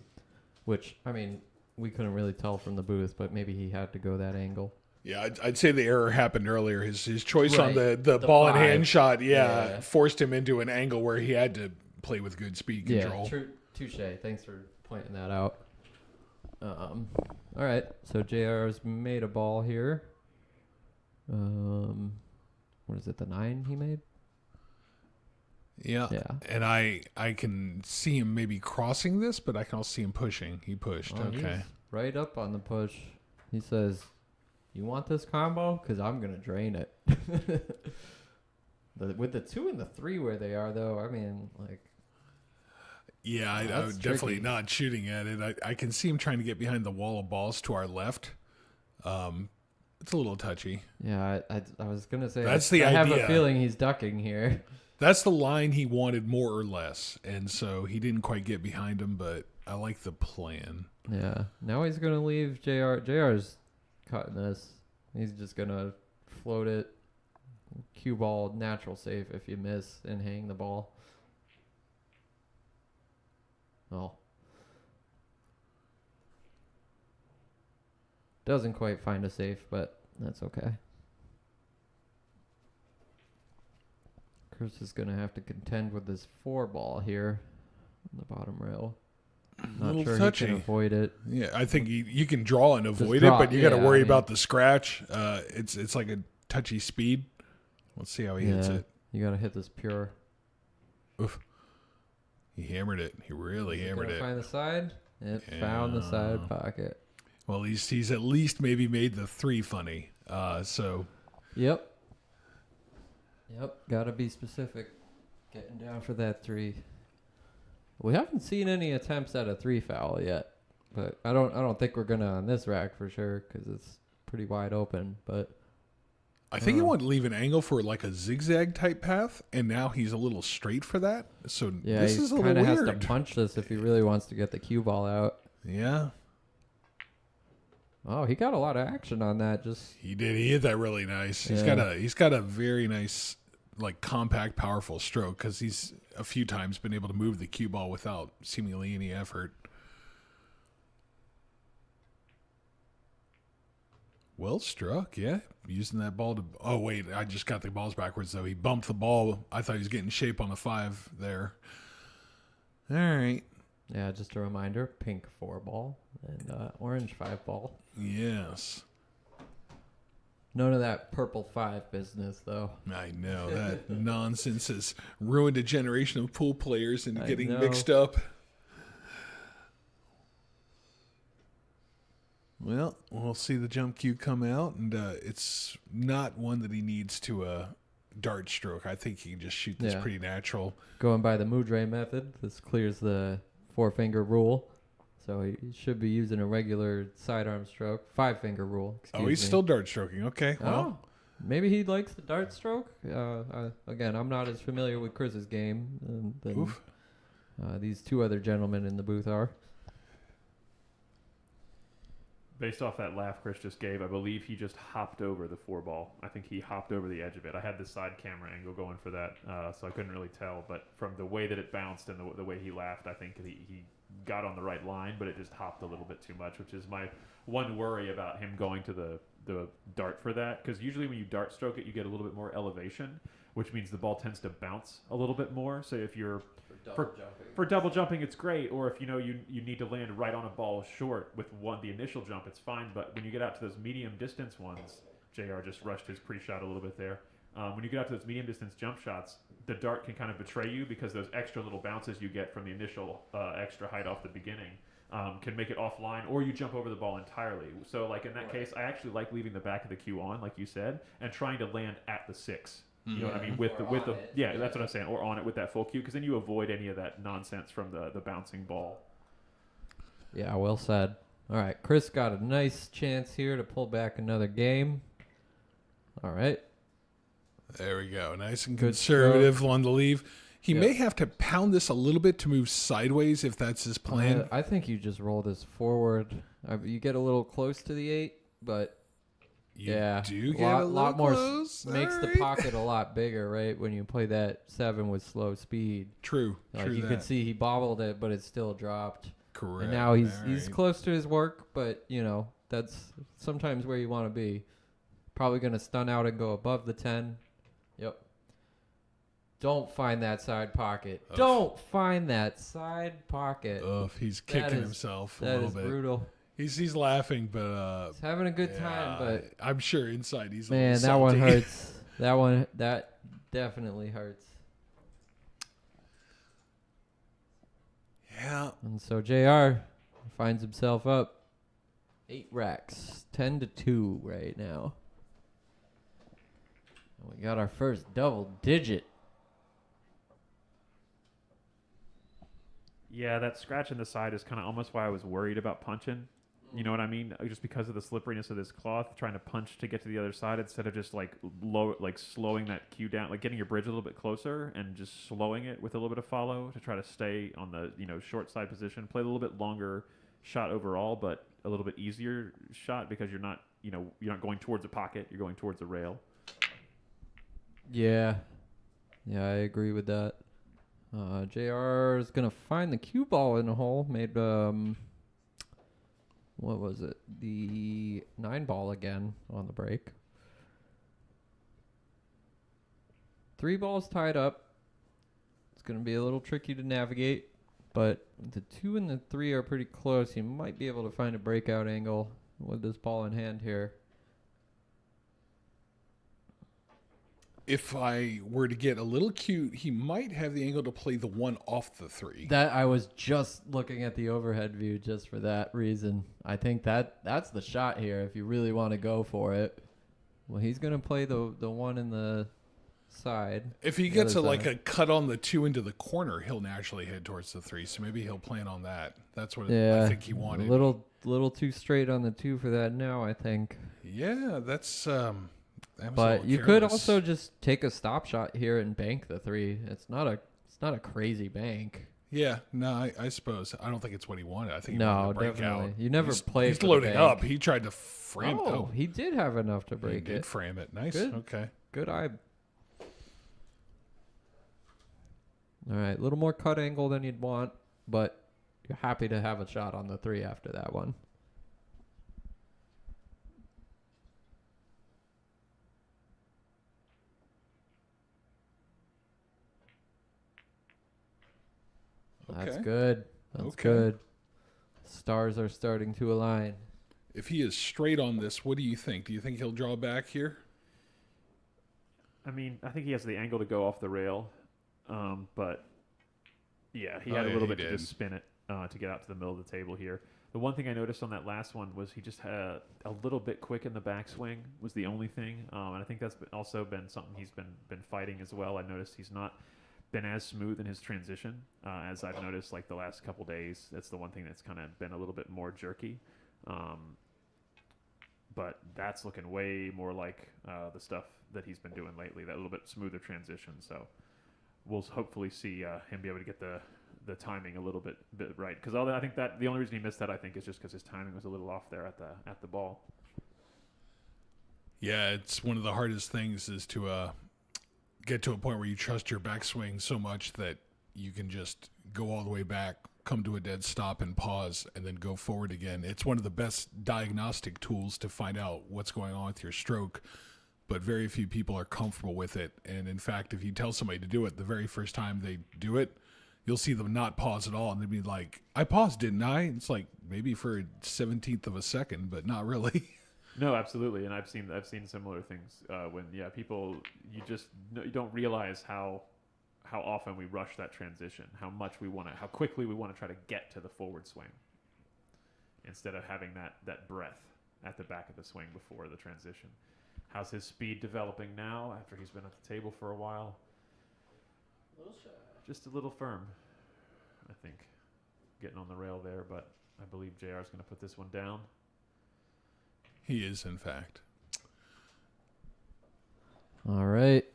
which, I mean, we couldn't really tell from the booth, but maybe he had to go that angle. Yeah, I'd say the error happened earlier. His choice on the ball in hand shot, forced him into an angle where he had to play with good speed control. Yeah, true. Touche. Thanks for pointing that out. All right. So JR's made a ball here. What is it? The 9 he made? Yeah. And I can see him maybe crossing this, but I can also see him pushing. He pushed. Okay. He's right up on the push. He says, "You want this combo? Because I'm gonna drain it." With the 2 and the 3 where they are, though, I mean, like. Yeah, I would definitely not shooting at it. I can see him trying to get behind the wall of balls to our left. It's a little touchy. Yeah, I was going to say, that's the I idea. have a feeling he's ducking here. That's the line he wanted more or less, and so he didn't quite get behind him, but I like the plan. Yeah, now he's going to leave JR. JR's cutting this. He's just going to float it, cue ball, natural safe if you miss, and hang the ball. Oh. Doesn't quite find a safe, but that's okay. Chris is going to have to contend with this 4 ball here on the bottom rail. Not sure touchy. He can avoid it. Yeah, I think you can draw and avoid it, but you got to worry about the scratch. It's like a touchy speed. Let's see how he hits it. You got to hit this pure. Oof. He hammered it. He really hammered it. Find the side. It found the side pocket. Well, he's at least maybe made the 3 funny. So. Yep. Gotta be specific. Getting down for that 3. We haven't seen any attempts at a 3 foul yet, but I don't think we're gonna on this rack for sure because it's pretty wide open. But I think he wanted to leave an angle for like a zigzag type path, and now he's a little straight for that. So yeah, this is a little kind of has weird. to punch this if he really wants to get the cue ball out. Yeah. Oh, he got a lot of action on that. He did. He hit that really nice. Yeah. He's got a very nice, like, compact, powerful stroke because he's a few times been able to move the cue ball without seemingly any effort. Well struck, yeah. Using that ball to... Oh, wait, I just got the balls backwards, though. He bumped the ball. I thought he was getting shape on the 5 there. All right. Yeah, just a reminder, pink 4 ball and orange 5 ball. Yes. None of that purple 5 business, though. I know. That nonsense has ruined a generation of pool players and getting know. mixed up. Well, we'll see the jump cue come out, and it's not one that he needs to dart stroke. I think he can just shoot this pretty natural. Going by the Mudre method, this clears the 4-finger rule. So he should be using a regular sidearm stroke. 5-finger rule. Oh, he's still dart stroking. Okay, well. Maybe he likes the dart stroke. Again, I'm not as familiar with Chris's game than these 2 other gentlemen in the booth are. Based off that laugh Chris just gave, I believe he just hopped over the 4 ball. I think he hopped over the edge of it. I had the side camera angle going for that, so I couldn't really tell. But from the way that it bounced and the way he laughed, I think he got on the right line, but it just hopped a little bit too much, which is my one worry about him going to the dart for that. Because usually when you dart stroke it, you get a little bit more elevation, which means the ball tends to bounce a little bit more. So if you're for double jumping, it's great. Or if you need to land right on a ball short with the initial jump, it's fine. But when you get out to those medium distance ones, JR just rushed his pre-shot a little bit there. When you get out to those medium distance jump shots, the dart can kind of betray you because those extra little bounces you get from the initial extra height off the beginning can make it offline, or you jump over the ball entirely. So like in that case, I actually like leaving the back of the cue on, like you said, and trying to land at the 6. You know what I mean? With the that's what I'm saying, or on it with that full cue, because then you avoid any of that nonsense from the bouncing ball. Yeah, well said. All right, Chris got a nice chance here to pull back another game. All right. There we go. Nice and conservative on the leave. He may have to pound this a little bit to move sideways if that's his plan. I think you just roll this forward. You get a little close to the 8, but you do get a lot more close. Makes the pocket a lot bigger, right? When you play that 7 with slow speed. True. You could see he bobbled it, but it still dropped. Correct. And now he's close to his work, but that's sometimes where you want to be. Probably going to stun out and go above the 10. Yep. Don't find that side pocket. Oof. Don't find that side pocket. He's kicking himself a little bit. That is brutal. He's laughing, but he's having a good time. But I'm sure inside he's that salty. one hurts. that definitely hurts. Yeah. And so JR finds himself up 8 racks, 10-2 right now. And we got our first double digit. Yeah, that scratch in the side is kind of almost why I was worried about punching. You know what I mean? Just because of the slipperiness of this cloth, trying to punch to get to the other side instead of just slowing that cue down, like getting your bridge a little bit closer and just slowing it with a little bit of follow to try to stay on the short side position. Play a little bit longer shot overall, but a little bit easier shot because you're not going towards the pocket, you're going towards the rail. Yeah, I agree with that. JR is going to find the cue ball in the hole. Made, what was it? The 9 ball again on the break. 3 balls tied up. It's going to be a little tricky to navigate, but the 2 and the 3 are pretty close. You might be able to find a breakout angle with this ball in hand here. if I were to get a little cute, he might have the angle to play the 1 off the 3. That I was just looking at the overhead view just for that reason. I think that's the shot here if you really want to go for it. Well, he's going to play the 1 in the side. If he gets like a cut on the 2 into the corner, he'll naturally head towards the 3. So maybe he'll plan on that. That's what I think he wanted. A little too straight on the 2 for that now, I think. Yeah, that's... but you could also just take a stop shot here and bank the 3. It's not a crazy bank. Yeah, no, I suppose. I don't think it's what he wanted. I think he wanted to break definitely. out. You never played. He's loading up. He tried to frame. Oh, he did have enough to break he did frame it. Nice. Good. Okay. Good eye. All right, a little more cut angle than you'd want, but you're happy to have a shot on the 3 after that one. That's good. That's good. Stars are starting to align. If he is straight on this, what do you think? Do you think he'll draw back here? I mean, I think he has the angle to go off the rail, but yeah, he had a little bit to just spin it to get out to the middle of the table here. The one thing I noticed on that last one was he just had a little bit quick in the backswing was the only thing, and I think that's also been something he's been fighting as well. I noticed he's not been as smooth in his transition as I've noticed like the last couple days. That's the one thing that's kind of been a little bit more jerky. But that's looking way more like the stuff that he's been doing lately, that little bit smoother transition. So we'll hopefully see him be able to get the timing a little bit right. Because I think that the only reason he missed that, I think, is just because his timing was a little off there at the ball. Yeah, it's one of the hardest things is to get to a point where you trust your backswing so much that you can just go all the way back, come to a dead stop and pause, and then go forward again. It's one of the best diagnostic tools to find out what's going on with your stroke, but very few people are comfortable with it. And in fact, if you tell somebody to do it the very first time they do it, you'll see them not pause at all, and they'd be like, I paused, didn't I? It's like maybe for a 17th of a second, but not really. No, absolutely, and I've seen similar things when people you don't realize how often we rush that transition, how quickly we want to try to get to the forward swing instead of having that breath at the back of the swing before the transition. How's his speed developing now after he's been at the table for a while? Just a little firm, I think, getting on the rail there, but I believe JR is going to put this one down. He is, in fact. All right.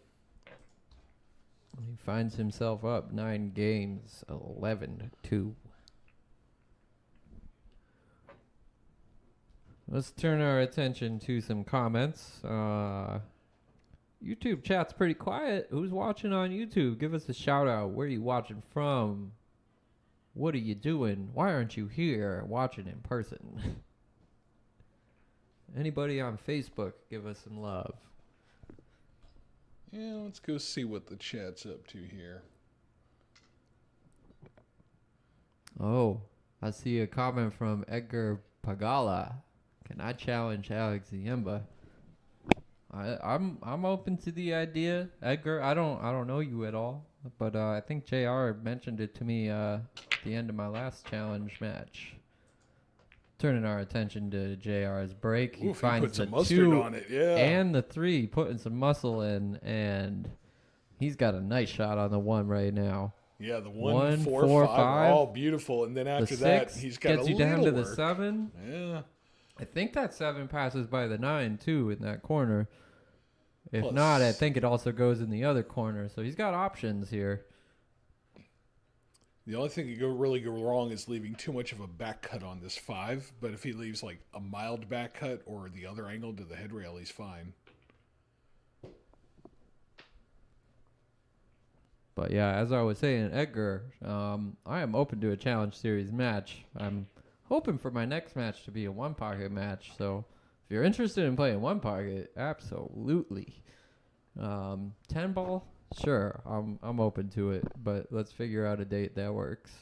He finds himself up 9 games, 11-2. Let's turn our attention to some comments. YouTube chat's pretty quiet. Who's watching on YouTube? Give us a shout out. Where are you watching from? What are you doing? Why aren't you here watching in person? Anybody on Facebook, give us some love. Yeah, let's go see what the chat's up to here. Oh, I see a comment from Edgar Pagala. Can I challenge Alex Ziemba? I'm open to the idea, Edgar. I don't know you at all, but I think JR mentioned it to me at the end of my last challenge match. Turning our attention to JR's break, he finds the 2 on it, yeah. and the 3, putting some muscle in, and he's got a nice shot on the 1 right now. Yeah, the 1, 4, 5 are all beautiful, and then after that, he's got gets a you down to work. the 7. Yeah, I think that 7 passes by the 9 too in that corner. If Plus, not, I think it also goes in the other corner. So he's got options here. the only thing that could really go wrong is leaving too much of a back cut on this 5. But if he leaves like a mild back cut or the other angle to the head rail, he's fine. But yeah, as I was saying, Edgar, I am open to a challenge series match. I'm hoping for my next match to be a 1-pocket match. So if you're interested in playing 1-pocket, absolutely. 10-ball, sure, I'm open to it. But let's figure out a date that works.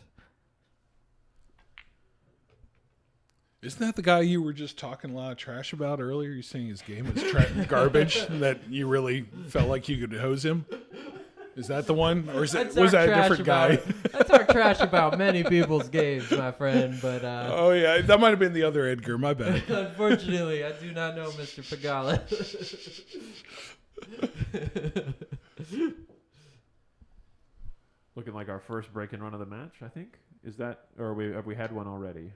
Isn't that the guy you were just talking a lot of trash about earlier? You're saying his game was garbage, that you really felt like you could hose him? Is that the one? Or was that a different guy? I talk trash about many people's games, my friend, but... oh, yeah. That might have been the other Edgar. My bad. Unfortunately, I do not know Mr. Pagala. Looking like our first break and run of the match, I think. Is that... Or have we had one already?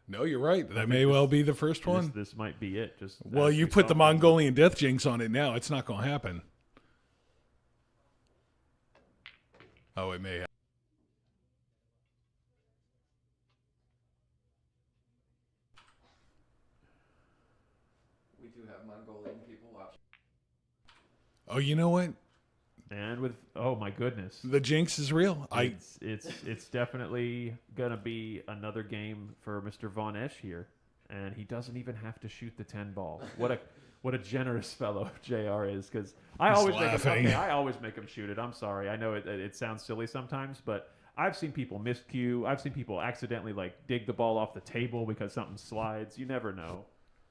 No, you're right. That may well be the first one. This might be it. Well, you put the Mongolian Death Jinx on it now. It's not going to happen. Oh, it may have. We do have Mongolian people watching. Oh, you know what? And with my goodness, The Jinx is real. It's definitely gonna be another game for Mr. VonEsch here, and he doesn't even have to shoot the 10 ball. What a generous fellow JR is, because I always make him shoot it. I'm sorry, I know it sounds silly sometimes, but I've seen people miscue. I've seen people accidentally like dig the ball off the table because something slides. You never know.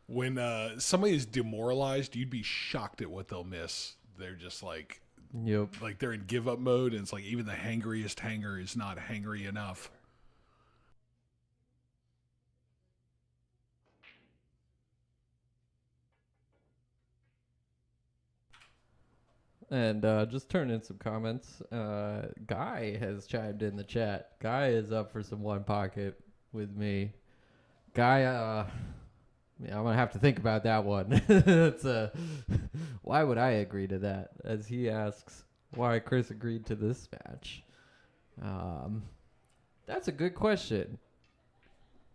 When somebody is demoralized, you'd be shocked at what they'll miss. They're just like. Yep. Like they're in give up mode, and it's like even the hangriest hanger is not hangry enough. And just turn in some comments. Guy has chimed in the chat. Guy is up for some one pocket with me. Guy, I'm gonna have to think about that one. It's why would I agree to that? As he asks why Chris agreed to this match. That's a good question.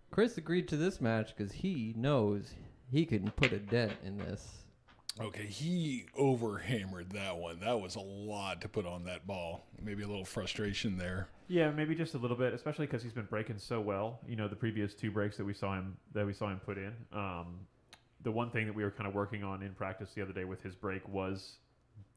Chris agreed to this match because he knows he can put a dent in this. Okay, he overhammered that one. That was a lot to put on that ball. Maybe a little frustration there. Yeah, maybe just a little bit, especially because he's been breaking so well. You know, the previous 2 breaks that we saw him put in. The one thing that we were kind of working on in practice the other day with his break was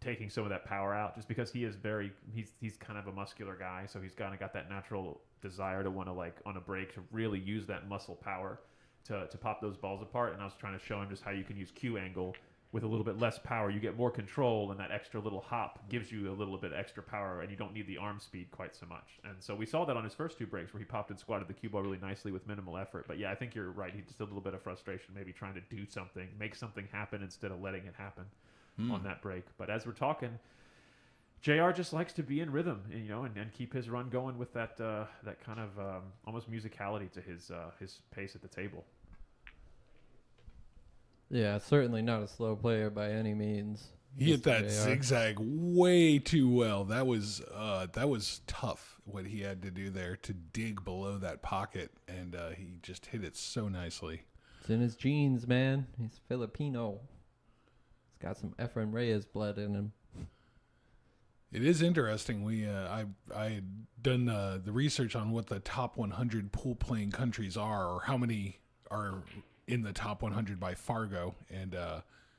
taking some of that power out, just because he's kind of a muscular guy, so he's kind of got that natural desire to want to, like, on a break, to really use that muscle power to pop those balls apart. And I was trying to show him just how you can use Q angle with a little bit less power. You get more control, and that extra little hop gives you a little bit extra power, and you don't need the arm speed quite so much. And so we saw that on his first 2 breaks where he popped and squatted the cue ball really nicely with minimal effort. But yeah, I think you're right. He just a little bit of frustration, maybe trying to do something, make something happen instead of letting it happen on that break. But as we're talking, JR just likes to be in rhythm, you know, and keep his run going with that kind of almost musicality to his pace at the table. Yeah, certainly not a slow player by any means. He hit that zigzag way too well. That was tough what he had to do there to dig below that pocket, and he just hit it so nicely. It's in his genes, man. He's Filipino. He's got some Efren Reyes blood in him. It is interesting. I had done the research on what the top 100 pool playing countries are, or how many are in the top 100 by Fargo, and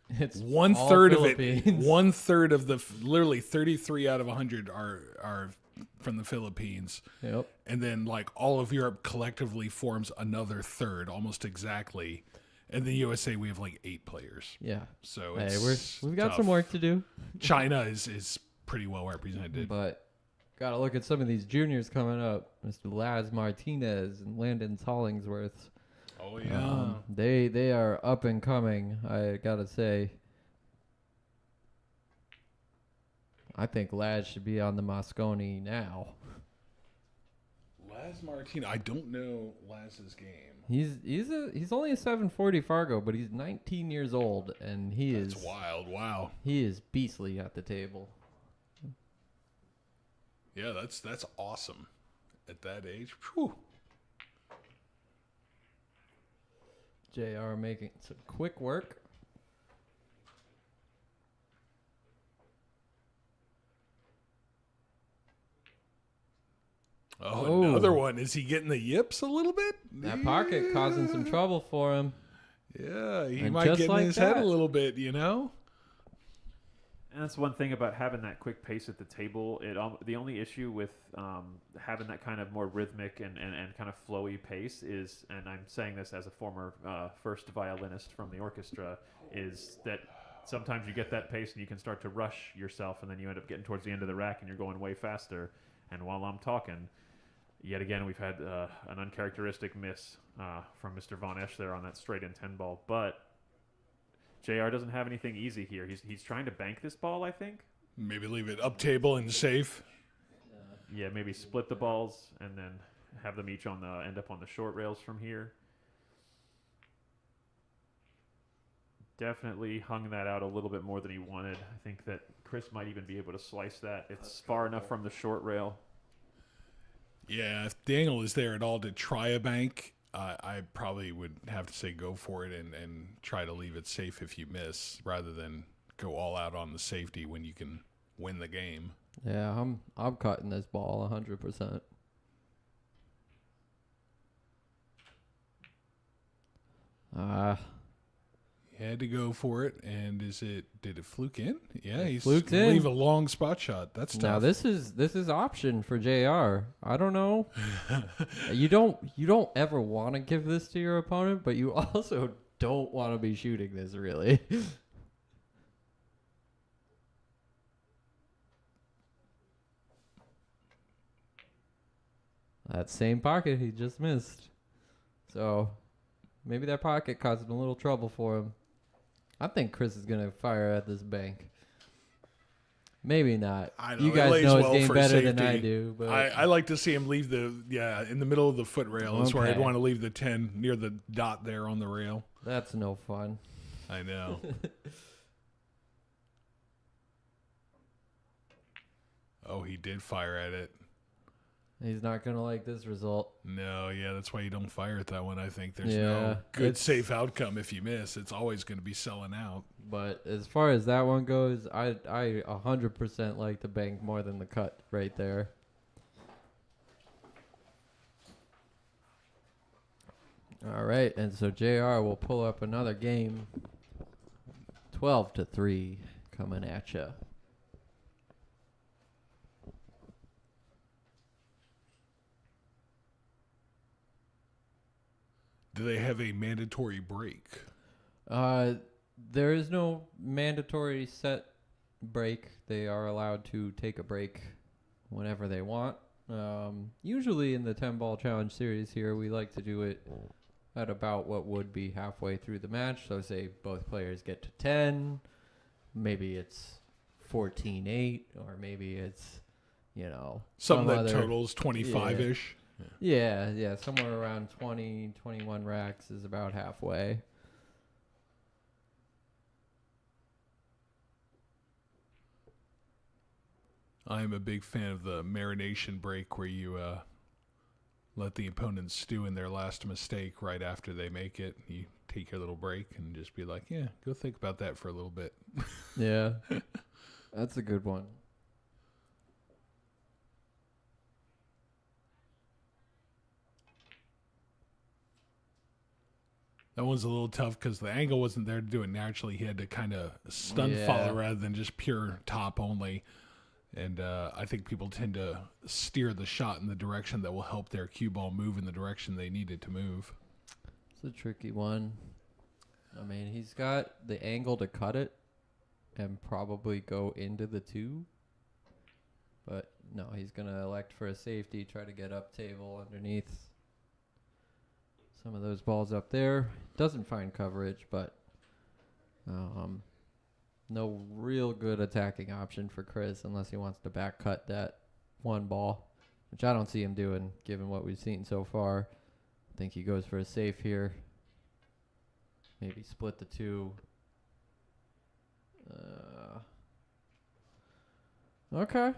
it's 1/3 of it. 1/3 of the literally 33 out of 100 are from the Philippines. Yep. And then like all of Europe collectively forms another third, almost exactly. And the USA, we have like 8 players. Yeah. So we've got some work to do. China is pretty well represented, but gotta look at some of these juniors coming up. Mr. Laz Martinez and Landon Hollingsworth. Oh yeah, they are up and coming. I gotta say, I think Laz should be on the Moscone now. Laz Martinez. I don't know Laz's game. He's only a 740 Fargo, but he's 19 years old, and That's wild. Wow. He is beastly at the table. Yeah, that's awesome at that age. Whew. JR making some quick work. Oh, another one. Is he getting the yips a little bit? That pocket causing some trouble for him. Yeah, he And might just get like in his head a that. little bit, you know? And that's one thing about having that quick pace at the table. The only issue with having that kind of more rhythmic and kind of flowy pace is, and I'm saying this as a former first violinist from the orchestra, is that sometimes you get that pace and you can start to rush yourself, and then you end up getting towards the end of the rack and you're going way faster. And while I'm talking, yet again, we've had an uncharacteristic miss from Mr. VonEsch there on that straight in 10 ball. But JR doesn't have anything easy here. He's trying to bank this ball, I think. Maybe leave it up table and safe. Yeah, maybe split the balls and then have them each end up on the short rails from here. Definitely hung that out a little bit more than he wanted. I think that Chris might even be able to slice that. It's far enough from the short rail. Yeah, if the angle is there at all to try a bank, I probably would have to say go for it and try to leave it safe if you miss, rather than go all out on the safety when you can win the game. Yeah, I'm cutting this ball 100%. He had to go for it, and did it fluke in? Yeah, he's fluked gonna in. leave a long spot shot. That's tough. Now this is option for JR. I don't know. You don't ever want to give this to your opponent, but you also don't want to be shooting this really. That same pocket he just missed. So maybe that pocket caused a little trouble for him. I think Chris is going to fire at this bank. Maybe not. I know, you it guys lays know his well game for better than safety. I do. But I like to see him leave in the middle of the foot rail. That's where I'd Okay. want to leave the 10 near the dot there on the rail. that's no fun. I know. Oh, he did fire at it. He's not going to like this result. No, yeah, that's why you don't fire at that one. I think there's Yeah, no good it's- safe outcome if you miss. It's always going to be selling out. But as far as that one goes, I 100% like the bank more than the cut right there. All right, and so JR will pull up another game. 12-3 coming at you. Do they have a mandatory break? There is no mandatory set break. They are allowed to take a break whenever they want. Usually in the 10 ball challenge series here, we like to do it at about what would be halfway through the match. So say both players get to 10, maybe it's 14-8, or maybe it's, Something that other- totals 25-ish. Yeah, somewhere around 20, 21 racks is about halfway. I'm a big fan of the marination break where you let the opponent stew in their last mistake right after they make it. You take your little break and just be like, yeah, go think about that for a little bit. Yeah, that's a good one. That one's a little tough because the angle wasn't there to do it naturally. He had to kind of stun Yeah. follow rather than just pure top only. And I think people tend to steer the shot in the direction that will help their cue ball move in the direction they need it to move. It's a tricky one. I mean, he's got the angle to cut it and probably go into the 2. But no, he's going to elect for a safety, try to get up table underneath some of those balls up there. Doesn't find coverage, but no real good attacking option for Chris unless he wants to back cut that one ball, which I don't see him doing given what we've seen so far. I think he goes for a safe here. Maybe split the 2. Okay.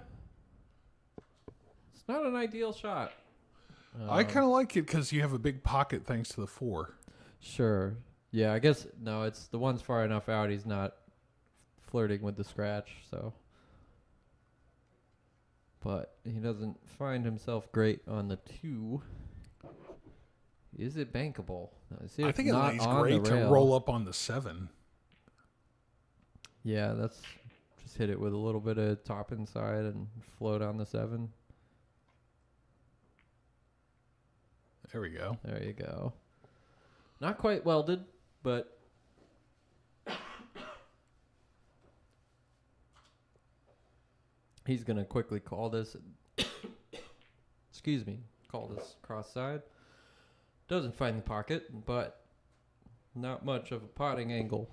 It's not an ideal shot. I kind of like it because you have a big pocket thanks to the 4. Sure. Yeah, I guess, no, it's the one's far enough out. He's not flirting with the scratch, so. But he doesn't find himself great on the 2. Is it bankable? I think it lays great to roll up on the 7. Yeah, that's Just hit it with a little bit of top inside and float on the 7. There we go. There you go. Not quite welded, but he's going to quickly call this. Excuse me. Call this cross side. Doesn't find the pocket, but not much of a potting angle.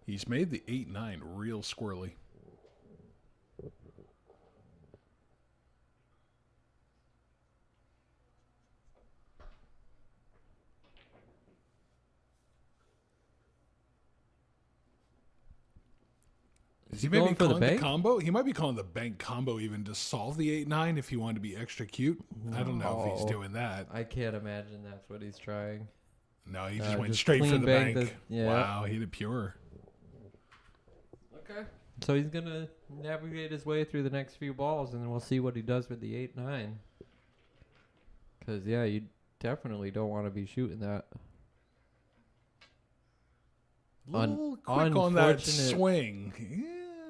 He's made the 8-9 real squirrely. Is he maybe going for the calling the bank? combo? He might be calling the bank combo even to solve the 8-9 if he wanted to be extra cute. I don't know if he's No. doing that. I can't imagine that's what he's trying. No, he just went just straight for clean the bank bank. yeah. Wow, he did pure. Okay. So he's going to navigate his way through the next few balls, and then we'll see what he does with the 8-9. Because, yeah, you definitely don't want to be shooting that. Little quick on that unfortunate. swing.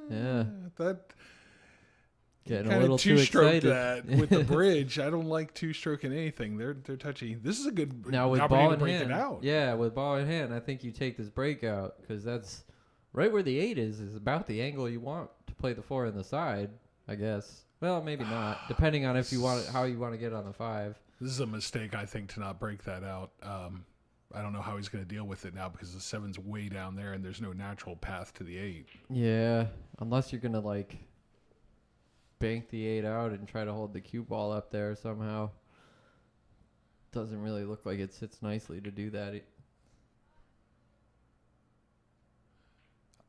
Yeah. That Getting a kind little of too two-stroked excited. that with the bridge. I don't like two-stroking anything. They're touchy. This is a good Now with opportunity ball to in break hand, it out. yeah, with ball in hand, I think you take this breakout because that's right where the 8 is about the angle you want to play the 4 in the side, I guess. Well, maybe not, depending on if you want how you want to get on the 5. This is a mistake, I think, to not break that out. I don't know how he's going to deal with it now because the 7's way down there and there's no natural path to the 8. Yeah, unless you're gonna like bank the 8 out and try to hold the cue ball up there somehow. Doesn't really look like it sits nicely to do that.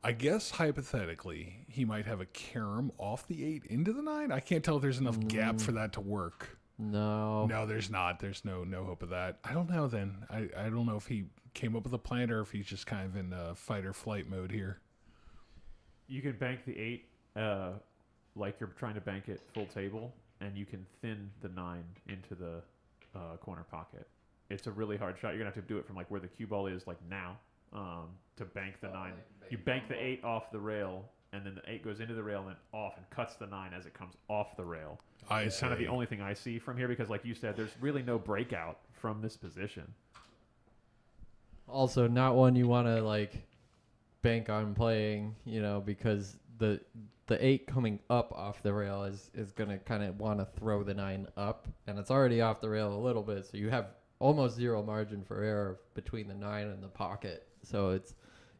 I guess hypothetically, he might have a carom off the 8 into the 9. I can't tell if there's enough gap for that to work. No. No, there's not. There's no hope of that. I don't know then. I don't know if he came up with a plan or if he's just kind of in fight or flight mode here. You can bank the 8 like you're trying to bank it full table, and you can thin the 9 into the corner pocket. It's a really hard shot. You're going to have to do it from like where the cue ball is like now to bank the 9. You bank the 8 off the rail, and then the 8 goes into the rail and then off and cuts the 9 as it comes off the rail. It's kind of the only thing I see from here because, like you said, there's really no breakout from this position. Also, not one you want to like bank on playing, you know, because the 8 coming up off the rail is going to kind of want to throw the 9 up, and it's already off the rail a little bit, so you have almost zero margin for error between the 9 and the pocket. So it's,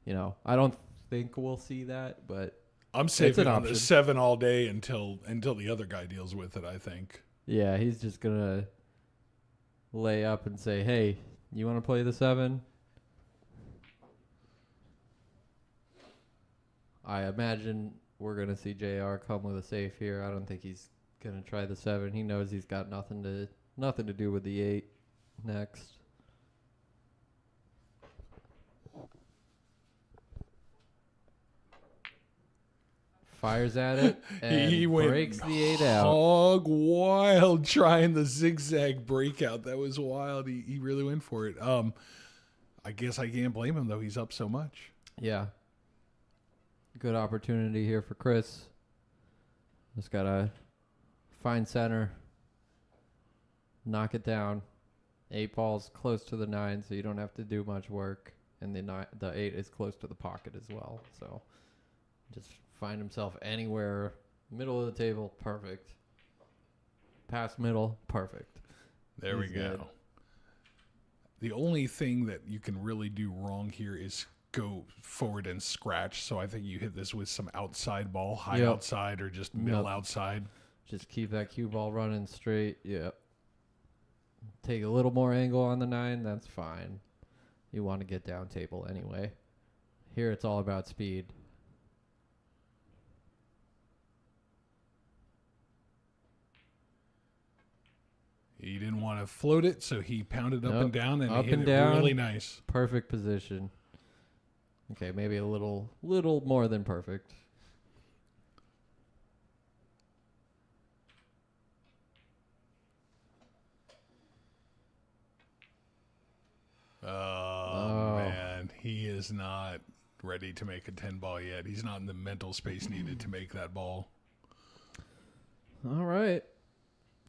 you know, I don't think we'll see that, but I'm saving on the 7 all day until the other guy deals with it, I think. yeah, he's just going to lay up and say, hey, you want to play the 7? I imagine we're going to see JR come with a safe here. I don't think he's going to try the 7. He knows he's got nothing to do with the 8 next. Fires at it and he went breaks the 8 out. hog wild trying the zigzag breakout. That was wild. He really went for it. I guess I can't blame him though. He's up so much. Yeah. Good opportunity here for Chris. Just got to find center. Knock it down. 8 balls close to the 9, so you don't have to do much work. And the 8 is close to the pocket as well. So just find himself anywhere. Middle of the table, perfect. Past middle, perfect. There we go. Good. The only thing that you can really do wrong here is go forward and scratch. So I think you hit this with some outside ball, high Yep. outside or just middle Yep. outside. Just keep that cue ball running straight. Yep. Take a little more angle on the 9. That's fine. You want to get down table anyway. Here it's all about speed. He didn't want to float it, so he pounded up Nope. and down and Up he hit and it down. really nice. Perfect position. Okay, maybe a little more than perfect. Oh, man. He is not ready to make a 10 ball yet. He's not in the mental space needed to make that ball. All right.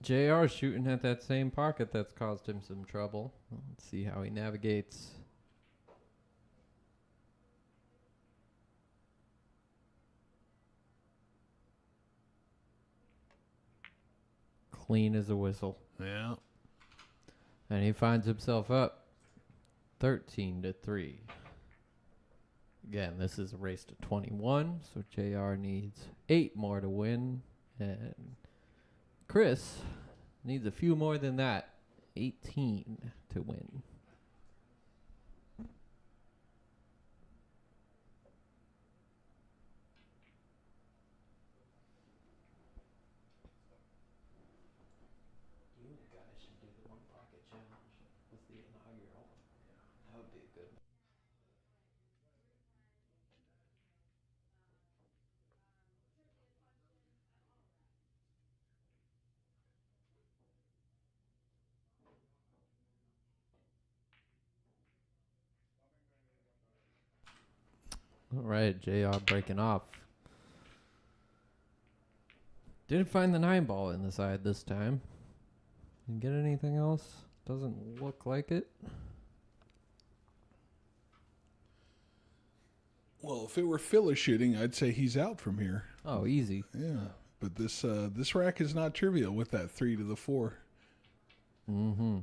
JR shooting at that same pocket that's caused him some trouble. Let's see how he navigates. Clean as a whistle. Yeah. And he finds himself up 13-3. Again, this is a race to 21, so JR needs 8 more to win. And Chris needs a few more than that, 18 to win. You guys should do the one pocket challenge with the inaugural. That would be a good one. All right, JR breaking off. Didn't find the 9 ball in the side this time. Didn't get anything else. Doesn't look like it. Well, if it were Phyllis shooting, I'd say he's out from here. Oh, easy. Yeah, but this rack is not trivial with that 3 to the 4. Mm-hmm.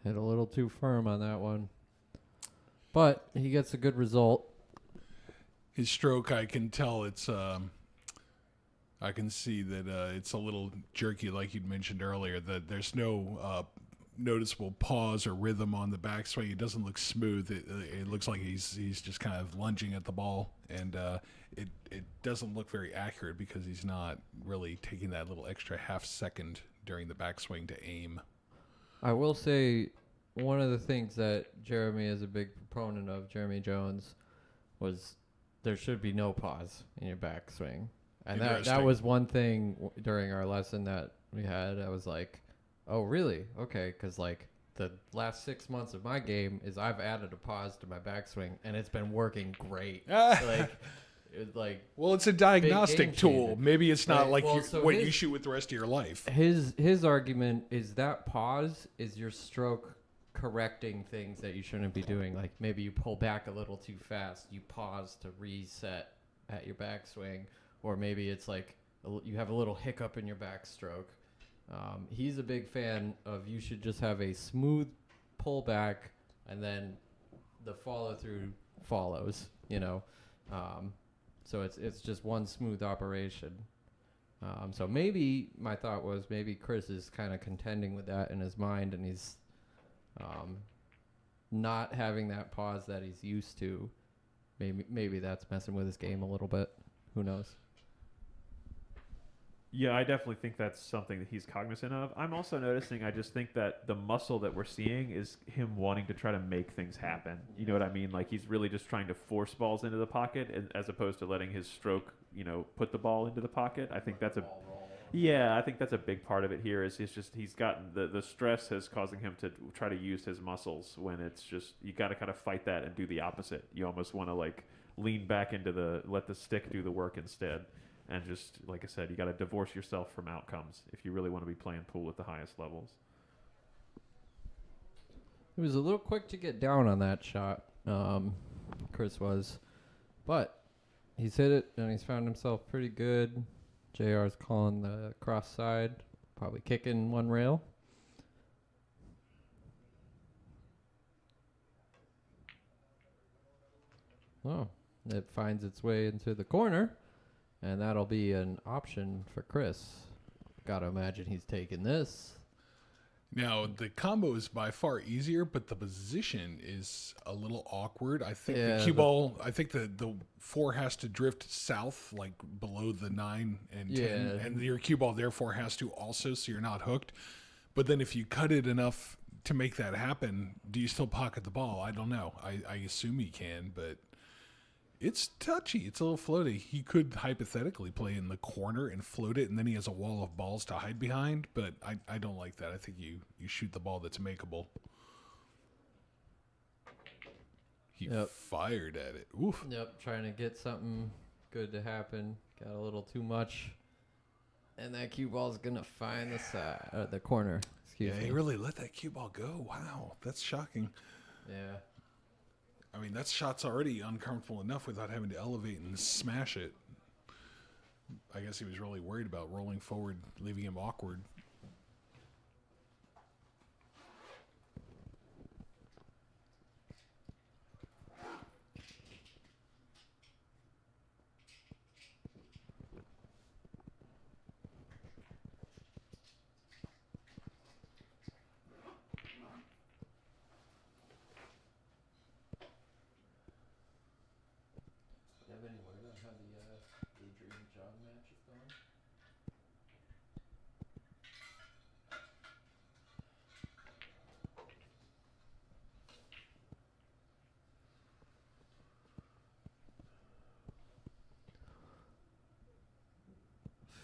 Hit a little too firm on that one. But he gets a good result. His stroke, I can tell it's I can see that it's a little jerky, like you'd mentioned earlier, that there's no noticeable pause or rhythm on the backswing. It doesn't look smooth. It looks like he's just kind of lunging at the ball, and it doesn't look very accurate because he's not really taking that little extra half second during the backswing to aim. I will say one of the things that Jeremy is a big proponent of, Jeremy Jones, was there should be no pause in your backswing. And that was one thing during our lesson that we had. I was like, oh, really? Okay, because like the last 6 months of my game is I've added a pause to my backswing, and it's been working great. Well, it's a diagnostic tool. changer. Maybe it's not Right, like well, so what you shoot with the rest of your life. His argument is that pause is your stroke correcting things that you shouldn't be doing. Like maybe you pull back a little too fast, you pause to reset at your backswing, or maybe it's like you have a little hiccup in your backstroke. He's a big fan of you should just have a smooth pullback and then the follow through follows, you know. So it's just one smooth operation. So maybe my thought was maybe Chris is kind of contending with that in his mind, and he's not having that pause that he's used to. Maybe that's messing with his game a little bit. Who knows? Yeah, I definitely think that's something that he's cognizant of. I'm also noticing, I just think that the muscle that we're seeing is him wanting to try to make things happen. You know what I mean? Like he's really just trying to force balls into the pocket as opposed to letting his stroke, put the ball into the pocket. I think that's I think that's a big part of it here is he's gotten the stress is causing him to try to use his muscles when it's just, you got to kind of fight that and do the opposite. You almost want to like lean back into let the stick do the work instead. And just, like I said, you got to divorce yourself from outcomes if you really want to be playing pool at the highest levels. He was a little quick to get down on that shot, Chris was. But he's hit it, and he's found himself pretty good. JR's calling the cross side, probably kicking one rail. Oh, it finds its way into the corner. And that'll be an option for Chris. Gotta imagine he's taking this. Now, the combo is by far easier, but the position is a little awkward. I think the cue ball, I think the 4 has to drift south, like below the 9 and 10. And your cue ball, therefore, has to also, so you're not hooked. But then if you cut it enough to make that happen, do you still pocket the ball? I don't know. I assume you can, but It's touchy. It's a little floaty. He could hypothetically play in the corner and float it, and then he has a wall of balls to hide behind, but I don't like that. I think you shoot the ball that's makeable. He fired at it. Oof. Yep, trying to get something good to happen. Got a little too much. And that cue ball's going to find the corner. Excuse me. He really let that cue ball go. Wow, that's shocking. Yeah. I mean, that shot's already uncomfortable enough without having to elevate and smash it. I guess he was really worried about rolling forward, leaving him awkward.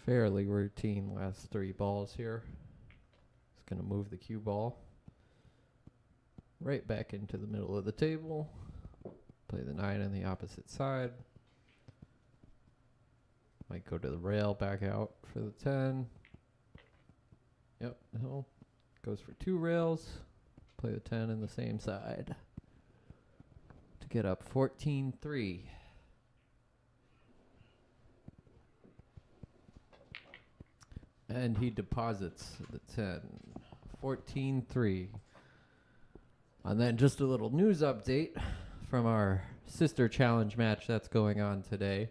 Fairly routine last 3 balls here. Just going to move the cue ball right back into the middle of the table. Play the 9 on the opposite side. Might go to the rail, back out for the 10. Yep, no. Goes for 2 rails. Play the 10 in the same side. To get up 14-3. And he deposits the 10. 14-3. And then just a little news update from our sister challenge match that's going on today.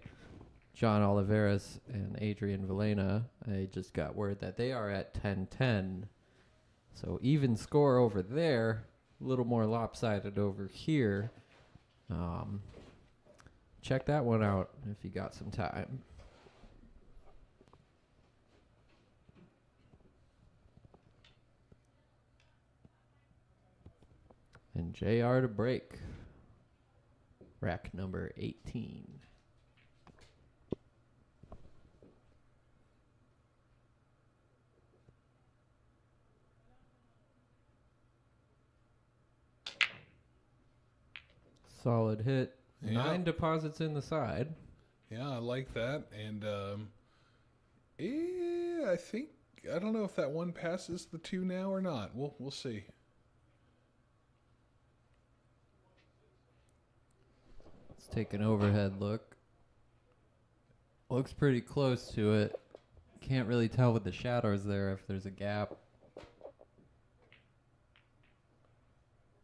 John Oliveras and Adrian Vilena. I just got word that they are at 10-10. So even score over there. A little more lopsided over here. Check that one out if you got some time. And JR to break. Rack number 18. Solid hit. Yeah. 9 deposits in the side. Yeah, I like that. And I think, I don't know if that one passes the 2 now or not. We'll see. Let's take an overhead look. Looks pretty close to it. Can't really tell with the shadows there if there's a gap.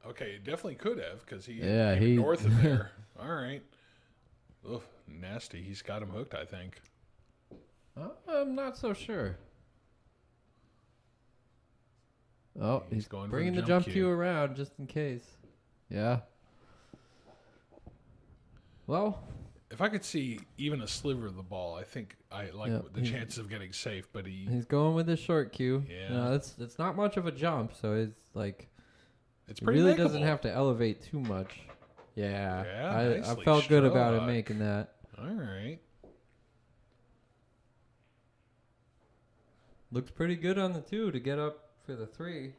Okay, it definitely could have, because he he north of there. All right. Ugh, nasty. He's got him hooked, I think. I'm not so sure. Oh, he's going for bringing the the jump jump cue. cue around just in case. Yeah. Well, If I could see even a sliver of the ball, I think I like Yep, the chances of getting safe, but he's going with the short cue. Yeah. No, it's not much of a jump, so it's like it's it pretty really makeable. doesn't have to elevate too much. Yeah, I nicely felt good about it struck. making that. All right. Looks pretty good on the 2 to get up for the 3.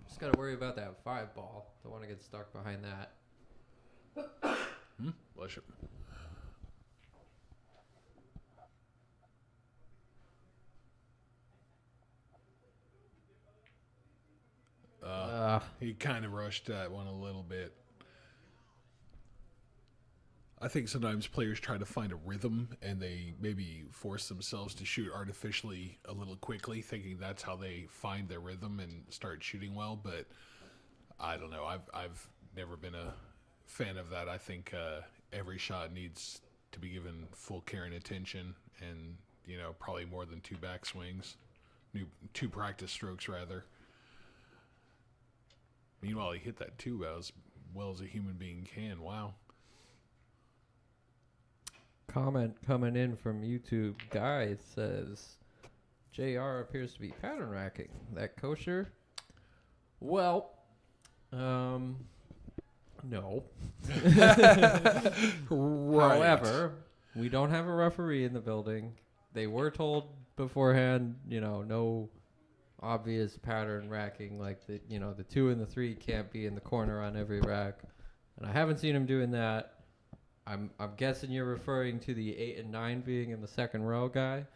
Just got to worry about that 5 ball. Don't want to get stuck behind that. Bless you. He kind of rushed that one a little bit. I think sometimes players try to find a rhythm and they maybe force themselves to shoot artificially a little quickly, thinking that's how they find their rhythm and start shooting well. But I don't know. I've never been a fan of that. I think every shot needs to be given full care and attention, and probably more than 2 backswings, 2 practice strokes rather. Meanwhile, he hit that 2 as well as a human being can. Wow. Comment coming in from YouTube. Guy says, JR appears to be pattern racking. That kosher? Well, No. Right. However, we don't have a referee in the building. They were told beforehand, no obvious pattern racking, like the 2 and the 3 can't be in the corner on every rack. And I haven't seen him doing that. I'm guessing you're referring to the 8 and 9 being in the second row guy.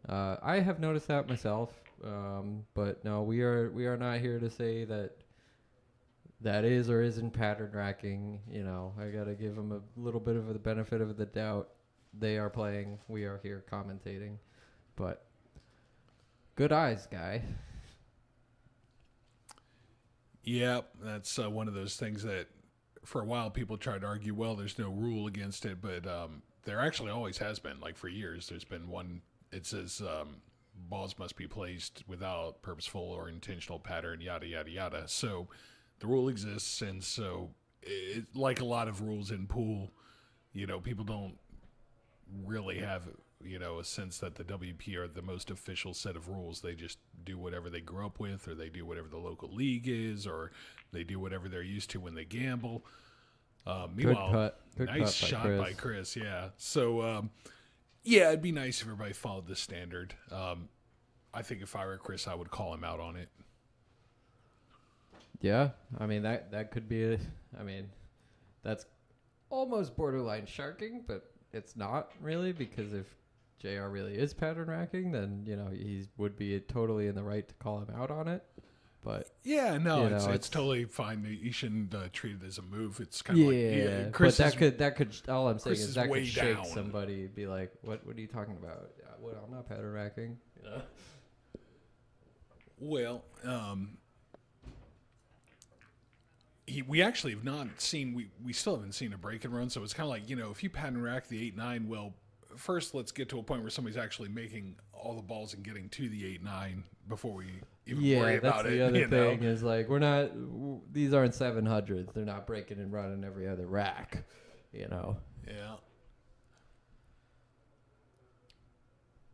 I have noticed that myself. But no, we are not here to say that is or isn't pattern racking. I got to give them a little bit of the benefit of the doubt. They are playing. We are here commentating. But good eyes, guy. Yep, that's one of those things that for a while people tried to argue, well, there's no rule against it, but there actually always has been. Like for years, there's been one. It says balls must be placed without purposeful or intentional pattern, yada, yada, yada. So the rule exists, and so like a lot of rules in pool, people don't really have, a sense that the WP are the most official set of rules. They just do whatever they grew up with, or they do whatever the local league is, or they do whatever they're used to when they gamble. Meanwhile, Good nice cut shot Chris. by Chris, yeah. So, yeah, it'd be nice if everybody followed this standard. I think if I were Chris, I would call him out on it. Yeah, I mean that could be that's almost borderline sharking, but it's not really, because if JR really is pattern racking, then he would be totally in the right to call him out on it. But yeah, no, it's totally fine. You shouldn't treat it as a move. It's kind of like Chris, but that could all I'm saying Chris is that could shake down. somebody, be like, what are you talking about? Well, I'm not pattern racking. Well, we actually have not seen, we still haven't seen a break and run, so it's kind of like, if you pattern rack the 8-9, well, first let's get to a point where somebody's actually making all the balls and getting to the 8-9 before we even worry about it. Yeah, that's the other thing is, like, these aren't 700s. They're not breaking and running every other rack, Yeah.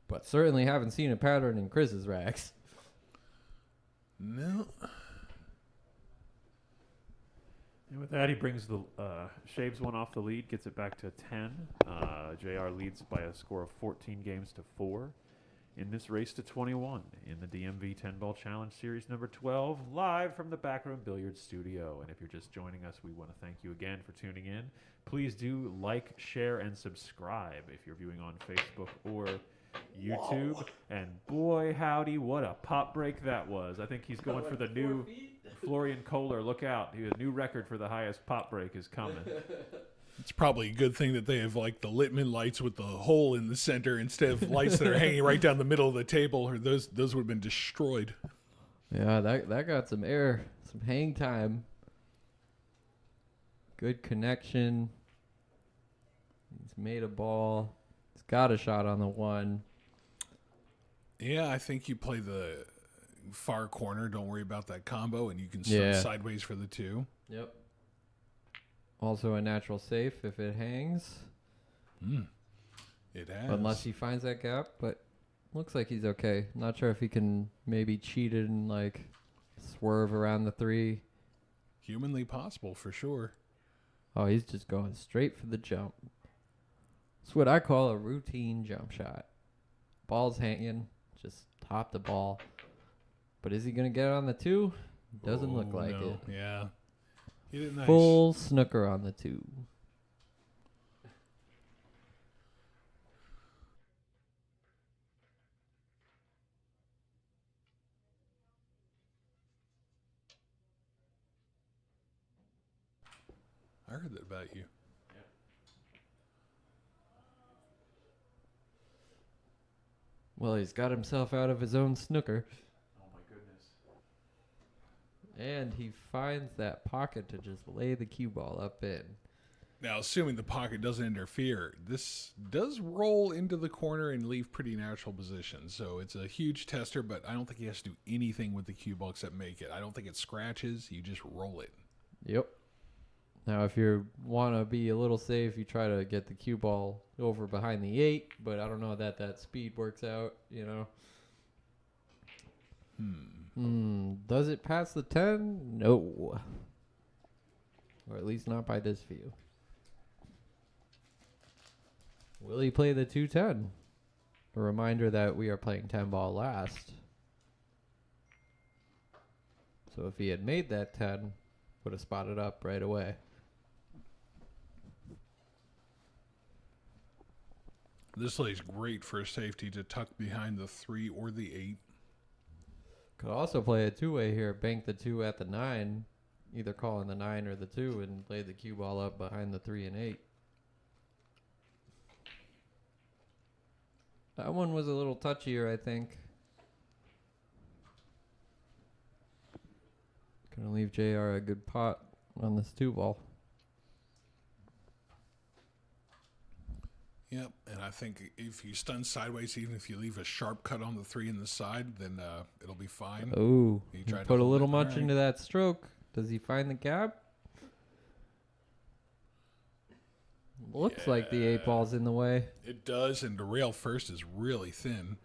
But certainly haven't seen a pattern in Chris's racks. No. And with that, he brings shaves one off the lead, gets it back to 10. JR leads by a score of 14 games to 4 in this race to 21 in the DMV 10-Ball Challenge Series number 12, live from the BAK Room Billiards Studio. And if you're just joining us, we want to thank you again for tuning in. Please do like, share, and subscribe if you're viewing on Facebook or YouTube. Whoa. And boy, howdy, what a pop break that was. I think he's going for the new Florian Kohler. Look out. A new record for the highest pop break is coming. It's probably a good thing that they have like the Littman lights with the hole in the center instead of lights that are hanging right down the middle of the table, or those would have been destroyed. Yeah, that got some air, some hang time. Good connection. He's made a ball. He's got a shot on the 1. Yeah, I think you play the far corner. Don't worry about that combo, and you can start sideways for the 2. Yep. Also a natural safe if it hangs. It has. Unless he finds that gap, but looks like he's okay. Not sure if he can maybe cheat it and like swerve around the 3. Humanly possible for sure. Oh, he's just going straight for the jump. It's what I call a routine jump shot. Ball's hanging, just top the ball. But is he going to get it on the 2? Doesn't look like it. Yeah. He did nice. Full snooker on the 2. I heard that about you. Well, he's got himself out of his own snooker. Oh, my goodness. And he finds that pocket to just lay the cue ball up in. Now, assuming the pocket doesn't interfere, this does roll into the corner and leave pretty natural position. So it's a huge tester, but I don't think he has to do anything with the cue ball except make it. I don't think it scratches. You just roll it. Yep. Now, if you want to be a little safe, you try to get the cue ball over behind the 8, but I don't know that speed works out, Does it pass the 10? No. Or at least not by this view. Will he play the 210? A reminder that we are playing 10 ball last. So if he had made that 10, would have spotted up right away. This lays great for a safety to tuck behind the 3 or the 8. Could also play a two-way here. Bank the 2 at the 9. Either call in the 9 or the 2 and lay the cue ball up behind the 3 and 8. That one was a little touchier, I think. Gonna leave JR a good pot on this 2 ball. Yep, and I think if you stun sideways, even if you leave a sharp cut on the 3 in the side, then it'll be fine. Oh, You he tried to put a hold little it. much Alright. into that stroke. Does he find the gap? Looks like the 8 ball's in the way. It does, and the rail first is really thin.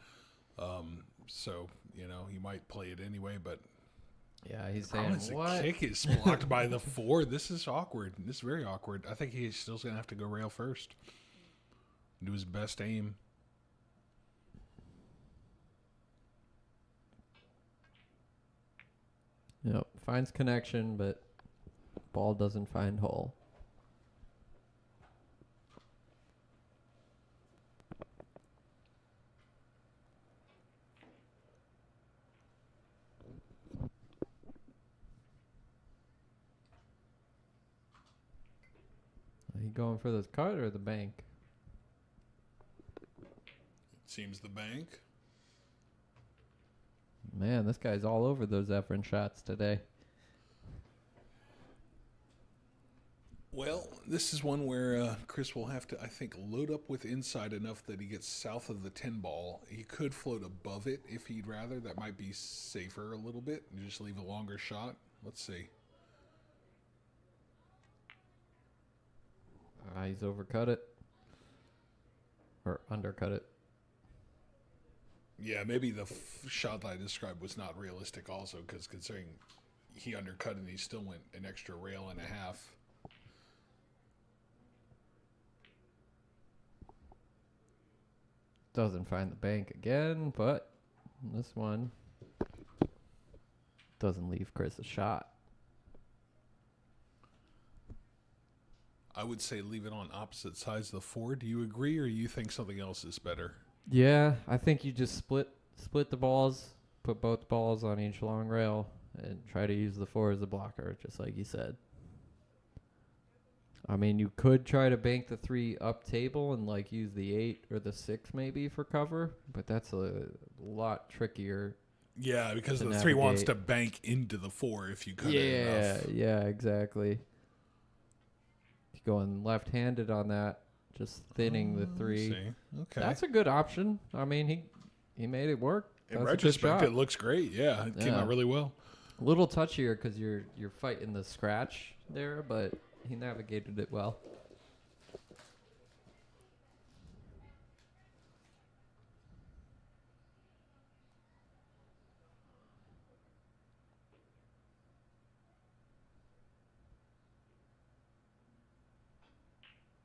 So, you know, he might play it anyway, but Yeah, he's problem saying, is what? the kick is blocked by the 4. This is awkward. This is very awkward. I think he's still going to have to go rail first. Do his best aim. Yep, finds connection, but ball doesn't find hole. Are you going for this cut or the bank? Seems the bank. Man, this guy's all over those Efren shots today. Well, this is one where Chris will have to, I think, load up with inside enough that he gets south of the 10 ball. He could float above it if he'd rather. That might be safer a little bit and just leave a longer shot. Let's see. He's overcut it. Or undercut it. Yeah, maybe the shot that I described was not realistic also, because considering he undercut and he still went an extra rail and a half. Doesn't find the bank again, but this one doesn't leave Chris a shot. I would say leave it on opposite sides of the 4. Do you agree, or you think something else is better? Yeah, I think you just split the balls, put both balls on each long rail, and try to use the 4 as a blocker, just like you said. I mean, you could try to bank the 3 up table and like use the 8 or the 6 maybe for cover, but that's a lot trickier. Yeah, because To the 3 wants navigate. to bank into the 4 if you cut it enough. Yeah, exactly. Going left-handed on that, just thinning the 3. See. Okay. That's a good option. I mean, he made it work. In That's a good retrospect, shot. it looks great. Yeah, it came Yeah. out really well. A little touchier because you're fighting the scratch there, but he navigated it well.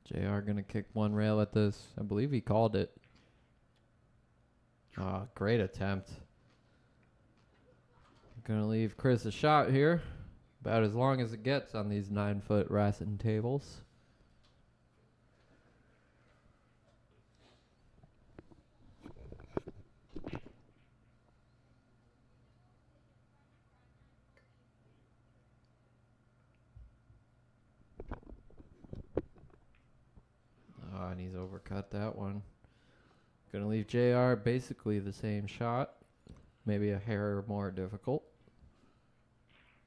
JR gonna kick one rail at this. I believe he called it. Ah, great attempt. Gonna leave Chris a shot here. About as long as it gets on these 9-foot Racing tables. Oh, and he's overcut that one. Gonna leave JR basically the same shot. Maybe a hair more difficult.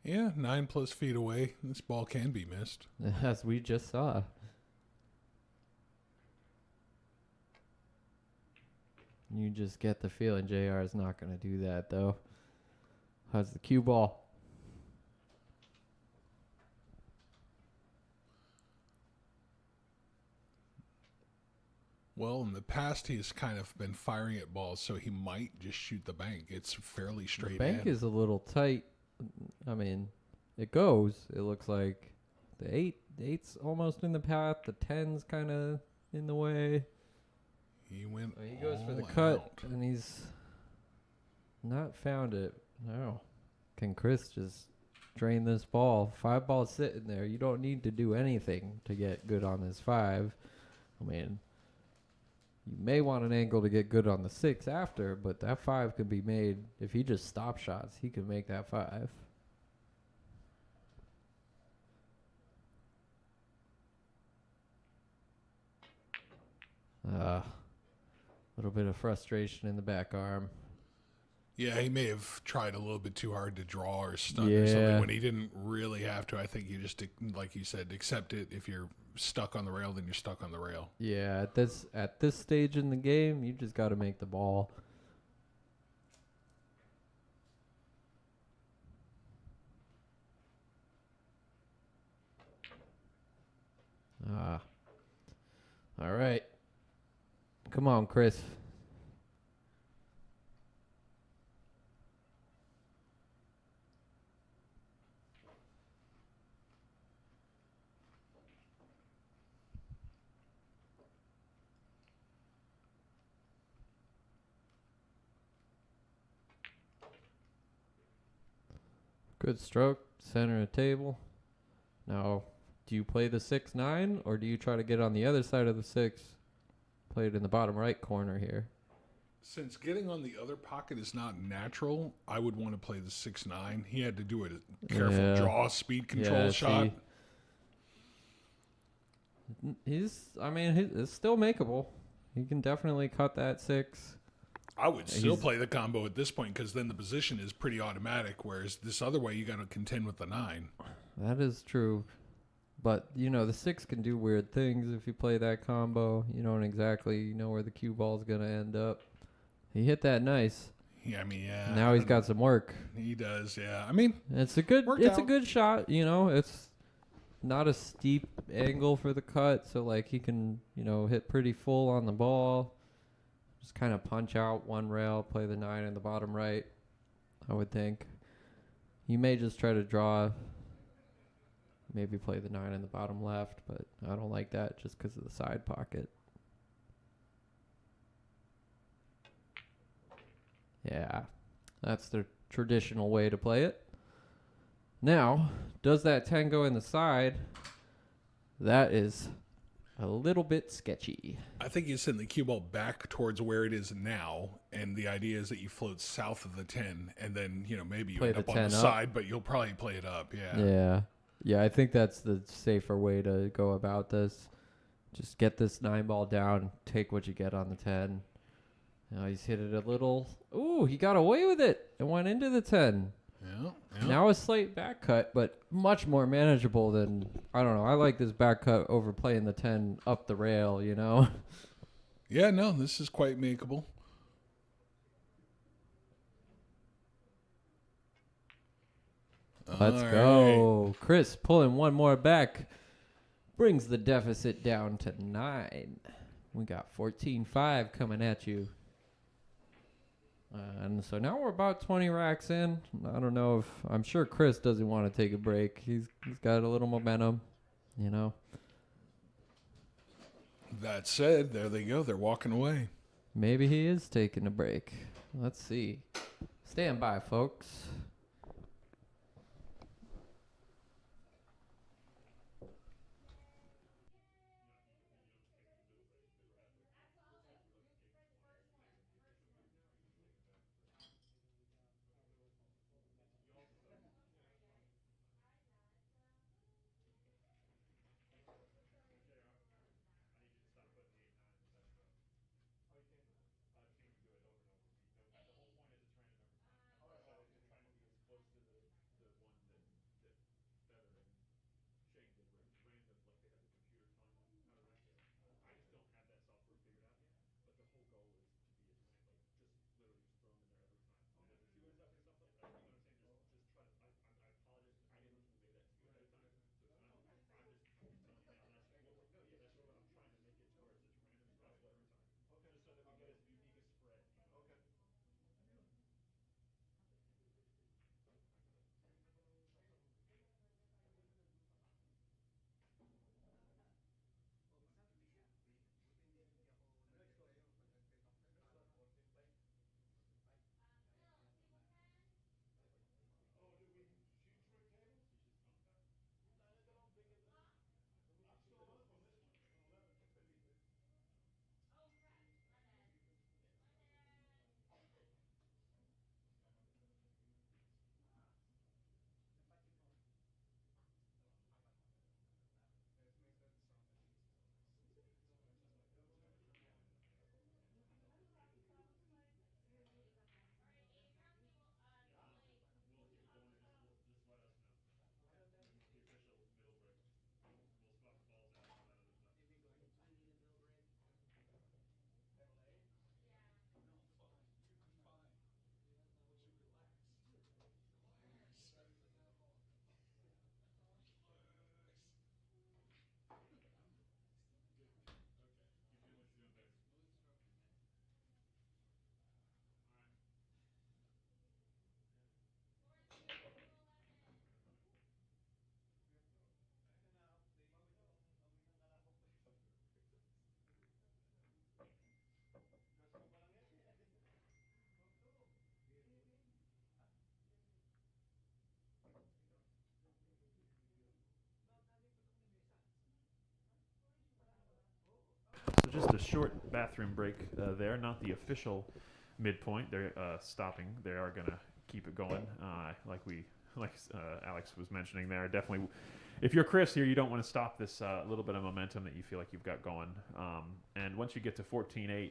Yeah, 9+ feet away. This ball can be missed. As we just saw. You just get the feeling JR is not going to do that, though. How's the cue ball? Well, in the past, he's kind of been firing at balls, so he might just shoot the bank. It's fairly straight The bank in. is a little tight. I mean, it goes. It looks like The eight's almost in the path. The 10's kind of in the way. He went. He goes for the all cut, out. and he's not found it. No. Can Chris just drain this ball? 5 balls sitting there. You don't need to do anything to get good on this 5. I mean, you may want an angle to get good on the 6 after, but that 5 could be made. If he just stop shots, he could make that 5. A little bit of frustration in the back arm. Yeah, he may have tried a little bit too hard to draw or stun or Yeah. something when he didn't really have to. I think you just, like you said, accept it. If you're stuck on the rail, then you're stuck on the rail. Yeah, at this stage in the game, you just got to make the ball. All right. Come on, Chris. Good stroke, center of table. Now, do you play the 6-9 or do you try to get on the other side of the 6? Play it in the bottom right corner here. Since getting on the other pocket is not natural, I would want to play the 6-9. He had to do a careful draw, speed control shot. It's still makeable. He can definitely cut that 6. I would still play the combo at this point because then the position is pretty automatic, whereas this other way you got to contend with the 9. That is true. But, the 6 can do weird things if you play that combo. You don't exactly know where the cue ball's going to end up. He hit that nice. Yeah, yeah. Now he's got some work. He does, yeah. It's a good shot, It's not a steep angle for the cut, so he can, hit pretty full on the ball. Just kind of punch out one rail, play the 9 in the bottom right, I would think. You may just try to draw, maybe play the 9 in the bottom left, but I don't like that just because of the side pocket. Yeah, that's the traditional way to play it. Now, does that 10 go in the side? That is a little bit sketchy. I think you send the cue ball back towards where it is now, and the idea is that you float south of the 10, and then, maybe you play end up on the side, but you'll probably play it up, yeah. Yeah, I think that's the safer way to go about this. Just get this 9 ball down, take what you get on the 10. Now he's hit it a little. Ooh, he got away with it and went into the 10. Yeah. Now a slight back cut, but much more manageable than, I don't know. I like this back cut over playing the 10 up the rail, Yeah, no, this is quite makeable. Let's go. Chris pulling one more back. Brings the deficit down to 9. We got 14-5 coming at you. And so now we're about 20 racks in. I don't know if... I'm sure Chris doesn't want to take a break. He's got a little momentum, That said, there they go. They're walking away. Maybe he is taking a break. Let's see. Stand by, folks. just a short bathroom break there, not the official midpoint. They're stopping. They are going to keep it going, like Alex was mentioning there. Definitely, if you're Chris here, you don't want to stop this little bit of momentum that you feel like you've got going. And once you get to 14-8,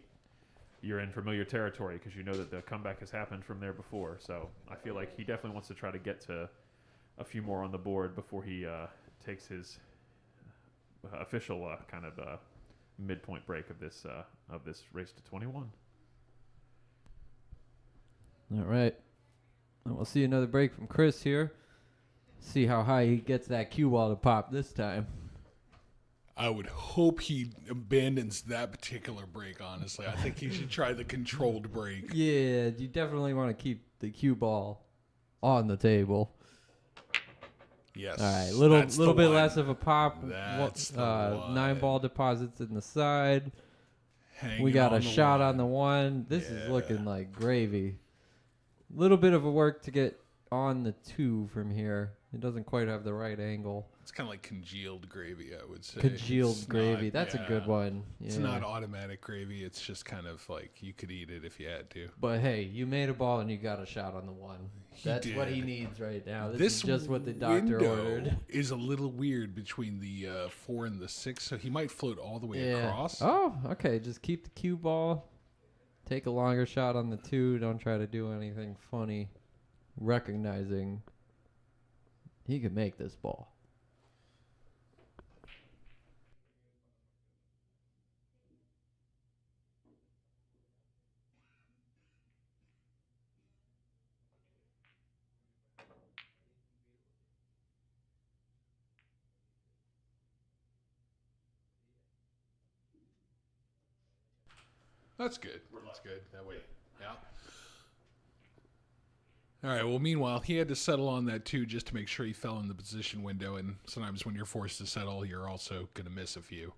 you're in familiar territory because you know that the comeback has happened from there before. So I feel like he definitely wants to try to get to a few more on the board before he takes his official kind of midpoint break of this race to 21. All right. And we'll see another break from Chris here. See how high he gets that cue ball to pop this time. I would hope he abandons that particular break, honestly. I think he should try the controlled break. Yeah, you definitely want to keep the cue ball on the table. Yes. All right, little bit one. less of a pop. That's the one. 9 ball deposits in the side. Hanging We got on a the shot one. on the one. This is Yeah. looking like gravy. Little bit of a work to get on the 2 from here. It doesn't quite have the right angle. It's kind of like congealed gravy, I would say. Congealed It's gravy. not- That's a good yeah. one. It's Yeah. not automatic gravy. It's just kind of like you could eat it if you had to. But hey, you made a ball and you got a shot on the 1. That's what he did. needs right now. This is just what the doctor window ordered. is a little weird between the 4 and the 6, so he might float all the way Yeah. across. Oh, okay. Just keep the cue ball. Take a longer shot on the 2. Don't try to do anything funny. Recognizing he could make this ball. That's good. That's good. That way. Yeah. All right. Well, meanwhile, he had to settle on that 2 just to make sure he fell in the position window. And sometimes when you're forced to settle, you're also going to miss a few.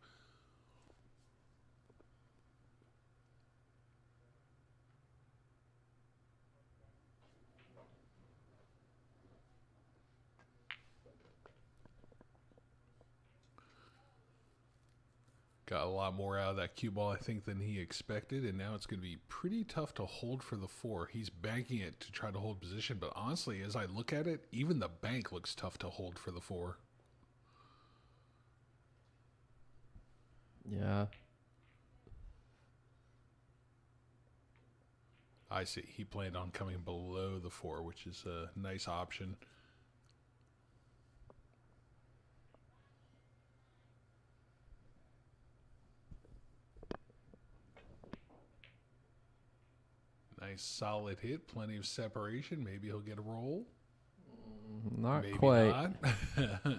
Got a lot more out of that cue ball, I think, than he expected, and now it's going to be pretty tough to hold for the 4. He's banking it to try to hold position, but honestly, as I look at it, even the bank looks tough to hold for the 4. Yeah. I see. He planned on coming below the 4, which is a nice option. Nice solid hit, plenty of separation. Maybe he'll get a roll. Not Maybe quite. not. You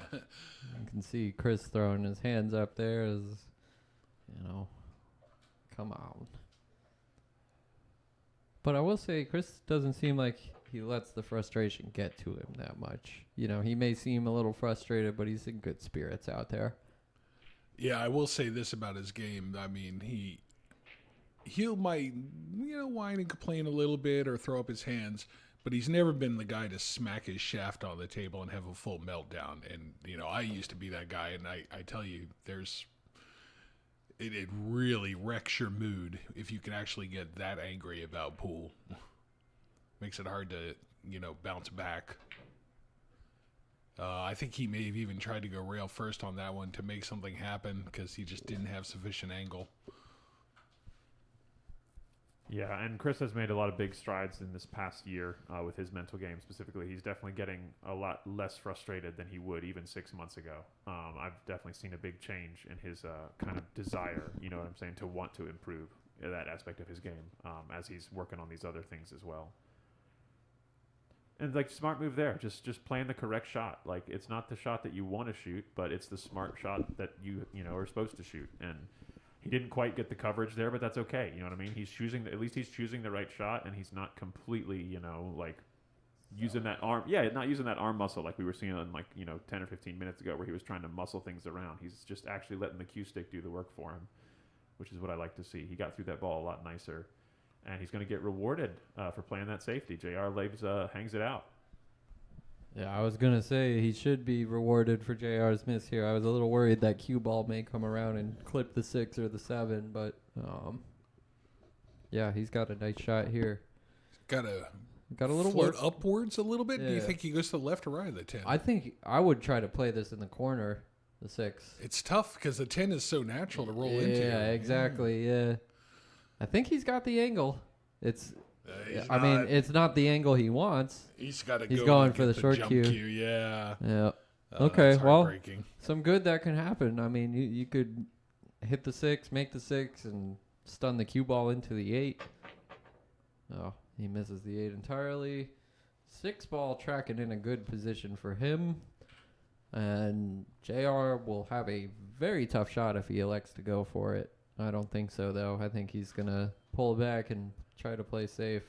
can see Chris throwing his hands up there as, come on. But I will say, Chris doesn't seem like he lets the frustration get to him that much. He may seem a little frustrated, but he's in good spirits out there. Yeah, I will say this about his game. I mean, he'll might whine and complain a little bit or throw up his hands, but he's never been the guy to smack his shaft on the table and have a full meltdown. And I used to be that guy, and I tell you, it really wrecks your mood if you can actually get that angry about pool. Makes it hard to bounce back. I think he may have even tried to go rail first on that one to make something happen because he just didn't have sufficient angle. Yeah, and Chris has made a lot of big strides in this past year with his mental game specifically. He's definitely getting a lot less frustrated than he would even 6 months ago. I've definitely seen a big change in his kind of desire, you know what I'm saying, to want to improve that aspect of his game as he's working on these other things as well. And smart move there, just playing the correct shot. It's not the shot that you want to shoot, but it's the smart shot that you are supposed to shoot. And he didn't quite get the coverage there, but that's okay. You know what I mean? At least he's choosing the right shot, and he's not completely, using that arm. Yeah, not using that arm muscle like we were seeing on 10 or 15 minutes ago where he was trying to muscle things around. He's just actually letting the cue stick do the work for him, which is what I like to see. He got through that ball a lot nicer, and he's going to get rewarded for playing that safety. JR hangs it out. Yeah, I was gonna say he should be rewarded for JR's miss here. I was a little worried that cue ball may come around and clip the 6 or the 7, but yeah, he's got a nice shot here. Got a little float work upwards a little bit. Do you Yeah. think he goes to the left or right of the 10? I think I would try to play this in the corner, the 6. It's tough because the 10 is so natural to roll into. Yeah, exactly. Yeah, I think he's got the angle. It's. I He's mean, not- it's not the angle he wants. He's got to he's go. going and for get the short jump cue. Yeah. Yeah. Oh, Okay, that's well, heartbreaking. some good that can happen. I mean, you could hit the 6, make the 6, and stun the cue ball into the 8. Oh, he misses the 8 entirely. 6 ball tracking in a good position for him. And JR will have a very tough shot if he elects to go for it. I don't think so, though. I think he's going to pull back and try to play safe.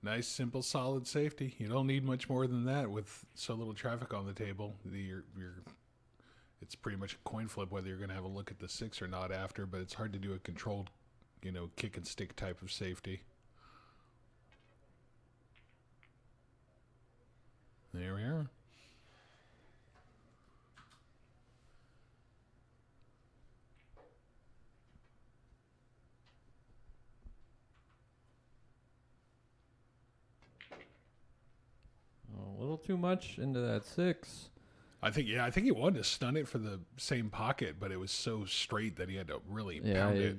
Nice, simple, solid safety. You don't need much more than that with so little traffic on the table. It's pretty much a coin flip whether you're going to have a look at the 6 or not after, but it's hard to do a controlled, kick and stick type of safety. There we are. A little too much into that 6. I think he wanted to stun it for the same pocket, but it was so straight that he had to really pound it.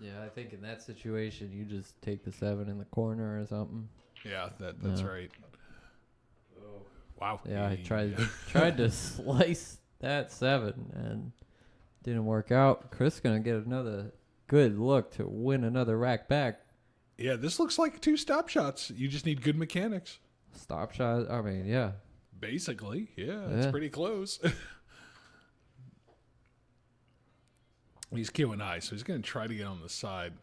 Yeah, I think in that situation, you just take the 7 in the corner or something. Yeah, that's right. Oh. Wow. Yeah, I tried to slice that 7 and didn't work out. Chris gonna get another good look to win another rack back. Yeah, this looks like 2 stop shots. You just need good mechanics. Stop shot. I mean, yeah. Basically, yeah, it's pretty close. He's queuing high, so he's going to try to get on the side.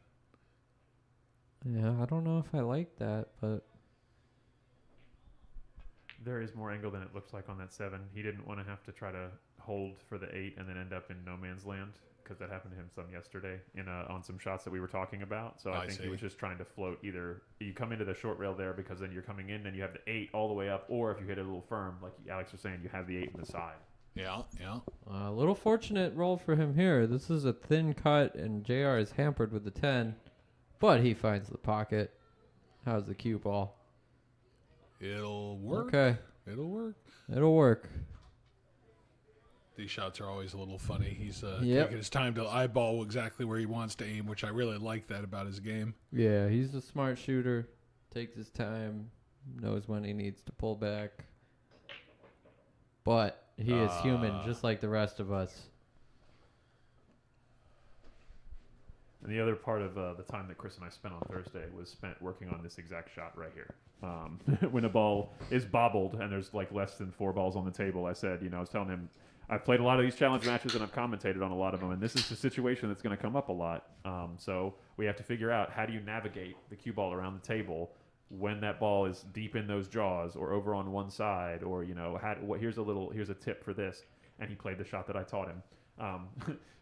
Yeah, I don't know if I like that, but There is more angle than it looks like on that 7. He didn't want to have to try to hold for the 8 and then end up in no man's land, because that happened to him some yesterday on some shots that we were talking about. So I think he was just trying to float. Either you come into the short rail there because then you're coming in and you have the 8 all the way up, or if you hit it a little firm, like Alex was saying, you have the 8 in the side. Yeah. a little fortunate roll for him here. This is a thin cut, and JR is hampered with the 10, but he finds the pocket. How's the cue ball? It'll work. Okay. It'll work. It'll work. These shots are always a little funny. He's Yep. taking his time to eyeball exactly where he wants to aim, which I really like that about his game. Yeah, he's a smart shooter. Takes his time. Knows when he needs to pull back. But he is human, just like the rest of us. And the other part of the time that Chris and I spent on Thursday was spent working on this exact shot right here. When a ball is bobbled and there's like less than 4 balls on the table, I said, I was telling him, I've played a lot of these challenge matches and I've commentated on a lot of them, and this is the situation that's going to come up a lot. So we have to figure out, how do you navigate the cue ball around the table when that ball is deep in those jaws or over on one side, or here's a tip for this. And he played the shot that I taught him,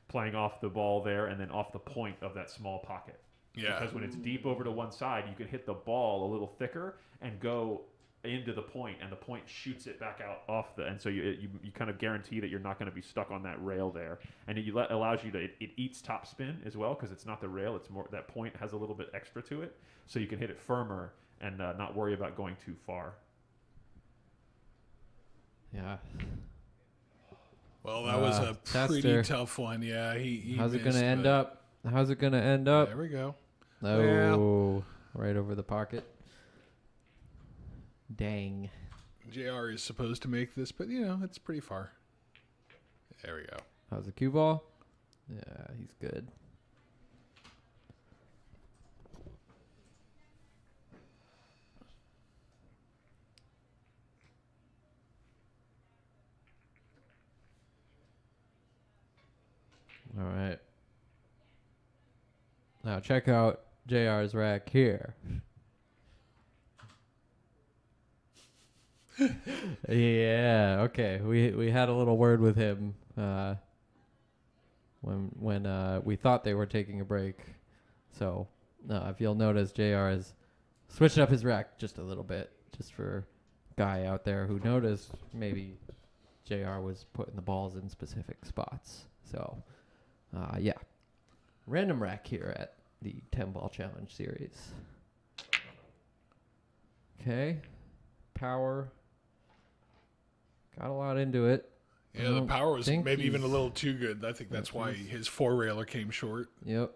playing off the ball there and then off the point of that small pocket. Yeah. Because when it's deep over to one side, you can hit the ball a little thicker and go into the point, and the point shoots it back out off and so you kind of guarantee that you're not going to be stuck on that rail there, and it allows you to it eats top spin as well, because it's not the rail, it's more that point has a little bit extra to it, so you can hit it firmer and not worry about going too far. Yeah. Well, that was a pretty Tester. tough one. Yeah, he How's it missed, gonna end but- up? How's it gonna end up? There we go. Oh, right over the pocket. Dang. JR is supposed to make this, but it's pretty far. There we go. How's the cue ball? Yeah, he's good. All right. Now check out JR's rack here. Yeah. Okay. We had a little word with him when we thought they were taking a break. So if you'll notice, JR is switching up his rack just a little bit, just for guy out there who noticed maybe JR was putting the balls in specific spots. So yeah, random rack here at the 10 ball challenge series. Okay, power. Got a lot into it. Yeah, the power was think maybe even a he's- little too good. I think that's why his four-railer came short. Yep.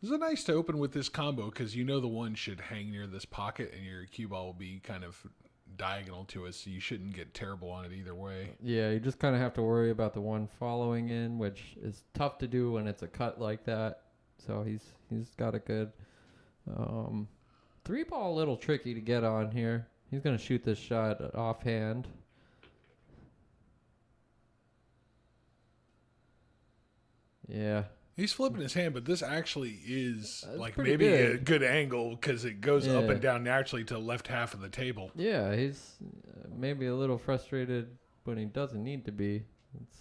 Is it nice to open with this combo because you know the one should hang near this pocket and your cue ball will be kind of diagonal to it, so you shouldn't get terrible on it either way. Yeah, you just kind of have to worry about the one following in, which is tough to do when it's a cut like that. So he's got a good 3-ball, a little tricky to get on here. He's gonna shoot this shot offhand. Yeah. He's flipping his hand, but this actually is That's like pretty maybe a good. good angle because it goes up Yeah. and down naturally to the left half of the table. Yeah, he's maybe a little frustrated when he doesn't need to be. It's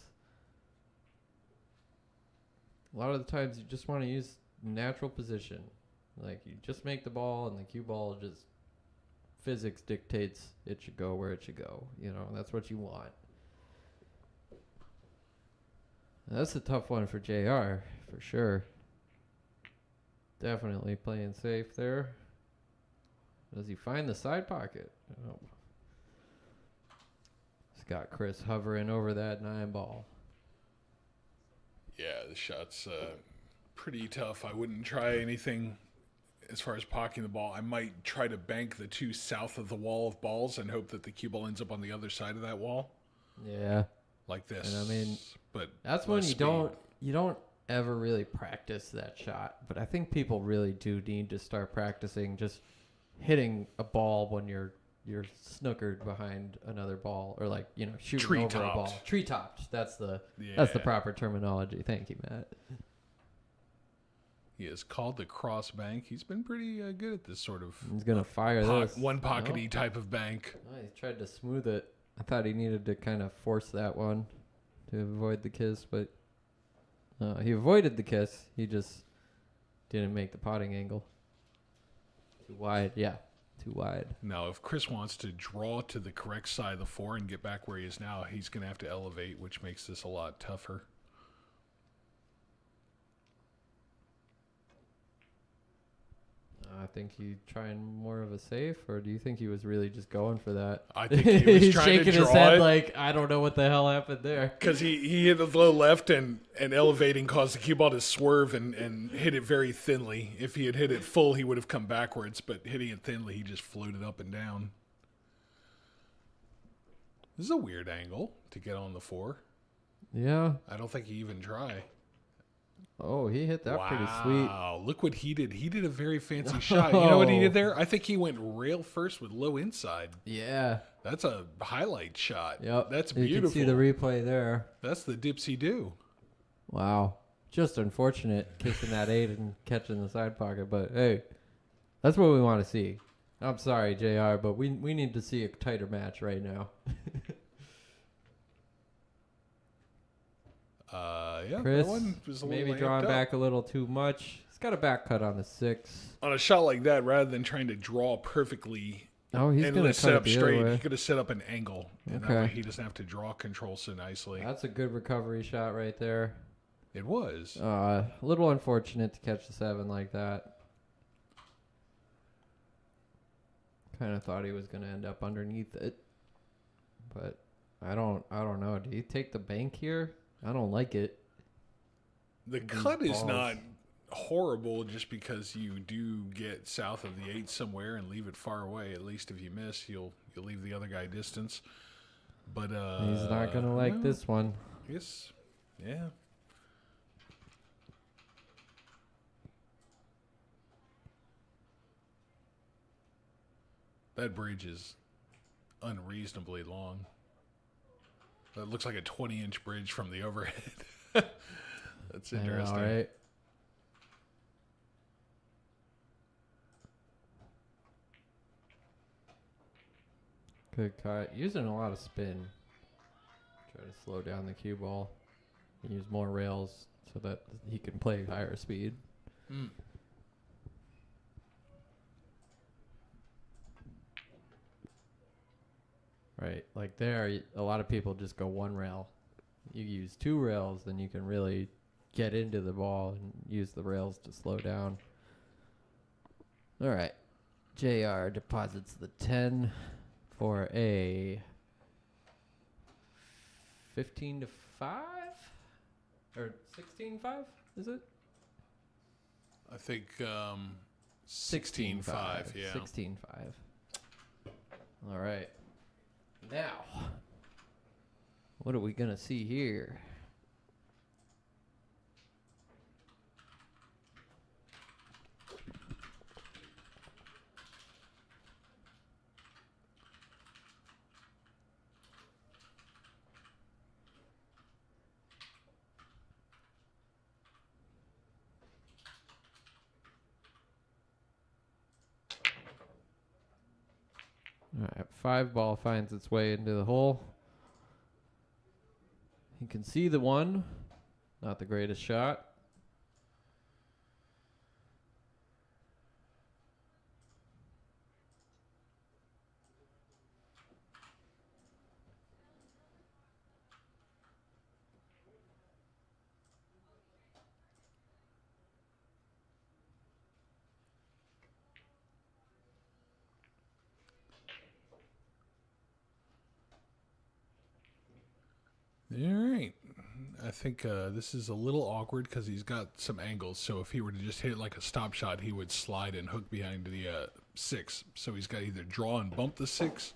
a lot of the times you just want to use natural position. Like you just make the ball and the cue ball just physics dictates it should go where it should go. You know, that's what you want. That's a tough one for JR, for sure. Definitely playing safe there. Does he find the side pocket? Oh. He's got Chris hovering over that 9-ball. Yeah, the shot's pretty tough. I wouldn't try anything as far as pocketing the ball. I might try to bank the two south of the wall of balls and hope that the cue ball ends up on the other side of that wall, Yeah. like this. And I mean, but that's when less you don't ever really practice that shot. But I think people really do need to start practicing just hitting a ball when you're snookered behind another ball, or like, you know, shooting over a Tree-topped. ball. Tree topped. That's the Yeah. proper terminology. Thank you, Matt. He is called the cross bank. He's been pretty good at this sort of He's gonna fire this. one pockety type of bank. Oh, he tried to smooth it. I thought he needed to kind of force that one to avoid the kiss, but he avoided the kiss. He just didn't make the potting angle. Too wide. Yeah, too wide. Now, if Chris wants to draw to the correct side of the 4 and get back where he is now, he's going to have to elevate, which makes this a lot tougher. I think he trying more of a safe, or do you think he was really just going for that? I think he was He's trying shaking to his draw head it. like, I don't know what the hell happened there. Because he hit the low left and elevating caused the cue ball to swerve and hit it very thinly. If he had hit it full, he would have come backwards, but hitting it thinly, he just floated up and down. This is a weird angle to get on the 4. Yeah. I don't think he even tried. Oh, he hit that pretty sweet. Wow, look what he did. He did a very fancy shot. You know what he did there? I think he went rail first with low inside. Yeah. That's a highlight shot. Yep. That's You beautiful. can see the replay there. That's the dipsy do. Wow. Just unfortunate kissing that 8 and catching the side pocket, but hey, that's what we want to see. I'm sorry, JR, but we need to see a tighter match right now. Yeah, Chris, that one was a little maybe amped drawing up. back a little too much. He's got a back cut on the 6. On a shot like that, rather than trying to draw perfectly Oh, he's and going to set cut up it the other straight, way. he could have set up an angle. And that Okay. way he doesn't have to draw control so nicely. That's a good recovery shot right there. It was. A little unfortunate to catch the 7 like that. Kind of thought he was going to end up underneath it. But I don't know. Do you take the bank here? I don't like it. The These cut is balls. not horrible just because you do get south of the 8 somewhere and leave it far away. At least if you miss, you'll leave the other guy distance. But He's not going to like well, this one. I guess, yeah. That bridge is unreasonably long. That looks like a 20-inch bridge from the overhead. That's interesting. All right. Good cut. Using a lot of spin. Try to slow down the cue ball. Use more rails so that he can play higher speed. Mm. Right, like there, a lot of people just go one rail. You use two rails, then you can really get into the ball and use the rails to slow down. All right, JR deposits the 10 for a 15-5 or 16-5. Is it? I think 16-5. Yeah. 16-5. All right. Now, what are we going to see here? All right, 5 ball finds its way into the hole. You can see the 1. Not the greatest shot. All right. I think this is a little awkward because he's got some angles. So if he were to just hit it like a stop shot, he would slide and hook behind the 6. So he's got to either draw and bump the 6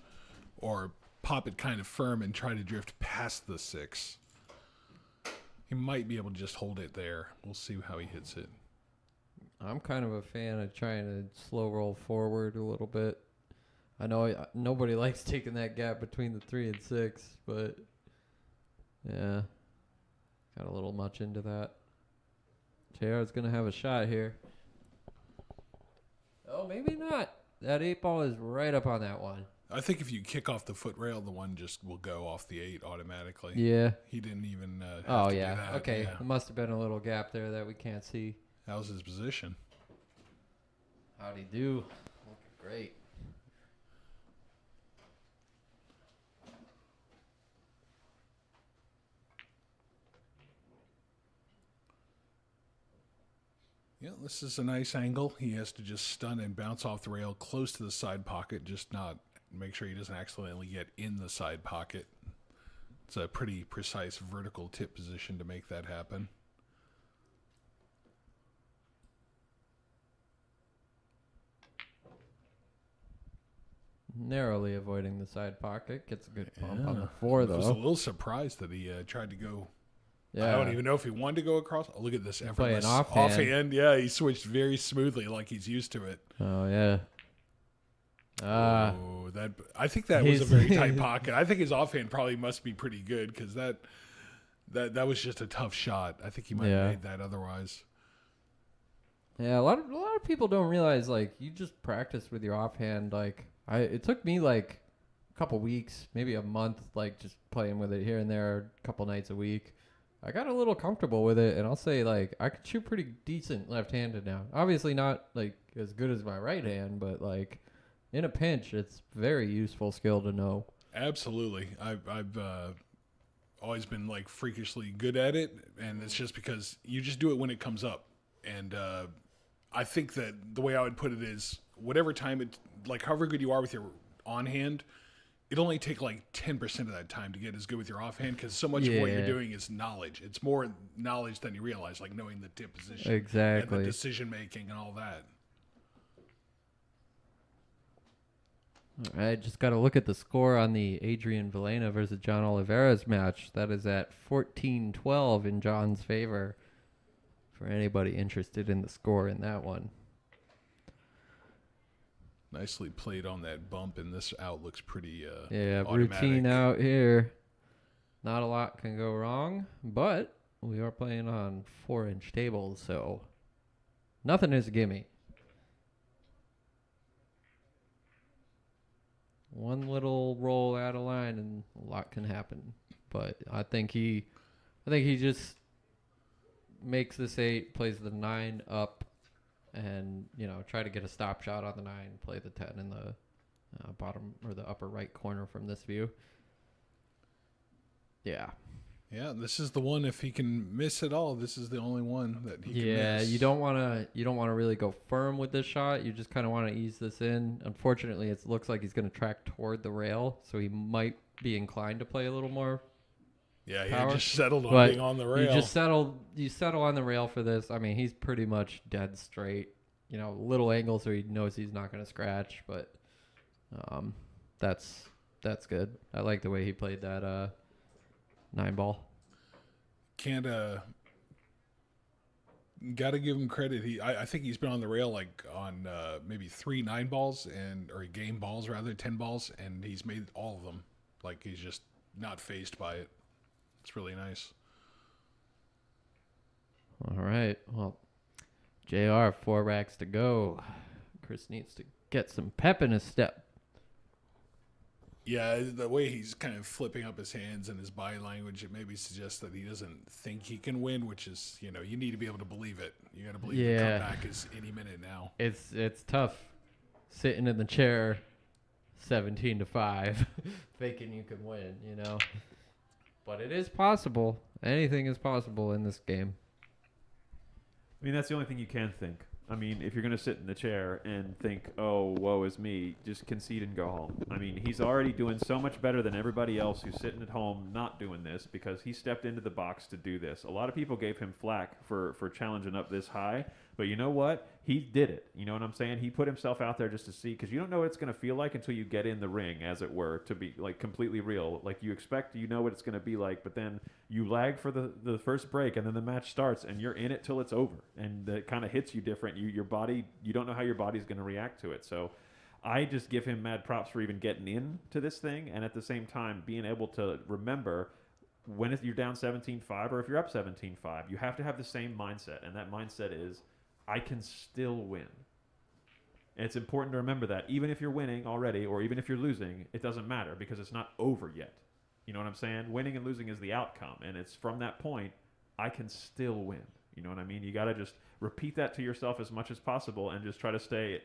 or pop it kind of firm and try to drift past the 6. He might be able to just hold it there. We'll see how he hits it. I'm kind of a fan of trying to slow roll forward a little bit. I know nobody likes taking that gap between the 3 and 6, but yeah, got a little much into that. JR is going to have a shot here. Oh, maybe not. That 8 ball is right up on that one. I think if you kick off the foot rail, the 1 just will go off the 8 automatically. Yeah. He didn't even have Oh, to yeah. do that. Okay. Yeah. There must have been a little gap there that we can't see. That was his position. How'd he do? Looking great. Yeah, this is a nice angle. He has to just stun and bounce off the rail close to the side pocket, just not make sure he doesn't accidentally get in the side pocket. It's a pretty precise vertical tip position to make that happen. Narrowly avoiding the side pocket. Gets a good bump on the 4, though. I was a little surprised that he tried to go. Yeah. I don't even know if he wanted to go across. Oh, look at this Playing effortless offhand. Yeah, he switched very smoothly like he's used to it. Oh, yeah. Oh, I think that was a very tight pocket. I think his offhand probably must be pretty good because that was just a tough shot. I think he might have made that otherwise. Yeah, a lot of people don't realize, like, you just practice with your offhand. Like, it took me like a couple weeks, maybe a month, like just playing with it here and there, a couple nights a week. I got a little comfortable with it, and I'll say, like, I can shoot pretty decent left-handed now. Obviously not, like, as good as my right hand, but, like, in a pinch, it's very useful skill to know. Absolutely. I've always been, like, freakishly good at it, and it's just because you just do it when it comes up. And I think that the way I would put it is whatever time like, however good you are with your on-hand, it'll only take like 10% of that time to get as good with your offhand because so much of what you're doing is knowledge. It's more knowledge than you realize, like knowing the tip position. Exactly. And the decision-making and all that. All right, just got to look at the score on the Adrian Villena versus John Oliveira's match. That is at 14-12 in John's favor for anybody interested in the score in that one. Nicely played on that bump, and this out looks pretty automatic. Routine out here. Not a lot can go wrong, but we are playing on 4-inch tables, so nothing is a gimme. one little roll out of line and a lot can happen. But I think he just makes this 8, plays the 9 up, and try to get a stop shot on the 9, play the 10 in the bottom or the upper right corner from this view. Yeah. Yeah, this is the one. If he can miss it all, this is the only one that he can miss. Yeah, you don't want to really go firm with this shot. You just kind of want to ease this in. Unfortunately, it looks like he's going to track toward the rail, so he might be inclined to play a little more. Yeah, power. he just settled on being on the rail. You settle on the rail for this. I mean, he's pretty much dead straight. Little angle, so he knows he's not going to scratch. But that's good. I like the way he played that 9 ball. Can't gotta give him credit. I think he's been on the rail like on maybe 3 9 balls or game balls rather, 10 balls, and he's made all of them. Like he's just not fazed by it. It's really nice. All right. Well, JR, 4 racks to go. Chris needs to get some pep in his step. Yeah, the way he's kind of flipping up his hands and his body language, it maybe suggests that he doesn't think he can win, which is, you need to be able to believe it. You got to believe the comeback is any minute now. It's tough sitting in the chair 17-5 thinking you can win, But it is possible. Anything is possible in this game. I mean, that's the only thing you can think. I mean, if you're going to sit in the chair and think, oh, woe is me, just concede and go home. I mean, he's already doing so much better than everybody else who's sitting at home not doing this because he stepped into the box to do this. A lot of people gave him flack for challenging up this high, but you know what? He did it. You know what I'm saying? He put himself out there just to see, because you don't know what it's going to feel like until you get in the ring, as it were, to be like completely real. Like you expect, what it's going to be like, but then you lag for the first break, and then the match starts, and you're in it till it's over, and it kind of hits you different. Your body, you don't know how your body's going to react to it. So I just give him mad props for even getting into this thing, and at the same time being able to remember when you're down 17-5 or if you're up 17-5, you have to have the same mindset, and that mindset is, I can still win. And it's important to remember that even if you're winning already or even if you're losing, it doesn't matter because it's not over yet. You know what I'm saying? Winning and losing is the outcome, and it's from that point, I can still win. You know what I mean? You got to just repeat that to yourself as much as possible and just try to stay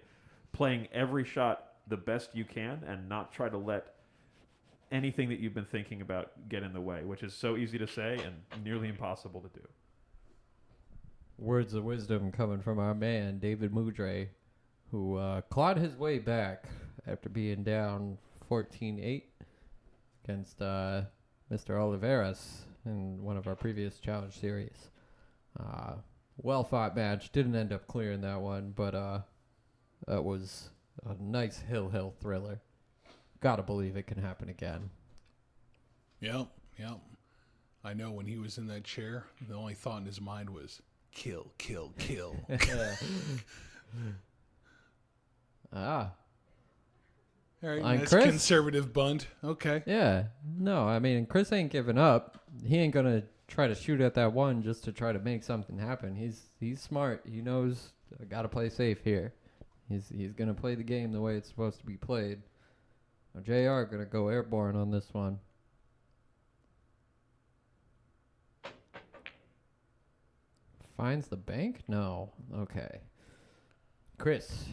playing every shot the best you can and not try to let anything that you've been thinking about get in the way, which is so easy to say and nearly impossible to do. Words of wisdom coming from our man, David Mudre, who clawed his way back after being down 14-8 against Mr. Oliveras in one of our previous challenge series. Well-fought match. Didn't end up clearing that one, but that was a nice hill thriller. Gotta believe it can happen again. Yep. I know when he was in that chair, the only thought in his mind was, kill. All right, On that's Chris? conservative bunt. Okay. Yeah. No, I mean, Chris ain't giving up. He ain't going to try to shoot at that one just to try to make something happen. He's smart. He knows I got to play safe here. He's going to play the game the way it's supposed to be played. Now, JR going to go airborne on this one. Finds the bank? No. Okay. Chris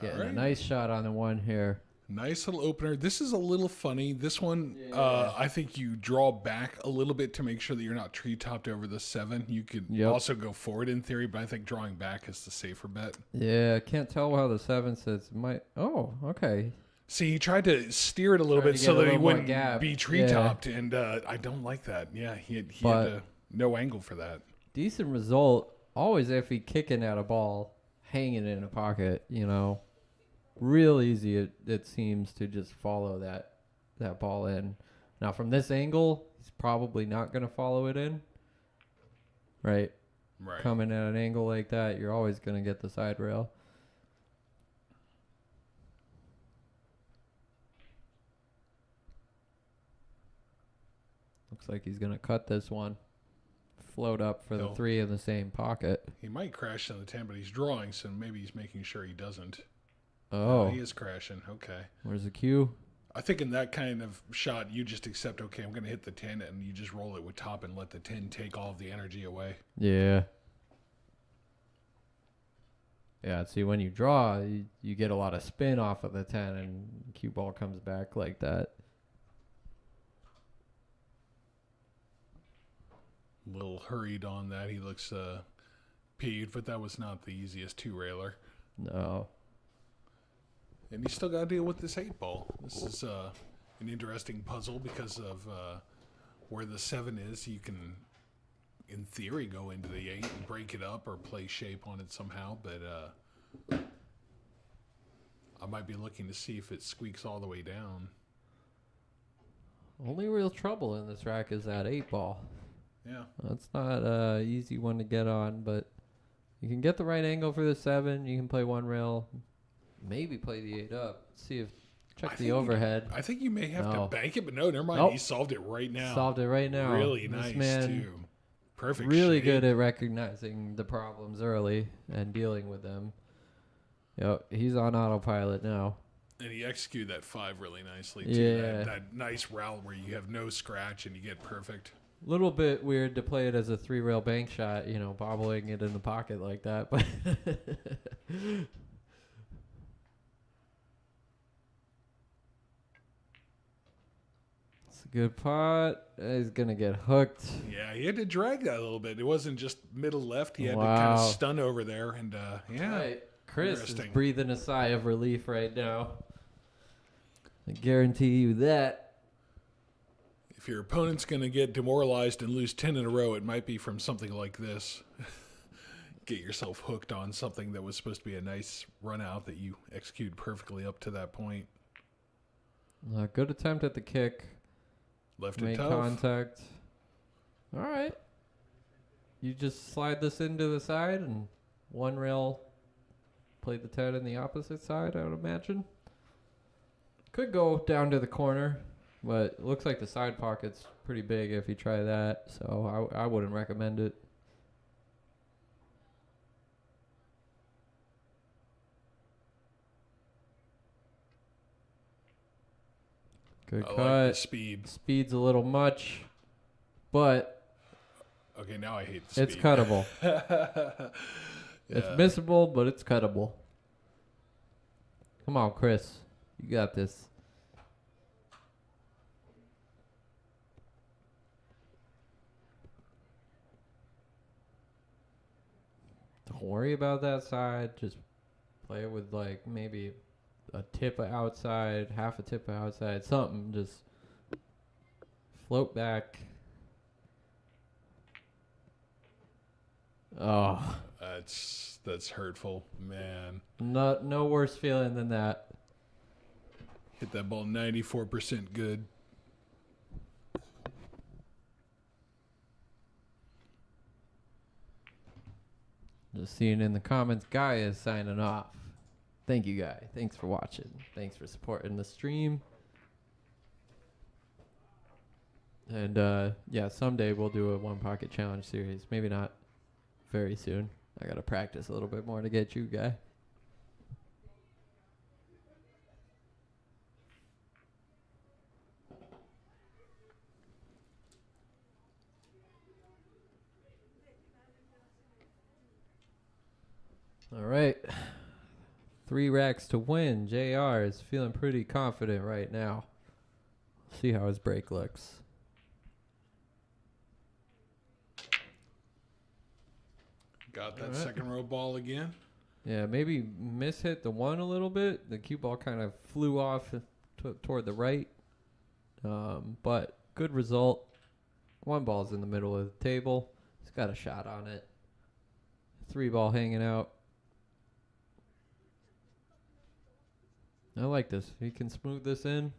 getting a nice shot on the one here. Nice little opener. This is a little funny. This one, I think you draw back a little bit to make sure that you're not tree-topped over the 7. You could also go forward in theory, but I think drawing back is the safer bet. Yeah, can't tell how the 7 says might. Oh, okay. See, he tried to steer it a little bit so that he wouldn't be tree-topped, and I don't like that. Yeah, he had no angle for that. Decent result. Always iffy kicking at a ball, hanging in a pocket, Real easy it seems to just follow that ball in. Now from this angle, he's probably not going to follow it in. Right. Coming at an angle like that, you're always going to get the side rail. Looks like he's going to cut this one. Float up for the 3 in the same pocket. He might crash on the 10, but he's drawing, so maybe he's making sure he doesn't. Oh. He is crashing. Okay. Where's the cue? I think in that kind of shot, you just accept, okay, I'm going to hit the 10, and you just roll it with top and let the 10 take all of the energy away. Yeah. Yeah, see, when you draw, you get a lot of spin off of the 10, and cue ball comes back like that. A little hurried on that. He looks peeved, but that was not the easiest two-railer. No. And you still got to deal with this 8-ball. This is an interesting puzzle because of where the 7 is. You can, in theory, go into the 8 and break it up or play shape on it somehow, but I might be looking to see if it squeaks all the way down. Only real trouble in this rack is that 8-ball. Yeah. That's not an easy one to get on, but you can get the right angle for the 7. You can play one rail, maybe play the 8 up. See if check the overhead. I think you may have to bank it, but no, never mind. Nope. He solved it right now. Solved it right now. Really This nice, man, too. Perfect really shape. good at recognizing the problems early and dealing with them. Yep, he's on autopilot now. And he executed that 5 really nicely, too. Yeah. That nice route where you have no scratch and you get perfect. Little bit weird to play it as a 3-rail bank shot, you know, bobbling it in the pocket like that, but it's a good pot. He's gonna get hooked. Yeah, he had to drag that a little bit. It wasn't just middle left. He had to Wow. kind of stun over there, and yeah. Right. Chris is Interesting. breathing a sigh of relief right now. I guarantee you that. If your opponent's going to get demoralized and lose 10 in a row, it might be from something like this. Get yourself hooked on something that was supposed to be a nice run out that you executed perfectly up to that point. Good attempt at the kick. Left it Make tough. contact. All right. You just slide this into the side and one rail, play the 10 in the opposite side, I would imagine. Could go down to the corner, but it looks like the side pocket's pretty big if you try that, so I wouldn't recommend it. Good I cut. like the speed. Speed's a little much, but Okay, now I hate the speed. it's cuttable. Yeah. It's missable, but it's cuttable. Come on, Chris. You got this. Don't worry about that side. Just play it with, like, maybe a tip of outside, half a tip of outside, something. Just float back. Oh. That's hurtful, man. No worse feeling than that. Hit that ball 94% good. Just seeing in the comments, Guy is signing off. Thank you, Guy. Thanks for watching. Thanks for supporting the stream. And yeah, someday we'll do a one pocket challenge series. Maybe not very soon. I gotta practice a little bit more to get you, Guy. All right. 3 racks to win. JR is feeling pretty confident right now. See how his break looks. Got that All right. second row ball again. Yeah, maybe mishit the 1 a little bit. The cue ball kind of flew off toward the right. But good result. 1 ball's in the middle of the table. He's got a shot on it. 3 ball hanging out. I like this. He can smooth this in.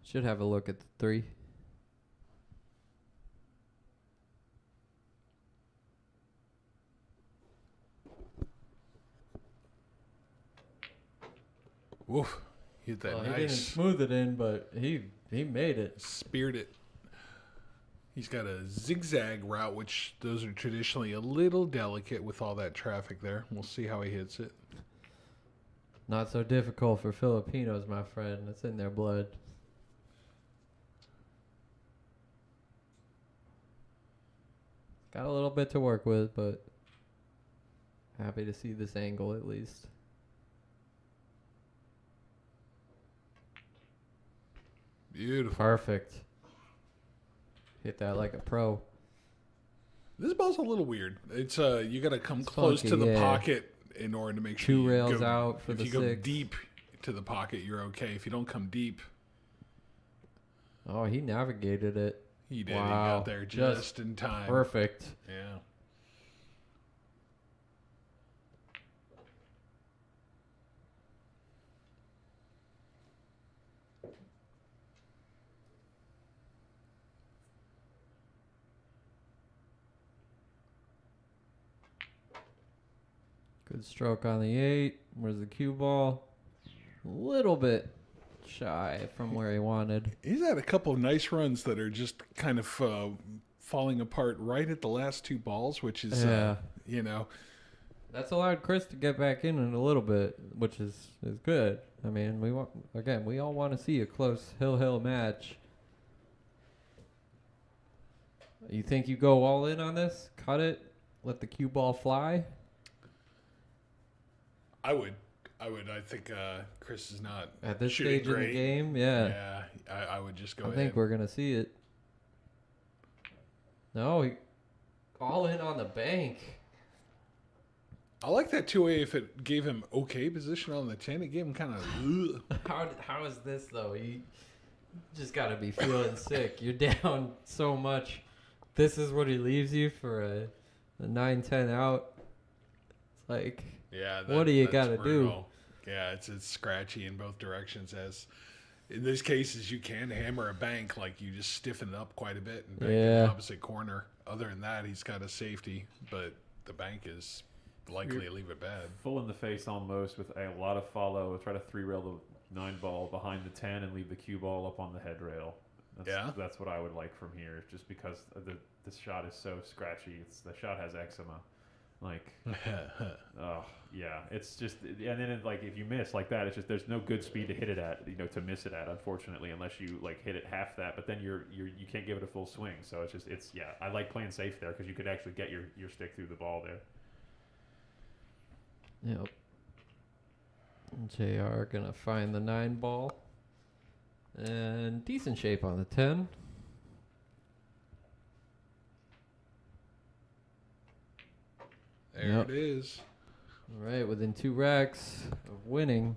Should have a look at the 3. Woof. Hit that Well, nice. he didn't smooth it in, but he made it. Speared it. He's got a zigzag route, which those are traditionally a little delicate with all that traffic there. We'll see how he hits it. Not so difficult for Filipinos, my friend. It's in their blood. Got a little bit to work with, but happy to see this angle at least. Beautiful. Perfect. Hit that like a pro. This ball's a little weird. It's you got to come It's close funky, to the yeah. pocket in order to make sure Two you rails go, out for if the you go six. deep to the pocket, you're okay. If you don't come deep, Oh, he navigated it. he did. Wow. He got there just in time. Perfect. Yeah. Good stroke on the 8. Where's the cue ball? A little bit shy from where he wanted. He's had a couple of nice runs that are just kind of falling apart right at the last two balls, which is, Yeah. you know, That's allowed Chris to get back in a little bit, which is good. I mean, we all want to see a close hill match. You think you go all in on this? Cut it? Let the cue ball fly? I would. I think Chris is not At this shooting stage in great. the game, yeah. Yeah, I would just go I ahead. think we're going to see it. No, he all in on the bank. I like that 2A if it gave him okay position on the 10. It gave him kind of... How is this, though? You just got to be feeling sick. You're down so much. This is what he leaves you for a 9-10 out. It's like, Yeah, what do you that's got to do? brutal. Yeah, it's scratchy in both directions. As in these cases, you can hammer a bank, like you just stiffen it up quite a bit and bank in Yeah. the opposite corner. Other than that, he's got a safety, but the bank is likely to leave it bad. Full in the face almost with a lot of follow. Try to 3-rail the 9 ball behind the 10 and leave the cue ball up on the head rail. That's what I would like from here, just because the shot is so scratchy. The shot has eczema. Like, oh yeah, it's just, and then like if you miss like that, it's just there's no good speed to hit it at, to miss it at, unfortunately, unless you like hit it half that. But then you can't give it a full swing. So it's I like playing safe there because you could actually get your stick through the ball there. Yep. JR going to find the 9 ball. And decent shape on the 10. There Yep. it is. All right, within 2 racks of winning.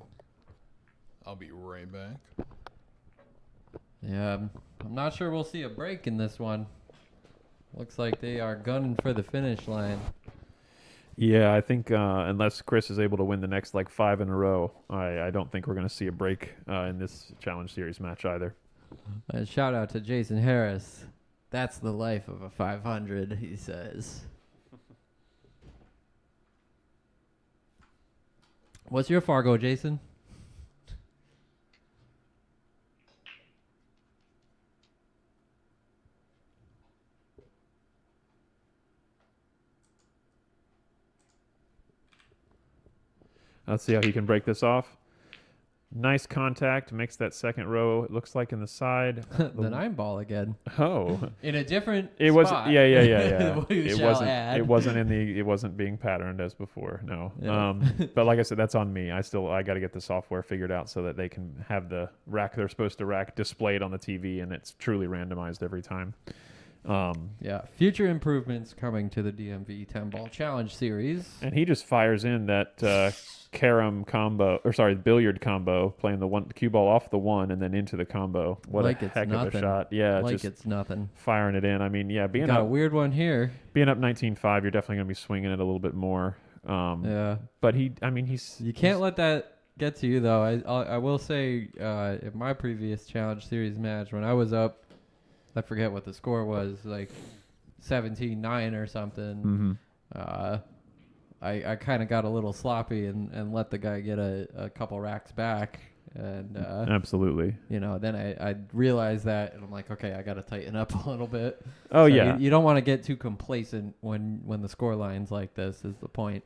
I'll be right back. Yeah, I'm not sure we'll see a break in this one. Looks like they are gunning for the finish line. Yeah, I think unless Chris is able to win the next like 5 in a row, I don't think we're going to see a break in this Challenge Series match either. And shout out to Jason Harris. That's the life of a 500, he says. What's your Fargo, Jason? Let's see how he can break this off. Nice contact, makes that second row. It looks like in the side. The 9 ball again. Oh, In a different it was. spot. Yeah. We it shall wasn't. add. It wasn't in the. It wasn't being patterned as before. No. Yeah. But like I said, that's on me. I got to get the software figured out so that they can have the rack they're supposed to rack displayed on the TV, and it's truly randomized every time. Yeah, future improvements coming to the DMV 10 Ball Challenge Series. And he just fires in that carom combo, billiard combo, playing the cue ball off the 1 and then into the combo. What Like a it's heck of a nothing. shot! Yeah, Like just it's nothing. firing it in. I mean, yeah, being Got a up weird one here. 19-5, you're definitely going to be swinging it a little bit more. Yeah. But he's You can't let that get to you, though. I will say, in my previous Challenge Series match, when I was up, I forget what the score was, like 17-9 or something. Mm-hmm. I kind of got a little sloppy and let the guy get a couple racks back. And, absolutely. then I realized that, and I'm like, okay, I got to tighten up a little bit. Oh, So yeah. You don't want to get too complacent when the score line's like this, is the point.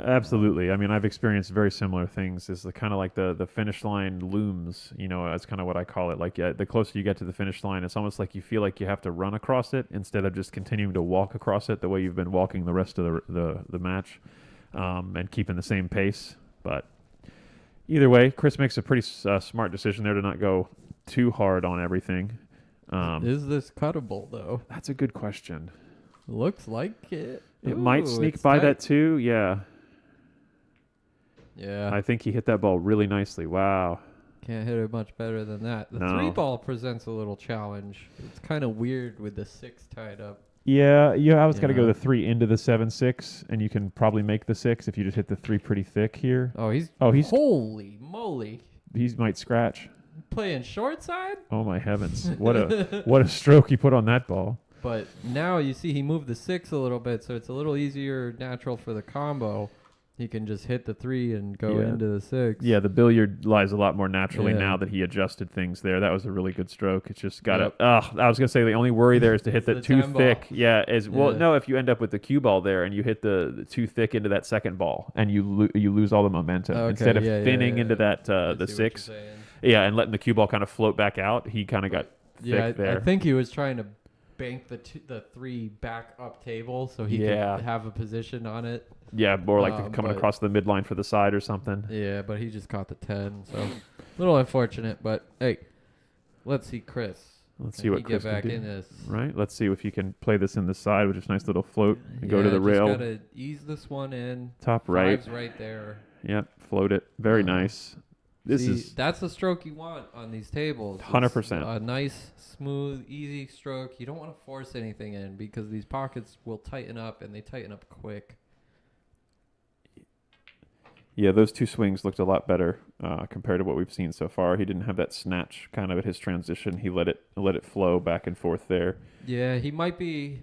Absolutely. I mean, I've experienced very similar things. It's kind of like the finish line looms, you know, that's kind of what I call it. Like the closer you get to the finish line, it's almost like you feel like you have to run across it instead of just continuing to walk across it the way you've been walking the rest of the match, and keeping the same pace. But either way, Chris makes a pretty smart decision there to not go too hard on everything. Is this cuttable, though? That's a good question. Looks like it. It might sneak it's by tight. that too. Yeah. Yeah. I think he hit that ball really nicely. Wow. Can't hit it much better than that. The No. 3-ball presents a little challenge. It's kind of weird with the 6 tied up. Yeah, you always got to go Yeah. the 3 into the 7-6, and you can probably make the 6 if you just hit the 3 pretty thick here. Oh, he's Holy moly. He might scratch. Playing short side? Oh my heavens! What a stroke he put on that ball. But now you see he moved the 6 a little bit, so it's a little easier, natural for the combo. He can just hit the 3 and go Yeah. into the 6. Yeah, the billiard lies a lot more naturally Yeah. now that he adjusted things there. That was a really good stroke. It's just got Yep. to. I was gonna say the only worry there is to hit It's that the too 10 thick. ball. Yeah, well, Yeah. no, if you end up with the cue ball there and you hit the too thick into that second ball and you lose all the momentum Okay, instead of yeah, thinning yeah, into yeah. that I the see what you're 6. saying. Yeah, and letting the cue ball kind of float back out. He kind of got Yeah, thick I there. think he was trying to bank the 3 back up table so he Yeah. could have a position on it. Yeah, more like coming but- across the midline for the side or something. Yeah, but he just caught the 10, so a little unfortunate. But hey, let's see Chris. Let's Can see what he Chris get back can do. in this. Right, let's see if you can play this in the side, which is a nice little float, and go to the just rail. Gotta ease this one in. Top right. 5's right there. Yep, float it. Very Uh, nice. This See, is that's the stroke you want on these tables. It's 100%. A nice, smooth, easy stroke. You don't want to force anything in because these pockets will tighten up, and they tighten up quick. yeah. Those 2 swings looked a lot better compared to what we've seen so far. He didn't have that snatch kind of at his transition. He let it flow back and forth there. Yeah, he might be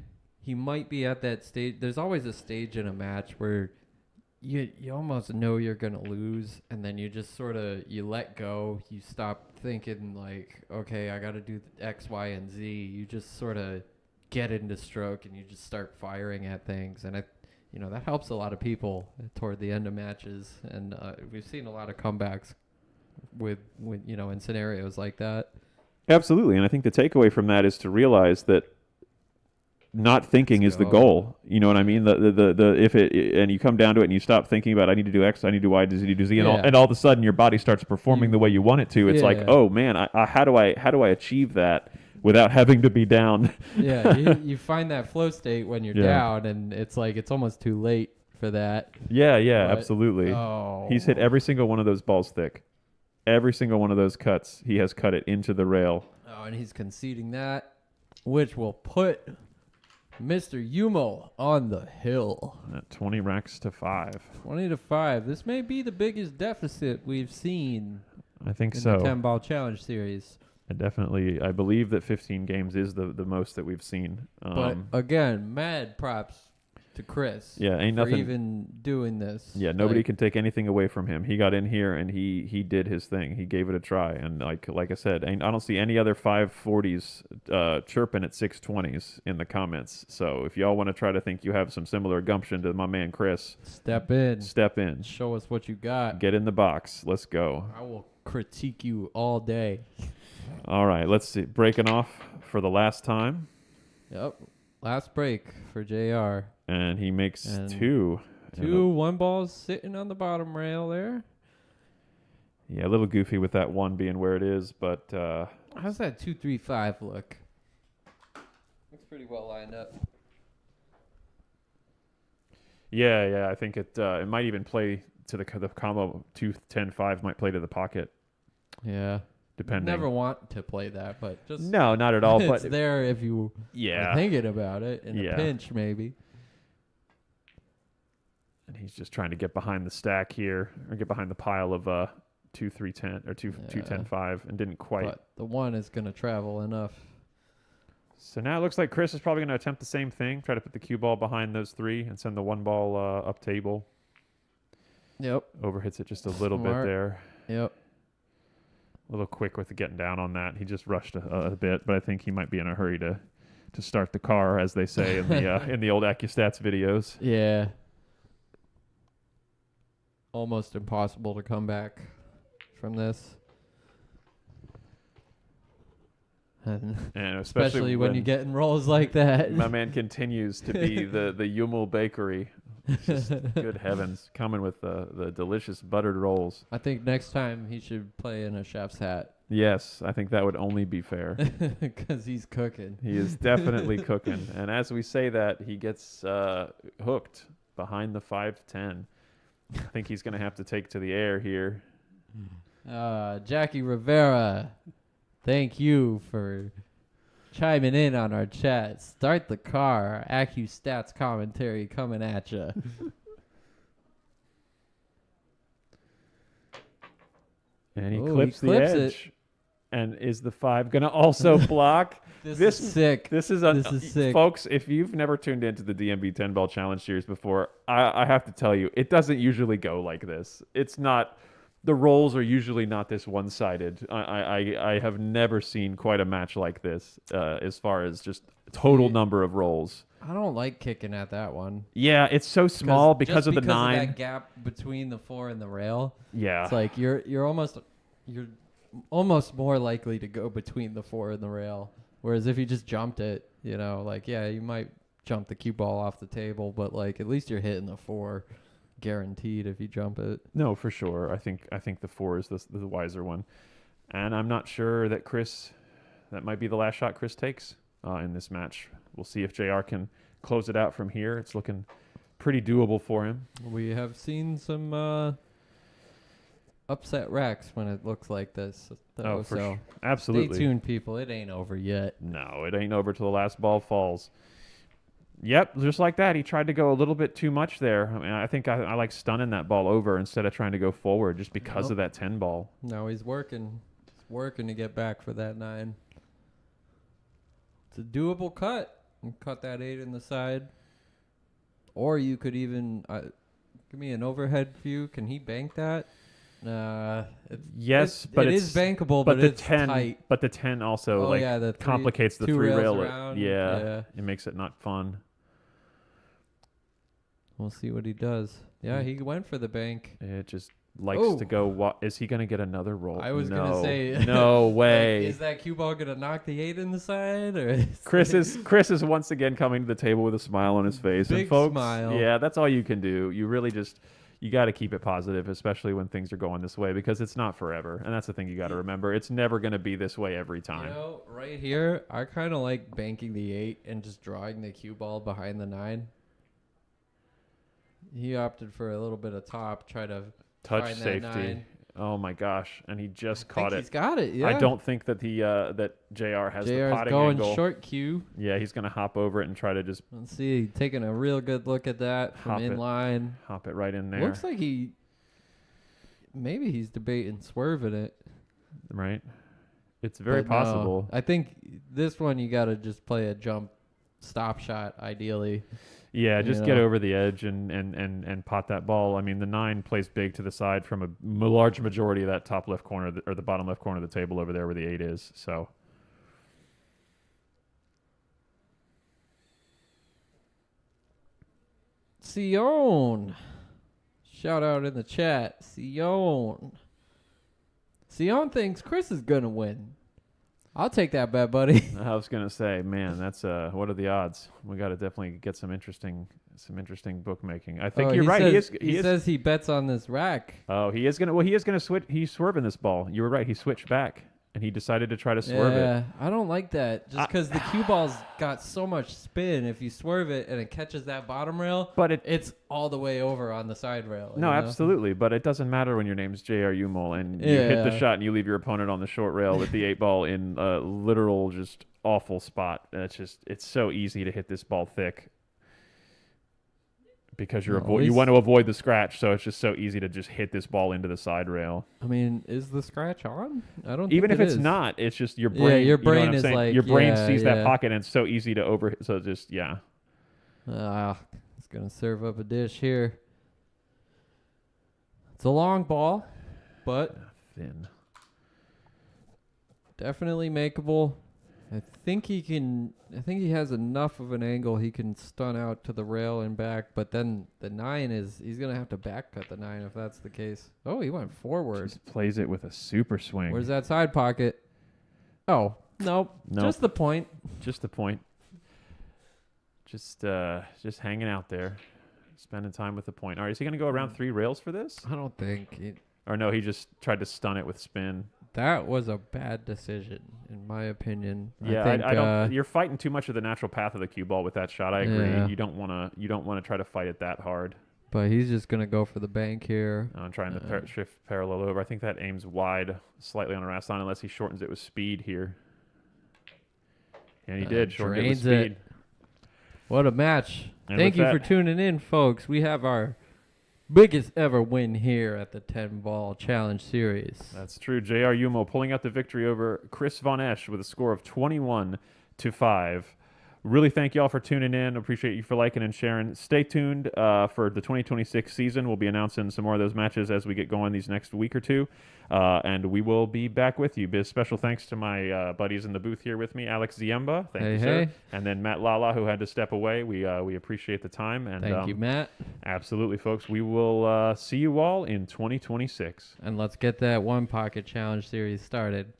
at that stage. There's always a stage in a match where you almost know you're gonna lose, and then you just sort of you let go. You stop thinking like, okay, I got to do X, Y, and Z. You just sort of get into stroke, and you just start firing at things, and that helps a lot of people toward the end of matches, and we've seen a lot of comebacks with in scenarios like that. Absolutely, and I think the takeaway from that is to realize that not thinking Let's is the go. goal. You know what I mean? The if it and you come down to it and you stop thinking about I need to do X, I need to do Y, I need to do Z, and Yeah. all of a sudden your body starts performing the way you want it to. It's like, Yeah. oh man, how do I achieve that without having to be down? Yeah, you find that flow state when you're Yeah. down, and it's like it's almost too late for that. Yeah, But- absolutely. Oh, He's hit every single one of those balls thick. Every single one of those cuts, he has cut it into the rail. Oh, and he's conceding that, which will put Mr. Yumul on the hill. At 20 racks to 5. 20-5. This may be the biggest deficit we've seen I think in so. the 10-ball challenge series. I believe that 15 games is the most that we've seen. But again, mad props to Chris. Yeah, ain't for nothing. even doing this. Yeah, nobody Like, can take anything away from him. He got in here and he did his thing. He gave it a try, and like I said, I don't see any other 540s chirping at 620s in the comments. So if y'all want to try to think you have some similar gumption to my man Chris, Step in. step in, Show us what you got. get in the box. Let's go. I will critique you all day. All right, let's see. Breaking off for the last time, Yep. Last break for JR. and he makes And 2. Two 1-balls sitting on the bottom rail there. Yeah, a little goofy with that 1 being where it is, but How's that 2-3-5 look? Looks pretty well lined up. yeah, I think it might even play to the combo 2-10-5 might play to the pocket, Yeah. depending. Never want to play that, but just No, not at all. it's But there if you yeah, are thinking about it in Yeah. a pinch, maybe. and he's just trying to get behind the stack here, or get behind the pile of 2-3-10 or 2-10-5, and didn't quite. But the 1 is going to travel enough. So now it looks like Chris is probably going to attempt the same thing, try to put the cue ball behind those 3 and send the 1 ball up table. Yep. Overhits it just a little bit Smart. there. Yep. A little quick with getting down on that. He just rushed a bit, but I think he might be in a hurry to start the car, as they say in the in the old AccuStats videos. Yeah. almost impossible to come back from this. And especially when you get in rolls like that. My man continues to be the Yumul Bakery. It's just, good heavens, coming with the delicious buttered rolls. I think next time he should play in a chef's hat. Yes, I think that would only be fair. Because he's cooking. He is definitely cooking. And as we say that, he gets hooked behind the 5-10. I think he's going to have to take to the air here. Jackie Rivera, thank you for chiming in on our chat. Start the car. AccuStats commentary coming at you. And he clips the edge. It. And is the 5 going to also block? This is sick. This is sick. Folks, if you've never tuned into the DMV 10 Ball Challenge Series before, I have to tell you, it doesn't usually go like this. It's not, the rolls are usually not this one-sided. I have never seen quite a match like this as far as just total number of rolls. I don't like kicking at that one. Yeah, it's so small because of the 9. Of that gap between the 4 and the rail. Yeah. It's like you're almost more likely to go between the 4 and the rail. Whereas if you just jumped it, you might jump the cue ball off the table, but like at least you're hitting the 4 guaranteed if you jump it. No, for sure. I think the 4 is the wiser one. And I'm not sure that that might be the last shot Chris takes in this match. We'll see if JR can close it out from here. It's looking pretty doable for him. We have seen some upset racks when it looks like this. Oh, for sure. Absolutely. Stay tuned, people. It ain't over yet. No, it ain't over till the last ball falls. Yep, just like that. He tried to go a little bit too much there. I mean, I think I like stunning that ball over instead of trying to go forward just because of that 10 ball. No, he's working. He's working to get back for that 9. It's a doable cut. You cut that 8 in the side. Or you could even give me an overhead view. Can he bank that? Yes, but it is bankable, but it's 10, tight. But the 10 also complicates the 3 rail. Yeah, it makes it not fun. We'll see what he does. Yeah, he went for the bank. It just likes to go. Is he going to get another roll? I was going to say. No way. Is that cue ball going to knock the 8 in the side? Or Chris is once again coming to the table with a smile on his face. Big and folks, smile. Yeah, that's all you can do. You really just... You got to keep it positive, especially when things are going this way, because it's not forever. And that's the thing you got to remember. It's never going to be this way every time. Right here, I kind of like banking the 8 and just drawing the cue ball behind the 9. He opted for a little bit of top, try to touch find safety. That 9. Oh my gosh! And he just caught it. He's got it. Yeah. I don't think that that JR has the potting going angle. Short cue. Yeah, he's gonna hop over it and try to just. Let's see, taking a real good look at that from in line. Hop it right in there. Looks like maybe he's debating swerving it. Right. It's very possible. No, I think this one you got to just play a jump stop shot ideally. Yeah, just get over the edge and pot that ball. I mean, the 9 plays big to the side from a large majority of that top left corner or the bottom left corner of the table over there where the 8 is. So, Sion, shout out in the chat. Sion thinks Chris is gonna win. I'll take that bet, buddy. I was gonna say, man, that's what are the odds? We got to definitely get some interesting bookmaking. I think you're right. He says he bets on this rack. Oh, he is gonna switch. He's swerving this ball. You were right. He switched back and he decided to try to swerve it. Yeah, I don't like that. Just because the cue ball's got so much spin. If you swerve it and it catches that bottom rail, but it's all the way over on the side rail. No, absolutely. But it doesn't matter when your name's Jay R Yumul and you hit the shot and you leave your opponent on the short rail with the 8 ball in a literal just awful spot. It's so easy to hit this ball thick. Because you want to avoid the scratch, so it's just so easy to just hit this ball into the side rail. I mean, is the scratch on? I don't. Even if it's not, it's just your brain. Yeah, your brain is like your brain sees that pocket, and it's so easy to over. So just it's gonna serve up a dish here. It's a long ball, but thin. Definitely makeable. I think he can. I think he has enough of an angle he can stun out to the rail and back. But then the 9 is he's gonna have to back cut the 9 if that's the case. Oh, he went forward. Just plays it with a super swing. Where's that side pocket? Oh, nope. Just the point. Just the point. Just hanging out there, spending time with the point. All right, is he gonna go around 3 rails for this? I don't think. Or no, he just tried to stun it with spin. That was a bad decision, in my opinion. Yeah, I think, I don't. You're fighting too much of the natural path of the cue ball with that shot. I agree. Yeah. You don't want to try to fight it that hard. But he's just gonna go for the bank here. I'm trying to shift parallel over. I think that aims wide, slightly on a Rastan, unless he shortens it with speed here. And he did shorten it with speed. What a match! And Thank with you that- for tuning in, folks. We have our biggest ever win here at the 10-ball challenge series. That's true. Jay R Yumul pulling out the victory over Chris VonEsch with a score of 21-5. Really thank you all for tuning in. Appreciate you for liking and sharing. Stay tuned for the 2026 season. We'll be announcing some more of those matches as we get going these next week or two. And we will be back with you. Special thanks to my buddies in the booth here with me, Alex Ziemba. Thank you, sir. And then Matt Lala, who had to step away. We appreciate the time. And Thank you, Matt. Absolutely, folks. We will see you all in 2026. And let's get that one pocket challenge series started.